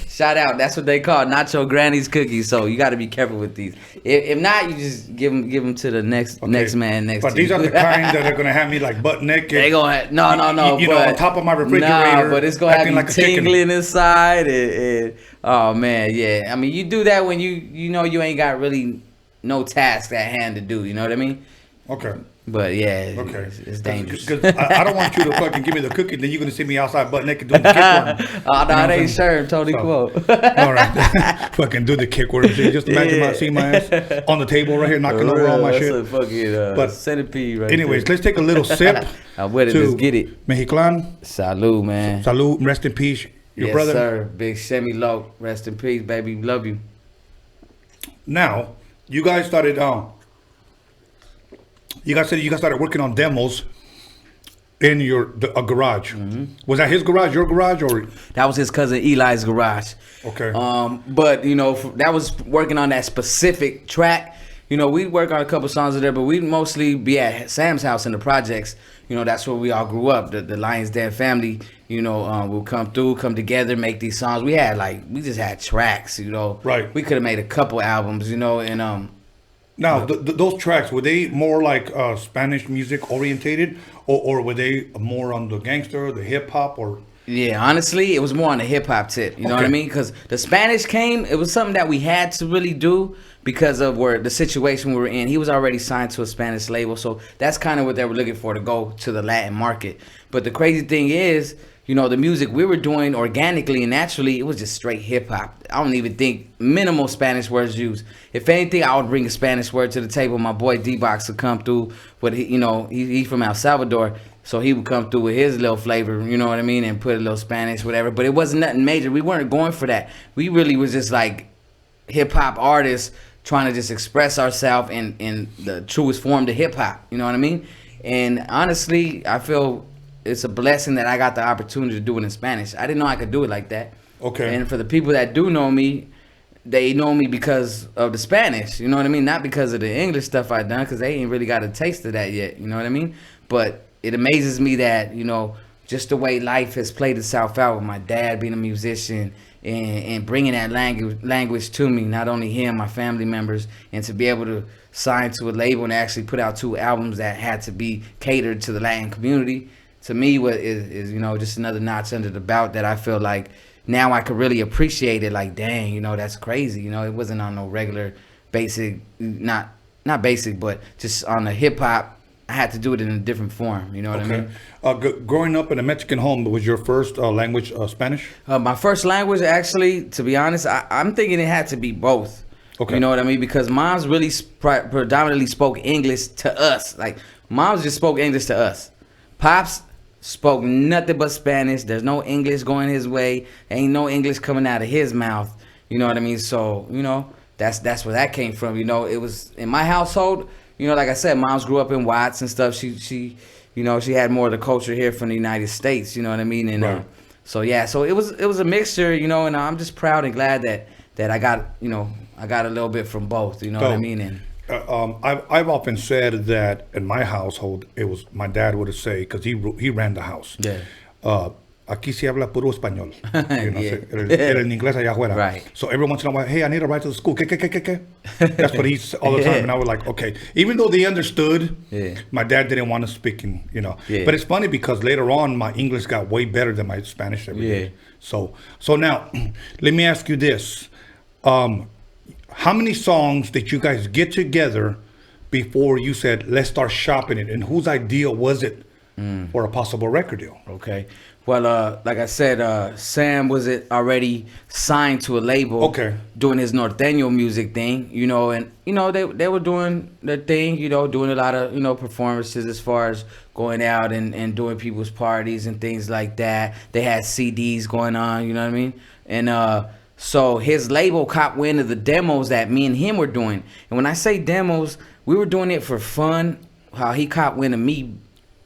Shout out, that's what they call Nacho Granny's cookies. So you got to be careful with these. If not, you just give them to the next man next. But to these you. are the kind that are gonna have me like butt naked. They gonna no. You know, on top of my refrigerator. Nah, but it's gonna have you like tingling inside. And oh man, yeah. I mean, you do that when you know you ain't got really no task at hand to do. You know what I mean? Okay. But yeah, it's dangerous. Because I don't want you to fucking give me the cookie, then you're gonna see me outside butt naked doing the kickworm. Oh no, it ain't sure, Tony quote. All right, fucking do the kickworm shit. Just imagine seeing my ass on the table right here, knocking over all my that's shit. A fucking But centipede right anyways, there. let's take a little sip. I'm with it. Let's get it. Mexiclan. Salud, man. Salud. Rest in peace, your brother. Yes, sir. Big Shemi Loc. Rest in peace, baby. Love you. Now, you guys started. You guys said you guys started working on demos in a garage. Mm-hmm. Was that his garage, your garage, or that was his cousin Eli's garage? Okay. But that was working on that specific track. We'd work on a couple songs there, but we'd mostly be at Sam's house in the projects. That's where we all grew up. The Lions Den family. We'll come together, make these songs. We just had tracks. Right. We could have made a couple albums. And Now, those tracks, were they more like Spanish music orientated, or were they more on the gangster, the hip hop, or? Yeah, honestly, it was more on the hip hop tip. You know what I mean? Because the Spanish came, it was something that we had to really do because of the situation we were in. He was already signed to a Spanish label, so that's kind of what they were looking for, to go to the Latin market. But the crazy thing is, the music we were doing organically and naturally, it was just straight hip hop. I don't even think minimal Spanish words used. If anything, I would bring a Spanish word to the table. My boy D-Box would come through, but he's from El Salvador, so he would come through with his little flavor, you know what I mean, and put a little Spanish, whatever. But it wasn't nothing major. We weren't going for that. We really was just like hip hop artists trying to just express ourselves in the truest form to hip hop. You know what I mean? And honestly, I feel it's a blessing that I got the opportunity to do it in Spanish. I didn't know I could do it like that. Okay. And for the people that do know me, they know me because of the Spanish. You know what I mean? Not because of the English stuff I done, because they ain't really got a taste of that yet. You know what I mean? But it amazes me that, just the way life has played itself out with my dad being a musician and bringing that language to me, not only him, my family members, and to be able to sign to a label and actually put out 2 albums that had to be catered to the Latin community. To me, what is just another notch under the belt that I feel like now I could really appreciate it. Like, dang, that's crazy. It wasn't on no regular basic, not basic, but just on the hip hop. I had to do it in a different form. You know what I mean? Growing up in a Mexican home, was your first language Spanish? My first language, actually, to be honest, I'm thinking it had to be both. Okay. You know what I mean? Because moms really predominantly spoke English to us. Like, moms just spoke English to us. Pops spoke nothing but Spanish. There's no English going his way. Ain't no English coming out of his mouth. You know what I mean? So, that's where that came from. It was in my household. Like I said, moms grew up in Watts and stuff. She had more of the culture here from the United States. You know what I mean? And right. So it was a mixture. And I'm just proud and glad that I got I got a little bit from both. You know what I mean? And I've often said that in my household, it was my dad would say, because he ran the house. Yeah. Aquí se habla puro español. Yeah. Era en inglés allá afuera. Right. So every once in a while, hey, I need to ride to the school. ¿Qué? That's what he said all the time. And I was like, okay. Even though they understood, my dad didn't want to speak Yeah. But it's funny because later on, my English got way better than my Spanish every day. So now, let me ask you this. How many songs did you guys get together before you said, let's start shopping it? And whose idea was it for a possible record deal. Okay. Well, like I said, Sam was already signed to a label. Okay. Doing his norteño music thing, you know, and you know they were doing their thing, you know, doing a lot of performances as far as going out and doing people's parties and things like that. They had CDs going on, you know what I mean, and so his label caught wind of the demos that me and him were doing, and when I say demos, we were doing it for fun. How he caught wind of me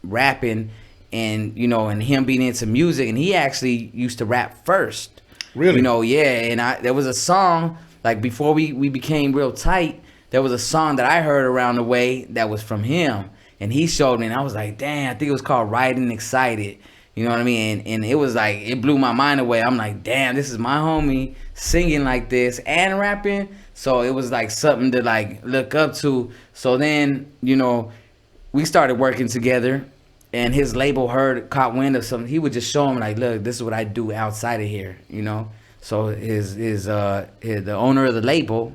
rapping. And and him being into music, and he actually used to rap first. Really? Yeah. And there was a song like before we became real tight. There was a song that I heard around the way that was from him, and he showed me, and I was like, damn, I think it was called "Riding Excited." You know what I mean? And it was like it blew my mind away. I'm like, damn, this is my homie singing like this and rapping. So it was like something to like look up to. So then we started working together. And his label caught wind of something. He would just show him like, look, this is what I do outside of here, So the owner of the label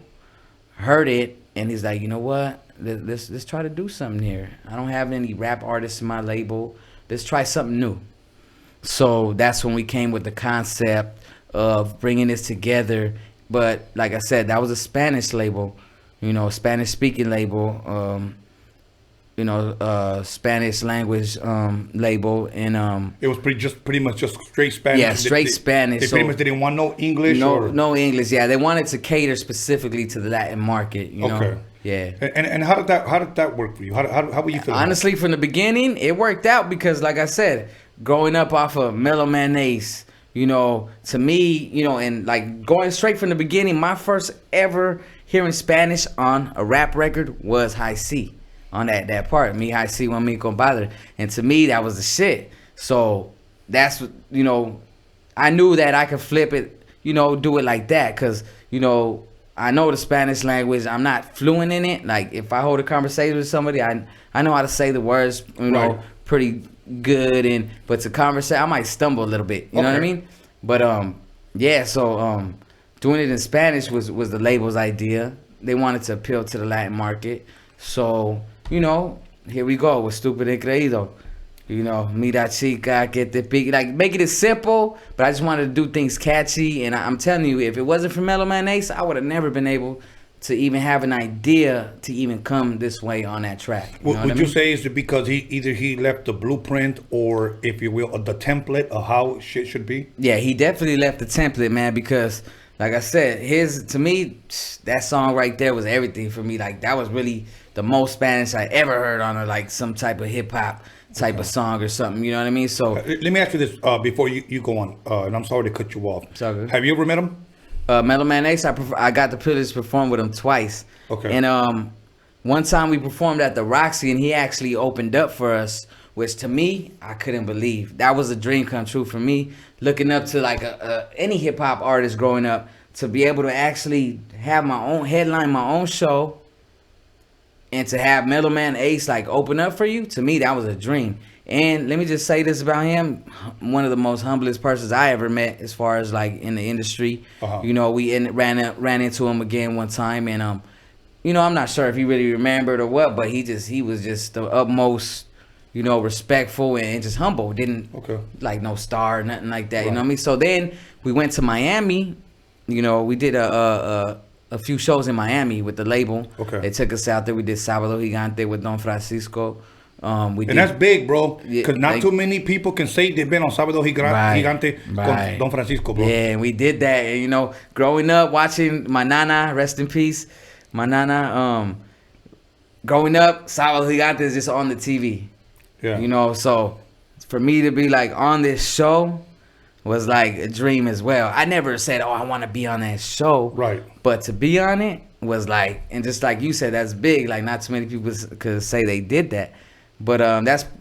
heard it, and he's like, you know what? Let's try to do something here. I don't have any rap artists in my label. Let's try something new. So that's when we came with the concept of bringing this together. But like I said, that was a Spanish label, Spanish speaking label. Spanish language label, and it was pretty much just straight Spanish. Yeah, straight Spanish. They pretty much didn't want no English. No English. Yeah, they wanted to cater specifically to the Latin market. Okay. Yeah. And how did that work for you? How were you feeling? Honestly, from the beginning, it worked out because, like I said, growing up off of Mellow Man Ace, to me, and like going straight from the beginning, my first ever hearing Spanish on a rap record was High C. On that part, me high C one me compadre, and to me that was the shit. So that's what I knew that I could flip it, do it like that, cause I know the Spanish language. I'm not fluent in it. Like if I hold a conversation with somebody, I know how to say the words, right. pretty good, but to conversate, I might stumble a little bit. You know what I mean? But yeah. So doing it in Spanish was the label's idea. They wanted to appeal to the Latin market, so. Here we go with Stupid and Creído. Mira chica, que te pique. Like, make it as simple, but I just wanted to do things catchy. And I'm telling you, if it wasn't for Mellow Man Ace, I would have never been able to even have an idea to even come this way on that track. Would you say is it because he left the blueprint, or, if you will, the template of how shit should be? Yeah, he definitely left the template, man, because, like I said, to me, that song right there was everything for me. Like, that was really the most Spanish I ever heard on like some type of hip hop type of song or something. You know what I mean? So let me ask you this before you go on, and I'm sorry to cut you off. It's all good. Have you ever met him? Mellow Man Ace, I got the privilege to perform with him twice. Okay. And one time we performed at the Roxy, and he actually opened up for us, which to me I couldn't believe. That was a dream come true for me. Looking up to like any hip hop artist growing up, to be able to actually have my own headline, my own show. And to have Mellow Man Ace like open up for you, to me that was a dream. And let me just say this about him: one of the most humblest persons I ever met, as far as like in the industry. We ran into him again one time, and I'm not sure if he really remembered or what, but he was just the utmost, respectful and just humble. Didn't like no star or nothing like that. Right. You know what I mean? So then we went to Miami. We did a few shows in Miami with the label. Okay. They took us out there. We did Sábado Gigante with Don Francisco. That's big, bro. Because not too many people can say they've been on Sábado Gigante con Don Francisco, bro. Yeah, and we did that. And, growing up, watching my nana, rest in peace, my nana, growing up, Sábado Gigante is just on the TV. Yeah. So for me to be like on this show was like a dream as well. I never said, oh, I want to be on that show. Right. But to be on it was like, and just like you said, that's big. Like, not too many people could say they did that. But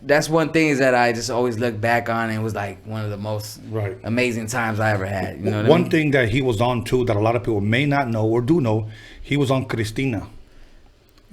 that's one thing that I just always look back on, and was like one of the most amazing times I ever had. You know what I mean? One thing that he was on too that a lot of people may not know or do know, he was on Cristina.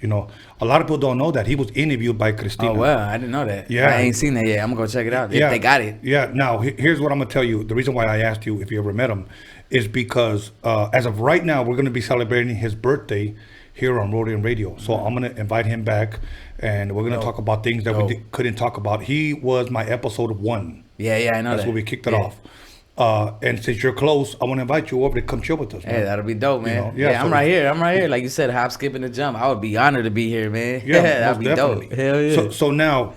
A lot of people don't know that he was interviewed by Cristina. Oh, well, I didn't know that. Yeah. I ain't seen that yet. I'm going to go check it out. If they got it. Yeah. Now, here's what I'm going to tell you. The reason why I asked you if you ever met him is because as of right now, we're going to be celebrating his birthday. here on Roadium Radio. So I'm gonna invite him back, and we're gonna talk about things that we couldn't talk about. He was my episode 1. Yeah, I know That's that. where we kicked it off. And since you're close, I want to invite you over to come chill with us, man. Hey, that'll be dope, man. You know? Yeah, I'm right here. Like you said, hop, skip, and the jump. I would be honored to be here, man. Yeah, that'd be definitely. dope. Hell yeah. So now,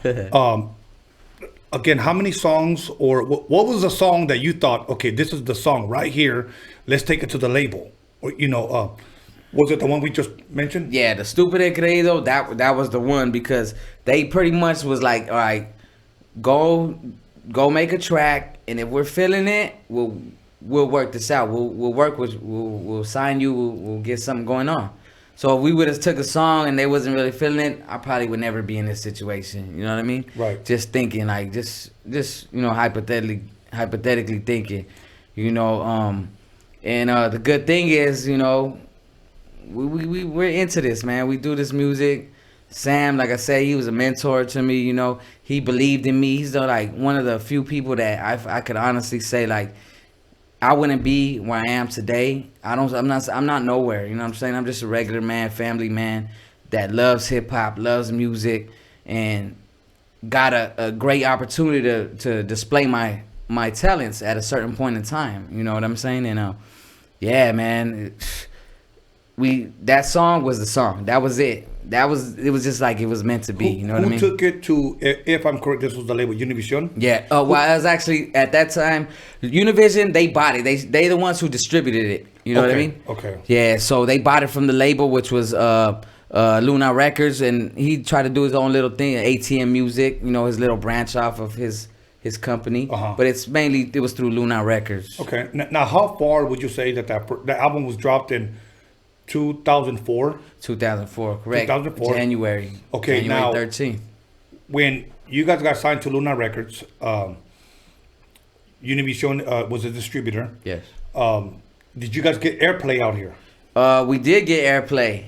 again, how many songs, or what was the song that you thought, okay, this is the song right here, let's take it to the label? Or, was it the one we just mentioned? Yeah, the Stupid and Creído, that was the one, because they pretty much was like, all right, go make a track, and if we're feeling it, we'll work this out. We'll sign you. We'll get something going on. So if we would have took a song and they wasn't really feeling it, I probably would never be in this situation. You know what I mean? Right. Just thinking, like, just hypothetically thinking, and the good thing is, we're into this, man. We do this music. Sam, like I said, he was a mentor to me. He believed in me. He's one of the few people that I could honestly say, like, I wouldn't be where I am today. I'm not nowhere. You know what I'm saying? I'm just a regular man, family man that loves hip hop, loves music, and got a great opportunity to display my talents at a certain point in time. You know what I'm saying? And yeah, man, that song was the song. That was it. It was just like it was meant to be. You know what I mean? Who took it to, if I'm correct, this was the label Univision? Yeah. Well, I was actually, at that time, Univision, they bought it. They the ones who distributed it. You know what I mean? Okay. Yeah, so they bought it from the label, which was Luna Records, and he tried to do his own little thing, ATM Music, his little branch off of his company. But it was through Luna Records. Okay. Now, how far would you say that album was dropped in 2004? 2004, correct. 2004. January. Okay, January now 13th. When you guys got signed to Luna Records, Univision was a distributor. Yes. Did you guys get airplay out here? We did get airplay.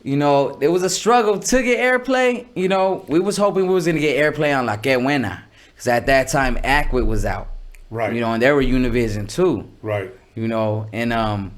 There was a struggle to get airplay. We was hoping we was gonna get airplay on La Que Buena, because at that time Acquit was out. Right. And there were Univision too. Right. And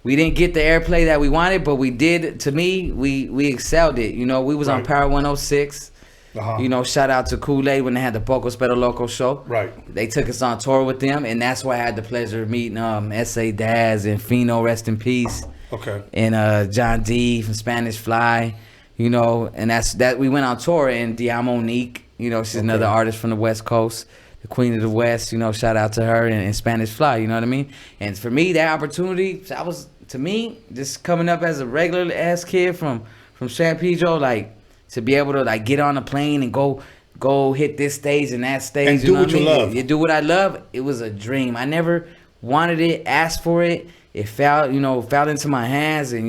we didn't get the airplay that we wanted, but we did. To me, we excelled it. We was on Power 106. Shout out to Kool-Aid when they had the Pocos Pero Loco show. Right. They took us on tour with them, and that's why I had the pleasure of meeting S.A. Daz and Fino, rest in peace. Okay. And John D from Spanish Fly, and that we went on tour, and Diamonique, she's another artist from the West Coast, the Queen of the West, shout out to her, and Spanish Fly, you know what I mean? And for me, that opportunity, that was, to me, just coming up as a regular ass kid from San Pedro, like, to be able to like get on a plane and go hit this stage and that stage, and do what you love. You do what I love. It was a dream. I never wanted it, asked for it. It fell into my hands, and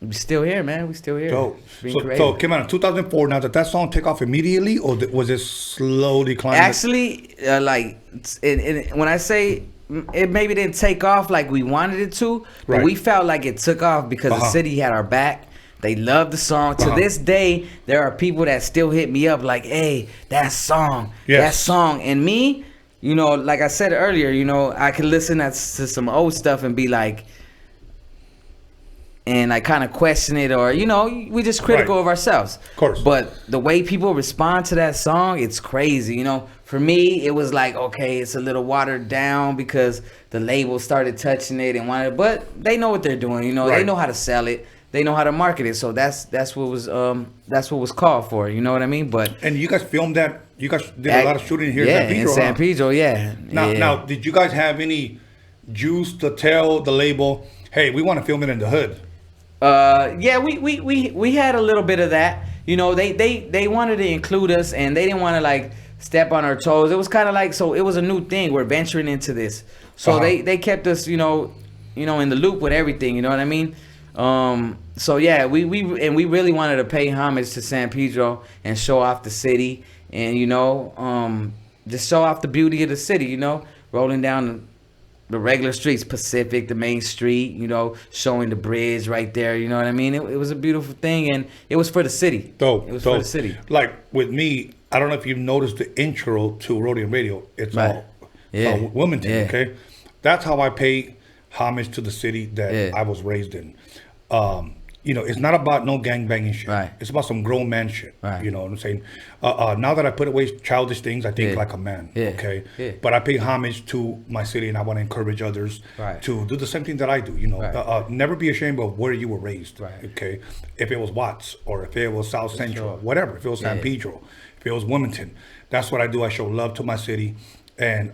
we're still here, man. We still here. So it came out in 2004. Now, did that song take off immediately, or was it slow decline? Actually, when I say it maybe didn't take off like we wanted it to, but we felt like it took off because the city had our back. They loved the song. To this day, there are people that still hit me up like, hey, that song. And me, like I said earlier, I could listen to some old stuff and be like, and I kind of question it, or, we just critical of ourselves. Of course. But the way people respond to that song, it's crazy. For me, it was like, okay, it's a little watered down because the label started touching it and wanted, but they know what they're doing. They know how to sell it. They know how to market it, so that's what was called for. You know what I mean? And you guys filmed that. You guys did a lot of shooting here in San Pedro. Now, did you guys have any juice to tell the label, hey, we want to film it in the hood? We had a little bit of that. They wanted to include us, and they didn't want to like step on our toes. It was kind of like, so it was a new thing. We're venturing into this, so they kept us, in the loop with everything. You know what I mean? So yeah, we really wanted to pay homage to San Pedro and show off the city, and just show off the beauty of the city, rolling down the regular streets, Pacific, the main street, showing the bridge right there, you know what I mean? It was a beautiful thing, and it was for the city. Dope. It was for the city. Like with me, I don't know if you've noticed the intro to Roadium Radio. It's all Wilmington, okay? That's how I pay homage to the city that Yeah. I was raised in. You know, it's not about no gang banging shit. Right. It's about some grown man shit. Right. You know what I'm saying? Now that I put away childish things, I think Yeah. like a man. Yeah. Okay. Yeah. But I pay homage to my city, and I want to encourage others Right. to do the same thing that I do. You know, Right. never be ashamed of where you were raised. Right. Okay. If it was Watts, or if it was South Central, sure. whatever. If it was San Yeah. Pedro, if it was Wilmington, that's what I do. I show love to my city, and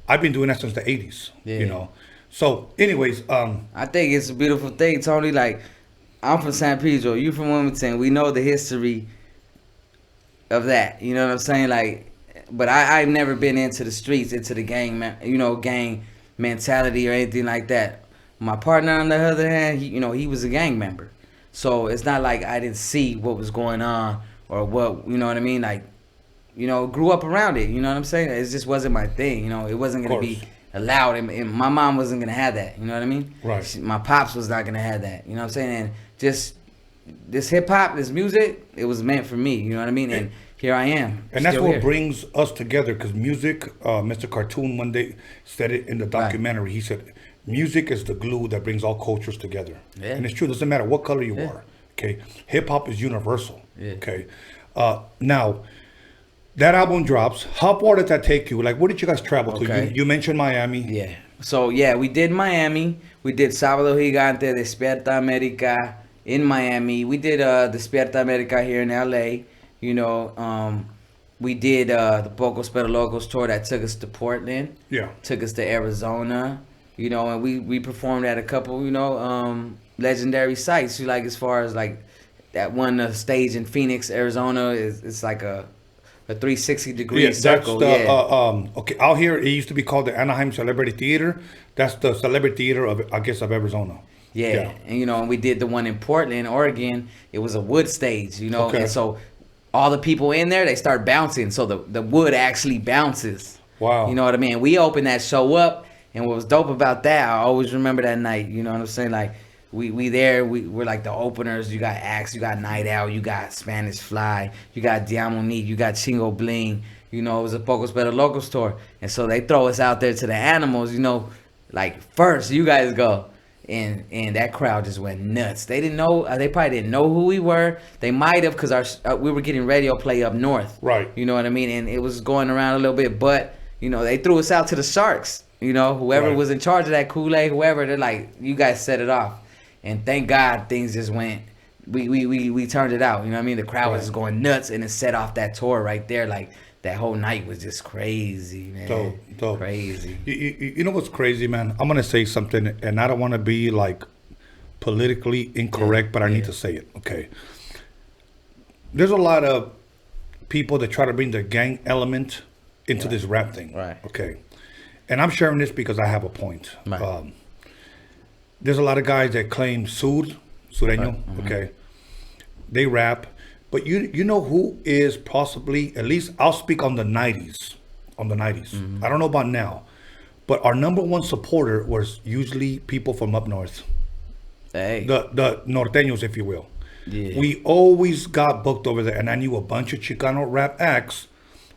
I've been doing that since the '80s. Yeah. You know. So, anyways, I think it's a beautiful thing, Tony. Like, I'm from San Pedro, you from Wilmington. We know the history of that. You know what I'm saying? Like, but I've never been into the streets, into the gang, gang mentality or anything like that. My partner, on the other hand, he was a gang member. So it's not like I didn't see what was going on or what, you know what I mean? Like, grew up around it. You know what I'm saying? It just wasn't my thing. It wasn't going to be allowed, and my mom wasn't gonna have that. You know what I mean? Right. My pops was not gonna have that. You know what I'm saying? And just this hip hop, this music, it was meant for me. You know what I mean? And here I am. And that's still what here. brings us together, because music, Mr. Cartoon one day said it in the documentary. He said, music is the glue that brings all cultures together. Yeah. And it's true. It doesn't matter what color you are. Okay. Hip hop is universal. Yeah. Okay. Now, that album drops. How far did that take you? Like, where did you guys travel Okay. to? You mentioned Miami. Yeah. So yeah, we did Miami. We did Sábado Gigante, Despierta America in Miami. We did Despierta America here in LA. We did the Pocos Pero Locos tour that took us to Portland. Yeah. Took us to Arizona. And we performed at a couple, legendary sites. Like, as far as like that one stage in Phoenix, Arizona, it's like a 360-degree circle. Okay, out here it used to be called the Anaheim Celebrity Theater. That's the celebrity theater of Arizona. Yeah. And we did the one in Portland, Oregon. It was a wood stage, Okay. and so all the people in there, they start bouncing, so the wood actually bounces. Wow. You know what I mean? We opened that show up, and what was dope about that, I always remember that night. You know what I'm saying? Like, we're like the openers. You got Axe, you got Night Owl, you got Spanish Fly, you got Diamonique, you got Chingo Bling. It was a Pocos Pero Locos tour, and so they throw us out there to the animals. Like, first you guys go, and that crowd just went nuts. They didn't know. They probably didn't know who we were. They might have, because we were getting radio play up north. Right. You know what I mean? And it was going around a little bit, but they threw us out to the Sharks. Whoever Right. was in charge of that Kool-Aid, whoever, they're like, you guys set it off. And thank God things just went. We turned it out. You know what I mean? The crowd was just going nuts, and it set off that tour right there. Like, that whole night was just crazy, man. Dope. Crazy. You know what's crazy, man? I'm gonna say something, and I don't want to be like politically incorrect, but I need to say it. Okay. There's a lot of people that try to bring the gang element into this rap thing. Right. Okay. And I'm sharing this because I have a point. Right. There's a lot of guys that claim sureño, Mm-hmm. okay? They rap, but you know who is possibly, at least I'll speak on the 90s, Mm-hmm. I don't know about now, but our number one supporter was usually people from up north. Hey. The norteños, if you will. Yeah. We always got booked over there, and I knew a bunch of Chicano rap acts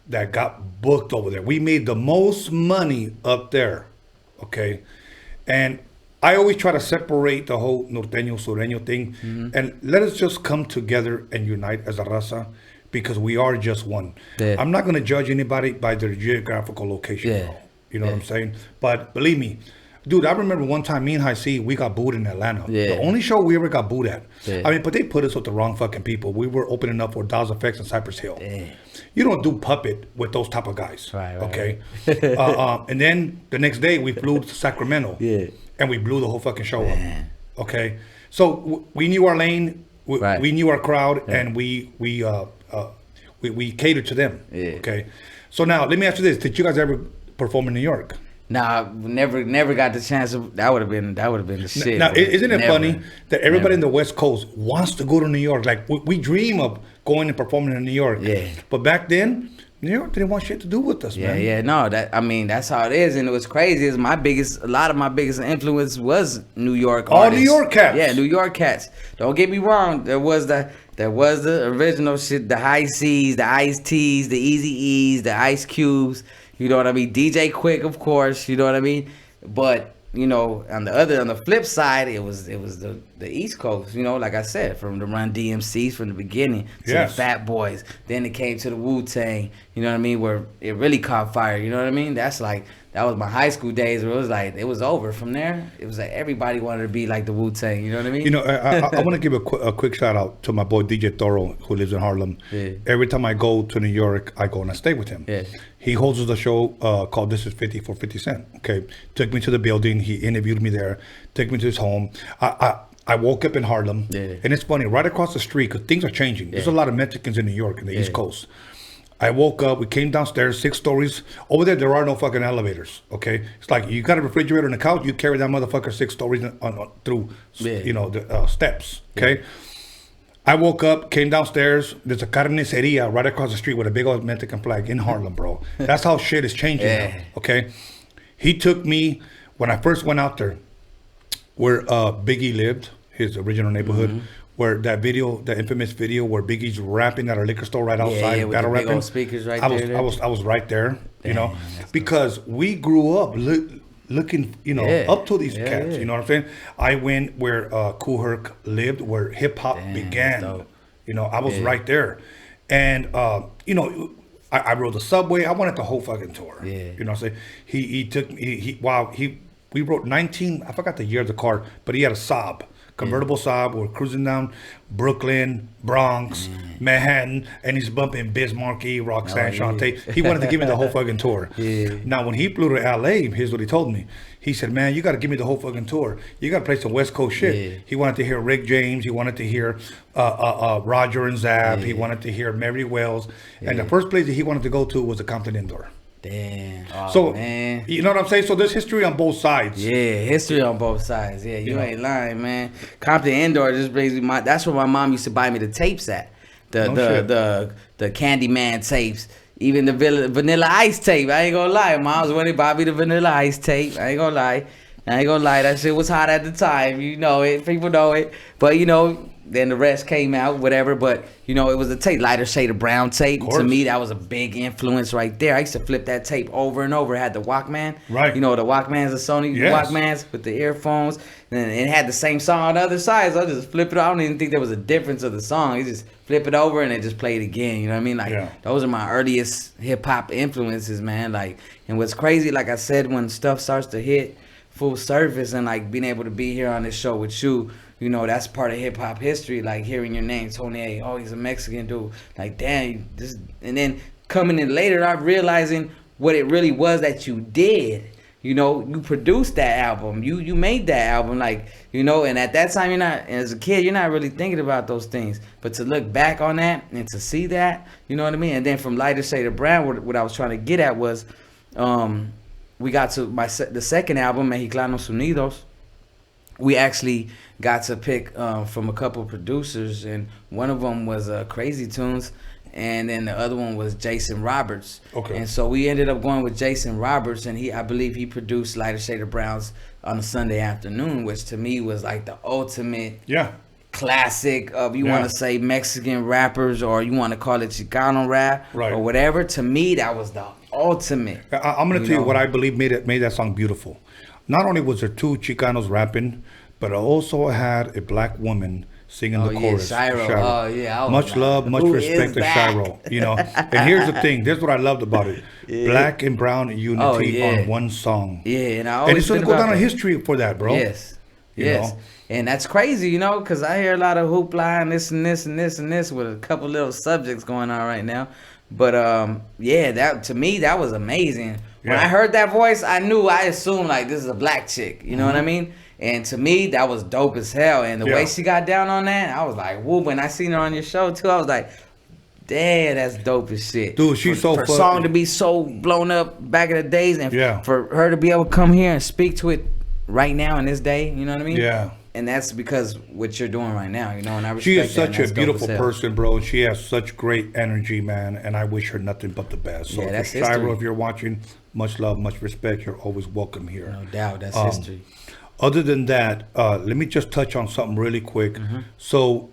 that got booked over there. We made the most money up there, okay? And I always try to separate the whole norteño, sureño thing, and let us just come together and unite as a raza, because we are just one. Yeah. I'm not going to judge anybody by their geographical location, Yeah. bro. You know what I'm saying? But believe me, dude, I remember one time me and High C, we got booed in Atlanta. Yeah. The only show we ever got booed at. Yeah. I mean, but they put us with the wrong fucking people. We were opening up for Dawes Effects and Cypress Hill. Yeah. You don't do puppet with those type of guys. Right. Okay. And then the next day we flew to Sacramento. Yeah. And we blew the whole fucking show up. Okay. So we knew our lane. We knew our crowd, and we catered to them. Yeah. Okay. So now let me ask you this: did you guys ever perform in New York? Nah, never got the chance. That would have been the shit. Now, isn't it Never. funny that everybody in the West Coast wants to go to New York? Like we dream of going and performing in New York. Yeah. But back then, New York didn't want shit to do with us, man. Yeah, no, that's how it is, and what's crazy is a lot of my biggest influence was New York All artists. New York cats. Yeah, New York cats. Don't get me wrong, there was the original shit, the High C's, the Ice T's, the Easy E's, the Ice Cubes. You know what I mean? DJ Quick, of course. You know what I mean? But you know, on the flip side, it was the East Coast, you know, like I said, from the Run DMCs from the beginning to the Fat Boys. Then it came to the Wu-Tang, you know what I mean, where it really caught fire, you know what I mean? That was my high school days where it was like, it was over. From there, it was like everybody wanted to be like the Wu-Tang, you know what I mean? You know, I want to give a quick shout out to my boy DJ Toro, who lives in Harlem. Yeah. Every time I go to New York, I go and I stay with him. Yeah. He holds the show called This Is 50 for 50 Cent. Okay, took me to the building. He interviewed me there. Took me to his home. I woke up in Harlem, and it's funny. Right across the street, because things are changing. There's a lot of Mexicans in New York, in the East Coast. I woke up. We came downstairs, 6 stories. Over there are no fucking elevators. Okay, it's like you got a refrigerator on the couch. You carry that motherfucker 6 stories through, you know, the steps. Okay. I woke up, came downstairs. There's a carniceria right across the street with a big old Mexican flag in Harlem, bro. That's how shit is changing now. Okay. He took me when I first went out there, where Biggie lived, his original neighborhood. Where that video, the infamous video where Biggie's rapping at a liquor store right outside, with battle the big rapping. old speakers right I there. was right there, you know, because we grew up looking, you know, up to these cats. You know what I'm saying? I went where Kool Herc lived, where hip hop began. You know, I was right there, and you know, I rode the subway. I wanted the whole fucking tour. You know what I'm saying? He took me. We wrote 19. I forgot the year of the car, but he had a Saab. Convertible Saab. We're cruising down Brooklyn, Bronx, Manhattan, and he's bumping Bismarck, Roxanne, Shante. He wanted to give me the whole fucking tour. Now, when he flew to LA, here's what he told me. He said, man, you got to give me the whole fucking tour. You got to play some West Coast shit. He wanted to hear Rick James. He wanted to hear Roger and Zab. He wanted to hear Mary Wells. And the first place that he wanted to go to was the Compton Indoor. Damn. Oh, so, man. You know what I'm saying? So there's history on both sides. Yeah, history on both sides. Yeah, you ain't lying, man. Compton Indoor just brings me that's where my mom used to buy me the tapes at. The Candyman tapes. Even the Vanilla Ice tape. I ain't gonna lie. Mom's when they bought me the Vanilla Ice tape. I ain't gonna lie. That shit was hot at the time. You know it. People know it. But, you know, then the rest came out, whatever. But, you know, it was a tape, lighter shade of brown tape. To me, that was a big influence right there. I used to flip that tape over and over. It had the Walkman. Right. You know, the Walkmans, the Sony Walkmans with the earphones. And it had the same song on the other side. So I just flip it. I don't even think there was a difference of the song. You just flip it over and it just played again. You know what I mean? Like, those are my earliest hip-hop influences, man. Like, and what's crazy, like I said, when stuff starts to hit full surface and, like, being able to be here on this show with you, you know, that's part of hip hop history. Like hearing your name, Tony A. Oh, he's a Mexican dude. Like, damn, this. And then coming in later, I'm realizing what it really was that you did. You know, you produced that album. You made that album. Like, you know, and at that time, as a kid, you're not really thinking about those things. But to look back on that and to see that, you know what I mean. And then from Lighter Shade of Brown, what I was trying to get at was, we got to the second album, Mexicanos Unidos. We actually got to pick from a couple of producers, and one of them was Crazy Tunes, and then the other one was Jason Roberts. Okay. And so we ended up going with Jason Roberts, and I believe he produced Lighter Shade of Browns on a Sunday afternoon, which to me was like the ultimate classic of, you want to say Mexican rappers, or you want to call it Chicano rap, or whatever. To me, that was the ultimate. I'm going to tell you what I believe made that song beautiful. Not only was there 2 Chicanos rapping, but it also had a black woman singing the chorus. Shiro. Oh, yeah. Much love, much respect to Shiro. You know, and here's the thing. This is what I loved about it. Black and brown unity on one song. Yeah, and it's going to go down in history for that, bro. Yes. You know? And that's crazy, you know, because I hear a lot of hoopla and this and this and this and this with a couple little subjects going on right now. But that to me, that was amazing. When I heard that voice, I assumed like this is a black chick. You know what I mean? And to me, that was dope as hell. And the way she got down on that, I was like, whoop. When I seen her on your show too, I was like, damn, that's dope as shit. Dude, she's so for a song to be so blown up back in the days, and for her to be able to come here and speak to it right now in this day, you know what I mean? Yeah. And that's because what you're doing right now, you know, and I respect she is that, such a beautiful person, bro, and she has such great energy, man, and I wish her nothing but the best. So that's Shiro, history. if you're watching, much love, much respect. You're always welcome here. No doubt, that's history. Other than that, let me just touch on something really quick. So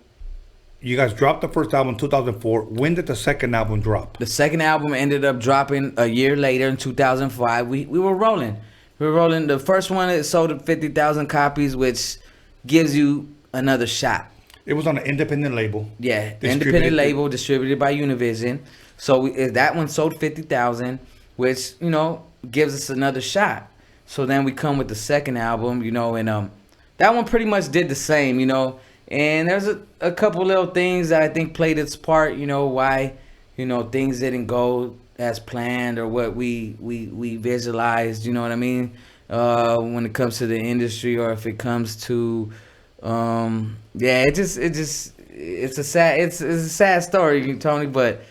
you guys dropped the first album in 2004. When did the second album drop? The second album ended up dropping a year later in 2005. We were rolling. We're rolling. The first one it sold at 50,000 copies, which gives you another shot. It was on an independent label. Yeah, independent label distributed by Univision. So that one sold 50,000, which gives us another shot. So then we come with the second album, and that one pretty much did the same, And there's a couple little things that I think played its part, why things didn't go as planned or what we visualized, you know what I mean? When it comes to the industry, or if it comes to it's a sad story, Tony, but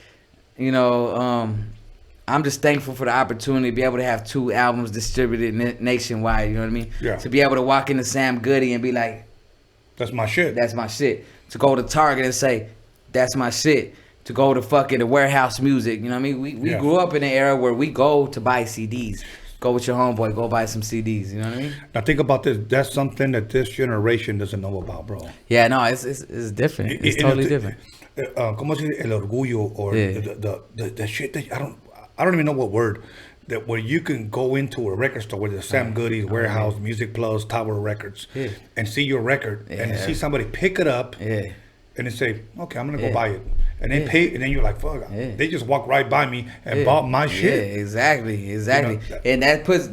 I'm just thankful for the opportunity to be able to have 2 albums distributed nationwide, you know what I mean? Yeah. To be able to walk into Sam Goody and be like, that's my shit. That's my shit. To go to Target and say, that's my shit. To go to fucking the Warehouse Music, you know what I mean? We grew up in an era where we go to buy CDs. Go with your homeboy, go buy some CDs, you know what I mean? Now think about this. That's something that this generation doesn't know about, bro. Yeah, no, it's different. It's totally different. Como se el orgullo, or the shit that I don't even know what word, that where you can go into a record store, whether it's Sam Goody's, Warehouse, Music Plus, Tower Records, and see your record, and see somebody pick it up, and then say, okay, I'm gonna go buy it, and then pay, and then you're like, fuck, they just walked right by me and bought my shit. Yeah, exactly. And that puts,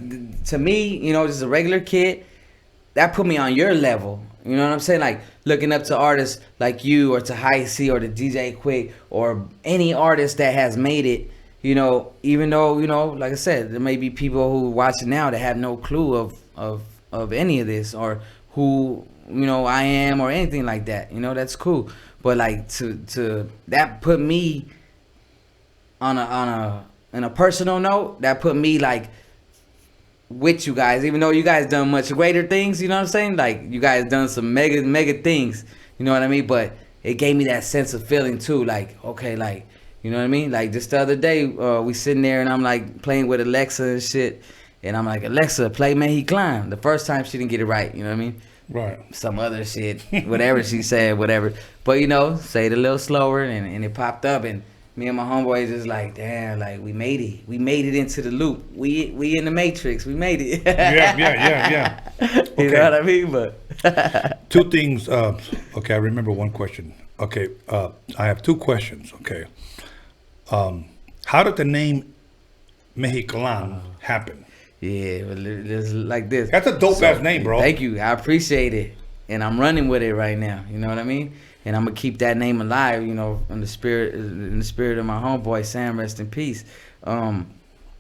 to me, just a regular kid, that put me on your level. You know what I'm saying? Like looking up to artists like you, or to High C, or to DJ Quick, or any artist that has made it. Even though, like I said, there may be people who watching now that have no clue of any of this, or who, I am, or anything like that. That's cool. But like to that put me on a personal note, that put me like with you guys, even though you guys done much greater things, you know what I'm saying? Like you guys done some mega things, you know what I mean? But it gave me that sense of feeling too, like, okay, like, you know what I mean? Like just the other day, we sitting there and I'm like playing with Alexa and shit. And I'm like, Alexa, play Mexiclan. The first time she didn't get it right, you know what I mean? Right. Some other shit, whatever she said, whatever. But say it a little slower, and it popped up, and me and my homeboys just like, damn, like we made it. We made it into the loop. We in the Matrix. We made it. Yeah. Okay. You know what I mean? But 2 things. Okay, I remember one question. Okay, I have 2 questions. Okay. How did the name Mexiclan happen? Yeah, but it's like this. That's a dope ass name, bro. Thank you. I appreciate it. And I'm running with it right now. You know what I mean? And I'm gonna keep that name alive, in the spirit of my homeboy Sam, rest in peace. The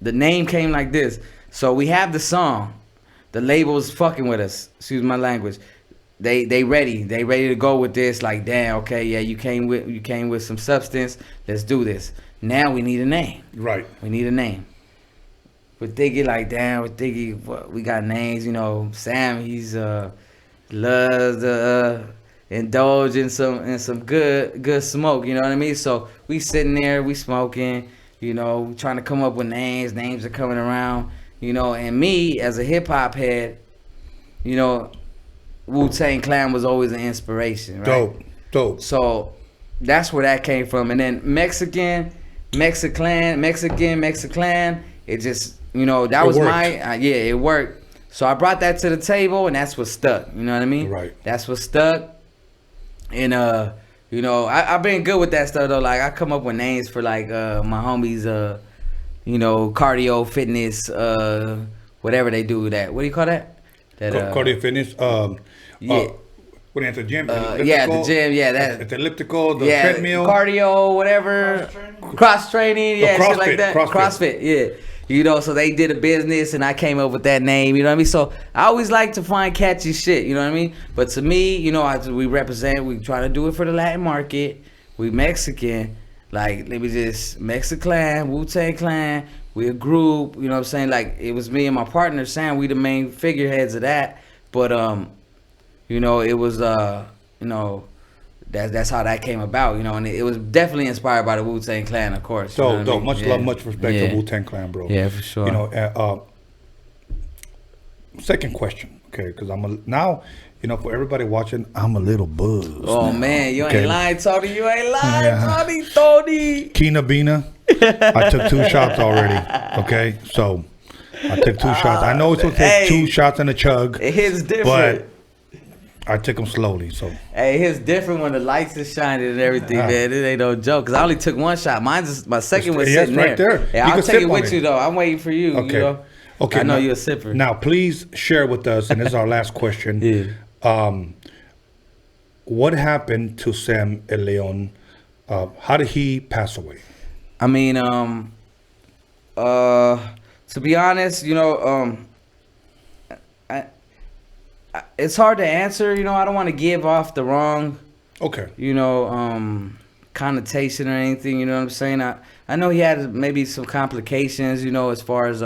name came like this. So we have the song. The label's fucking with us. Excuse my language. They ready. They ready to go with this. Like, damn, okay, yeah, you came with some substance. Let's do this. Now we need a name. Right. We need a name. We're thinking like, damn, we got names, Sam, he's loves to indulge in some good smoke, you know what I mean? So we sitting there, we smoking, trying to come up with names are coming around, and me as a hip hop head, Wu-Tang Clan was always an inspiration, right? Dope. So that's where that came from. And then Mexiclan, it just, that was my, it worked. So I brought that to the table, and that's what stuck. You know what I mean? Right. That's what stuck. And I've been good with that stuff though. Like I come up with names for like my homies, cardio, fitness, whatever they do. That, what do you call that? Cardio, fitness. When at the gym? At the gym. Yeah, that. At the elliptical, the treadmill, cardio, whatever, cross training, shit like that. CrossFit, yeah. So they did a business, and I came up with that name. You know what I mean? So I always like to find catchy shit. You know what I mean? But to me, we represent. We try to do it for the Latin market. We Mexican. Like, let me just Mexiclan, Wu-Tang Clan. We a group. You know what I'm saying? Like, it was me and my partner Sam. We the main figureheads of that. But it was that's how that came about, and it was definitely inspired by the Wu-Tang Clan, of course. So dope. Much love, much respect to Wu-Tang Clan, bro. Yeah, for sure. Second question, okay? Because now, for everybody watching, I'm a little buzzed. Oh now, man, you okay? ain't lying, Tony. You ain't lying, Tony. Kina Bina, I took 2 shots already. Okay, so I took 2 shots. I know it's gonna take 2 shots and a chug. It hits different. But I took them slowly, so. Hey, it hits different when the lights is shining and everything, man. It ain't no joke. Cause I only took 1 shot. My second was sitting right there. Yeah, You I'll can take sip it on with it. you though. I'm waiting for you. Okay. You know? Okay. I know now, you're a sipper. Now, please share with us, and this is our last question. What happened to Sam El Leon? How did he pass away? I mean, to be honest, you know, it's hard to answer. You know, I don't want to give off the wrong, you know, connotation or anything. You know what I'm saying? I know he had maybe some complications. You know, as far as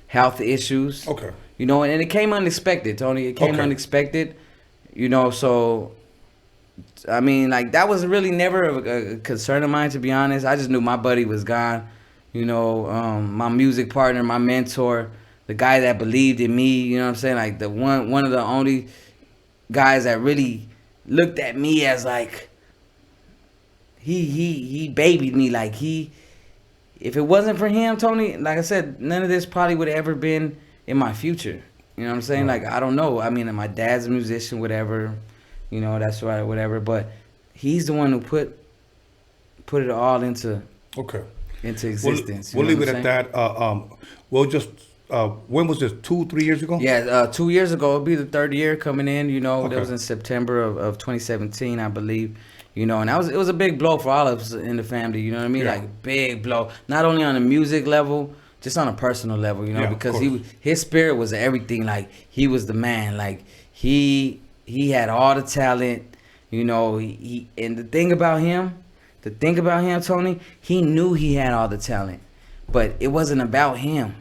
health issues. Okay. You know, and it came unexpected, Tony. It came unexpected. You know, so. I mean, like, that was really never a concern of mine, to be honest. I just knew my buddy was gone. You know, my music partner, my mentor, the guy that believed in me, you know what I'm saying? Like, the one of the only guys that really looked at me as, like, he babied me. Like, if it wasn't for him, Tony, like I said, none of this probably would have ever been in my future. You know what I'm saying? Like, I don't know. I mean, my dad's a musician, whatever. You know, that's right, whatever. But he's the one who put it all into existence. We'll leave it at that. We'll just when was this? 2-3 years ago? Yeah, 2 years ago. It'll be the 3rd year coming in. You know, that was in September of 2017, I believe. You know, and it was a big blow for all of us in the family. You know what I mean? Yeah. Like, big blow. Not only on the music level, just on a personal level. You know, because his spirit was everything. Like, he was the man. Like, he had all the talent, you know. And the thing about him, Tony, he knew he had all the talent, but it wasn't about him.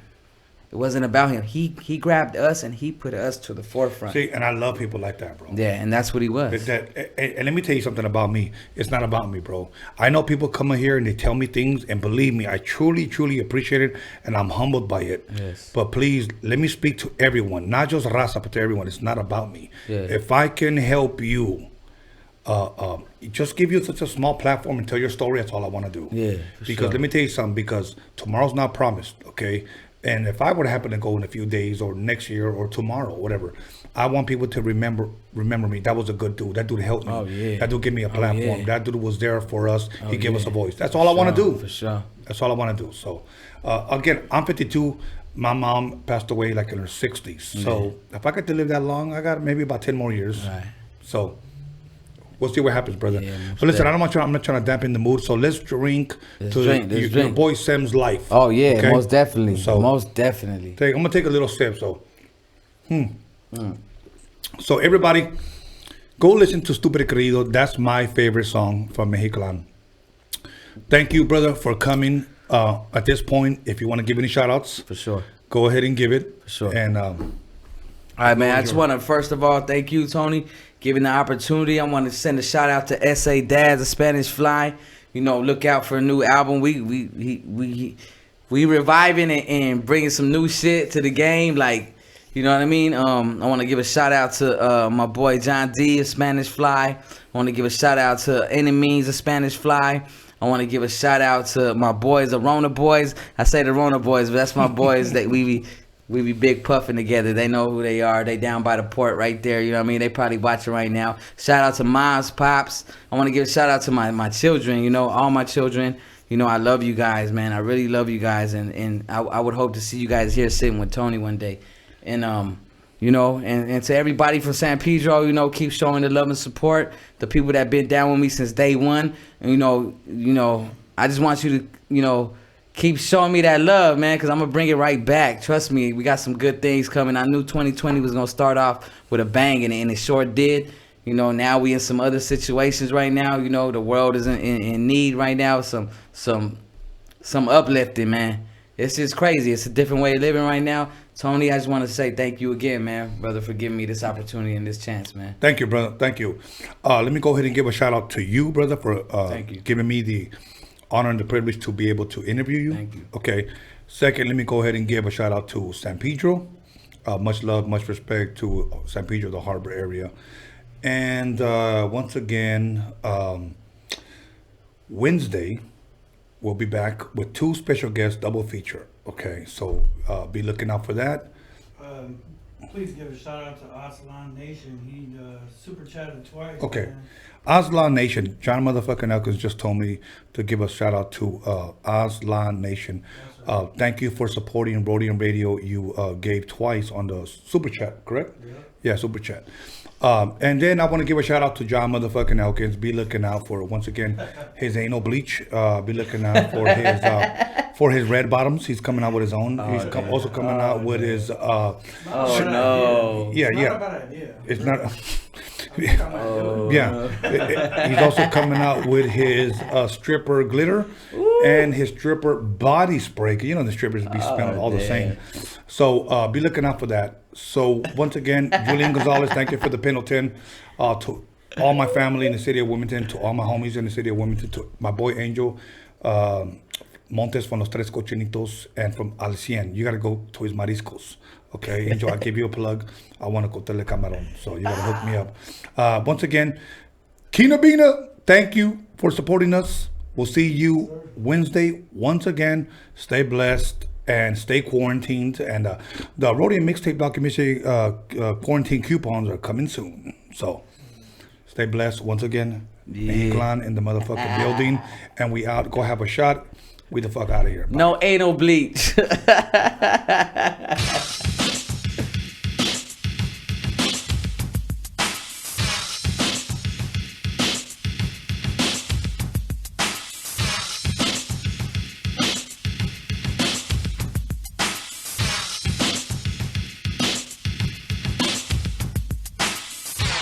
It wasn't about him. He grabbed us and he put us to the forefront. See, and I love people like that, bro. Yeah, and that's what he was. And let me tell you something about me. It's not about me, bro. I know people come in here and they tell me things, and believe me, I truly, truly appreciate it, and I'm humbled by it. Yes. But please, let me speak to everyone, not just Raza, but to everyone. It's not about me. Yeah. If I can help you, just give you such a small platform and tell your story, that's all I want to do. Yeah, because let me tell you something, because tomorrow's not promised, okay? And if I were to happen to go in a few days or next year or tomorrow, whatever, I want people to remember me. That was a good dude. That dude helped me. Oh, yeah. That dude gave me a platform. That dude was there for us. Oh, he gave yeah. us a voice. That's all I want to do. For sure. That's all I want to do. So, again, I'm 52. My mom passed away like in her 60s. So if I get to live that long, I got maybe about 10 more years. Right. So we'll see what happens, brother. Yeah, but listen, I'm not trying to dampen the mood. So let's drink your boy Sam's life. Oh yeah, okay? most definitely. So most definitely. I'm gonna take a little sip. So, So everybody, go listen to Stupid Querido. That's my favorite song from Mexiclan. Thank you, brother, for coming. At this point, if you want to give any shout outs, for sure, go ahead and give it. For sure. And all right, man. I just want to first of all thank you, Tony, giving the opportunity. I want to send a shout out to S.A. Dad, the Spanish Fly. You know, look out for a new album. We reviving it and bringing some new shit to the game. Like, you know what I mean? I want to give a shout out to my boy John D, a Spanish Fly. I want to give a shout out to Enemies, a Spanish Fly. I want to give a shout out to my boys, the Rona Boys. I say the Rona Boys, but that's my boys that we be big puffing together. They know who they are. They down by the port right there. You know what I mean? They probably watching right now. Shout out to Moms, Pops. I want to give a shout out to my children, you know, all my children. You know, I love you guys, man. I really love you guys. And I would hope to see you guys here sitting with Tony one day. And, you know, and to everybody from San Pedro, you know, keep showing the love and support. The people that been down with me since day one. And, you know, I just want you to, you know, keep showing me that love, man, because I'm going to bring it right back. Trust me, we got some good things coming. I knew 2020 was going to start off with a bang, and it sure did. You know, now we in some other situations right now. You know, the world is in need right now. Some uplifting, man. It's just crazy. It's a different way of living right now. Tony, I just want to say thank you again, man, brother, for giving me this opportunity and this chance, man. Thank you, brother. Thank you. Let me go ahead and give a shout out to you, brother, for giving me the honor and the privilege to be able to interview you. Thank you. Okay. Second, let me go ahead and give a shout out to San Pedro. Much love, much respect to San Pedro, the harbor area. And once again, Wednesday, we'll be back with 2 special guests, double feature. Okay, so be looking out for that. Please give a shout out to Aslan Nation. He super chatted twice. Okay. Man. Aslan Nation. John motherfucking Elkins just told me to give a shout out to Aslan Nation. Thank you for supporting Roadium Radio. You gave twice on the super chat, correct? Yeah, super chat. And then I want to give a shout out to John motherfucking Elkins. Be looking out for, once again, his anal bleach. Be looking out for his red bottoms. He's coming out with his own. He's also coming out with his. no. Yeah, Not yeah. a bad idea. It's not. Yeah. He's also coming out with his stripper glitter and his stripper body spray. You know the strippers be smelling all the same. So be looking out for that. So once again, Julian Gonzalez, thank you for the Pendleton. To all my family in the city of Wilmington, to all my homies in the city of Wilmington, to my boy Angel Montes from Los Tres Cochinitos, and from Al Cien. You got to go to his mariscos. Okay, Angel, I give you a plug. I want to go tele camarón, so you got to hook me up. Once again, Kina Bina, thank you for supporting us. We'll see you Wednesday once again. Stay blessed and stay quarantined. And the Roadium Mixtape documentary quarantine coupons are coming soon. So stay blessed once again. Mexiclan in the motherfucking building. And we out. Go have a shot. We the fuck out of here. Bye. No anal bleach.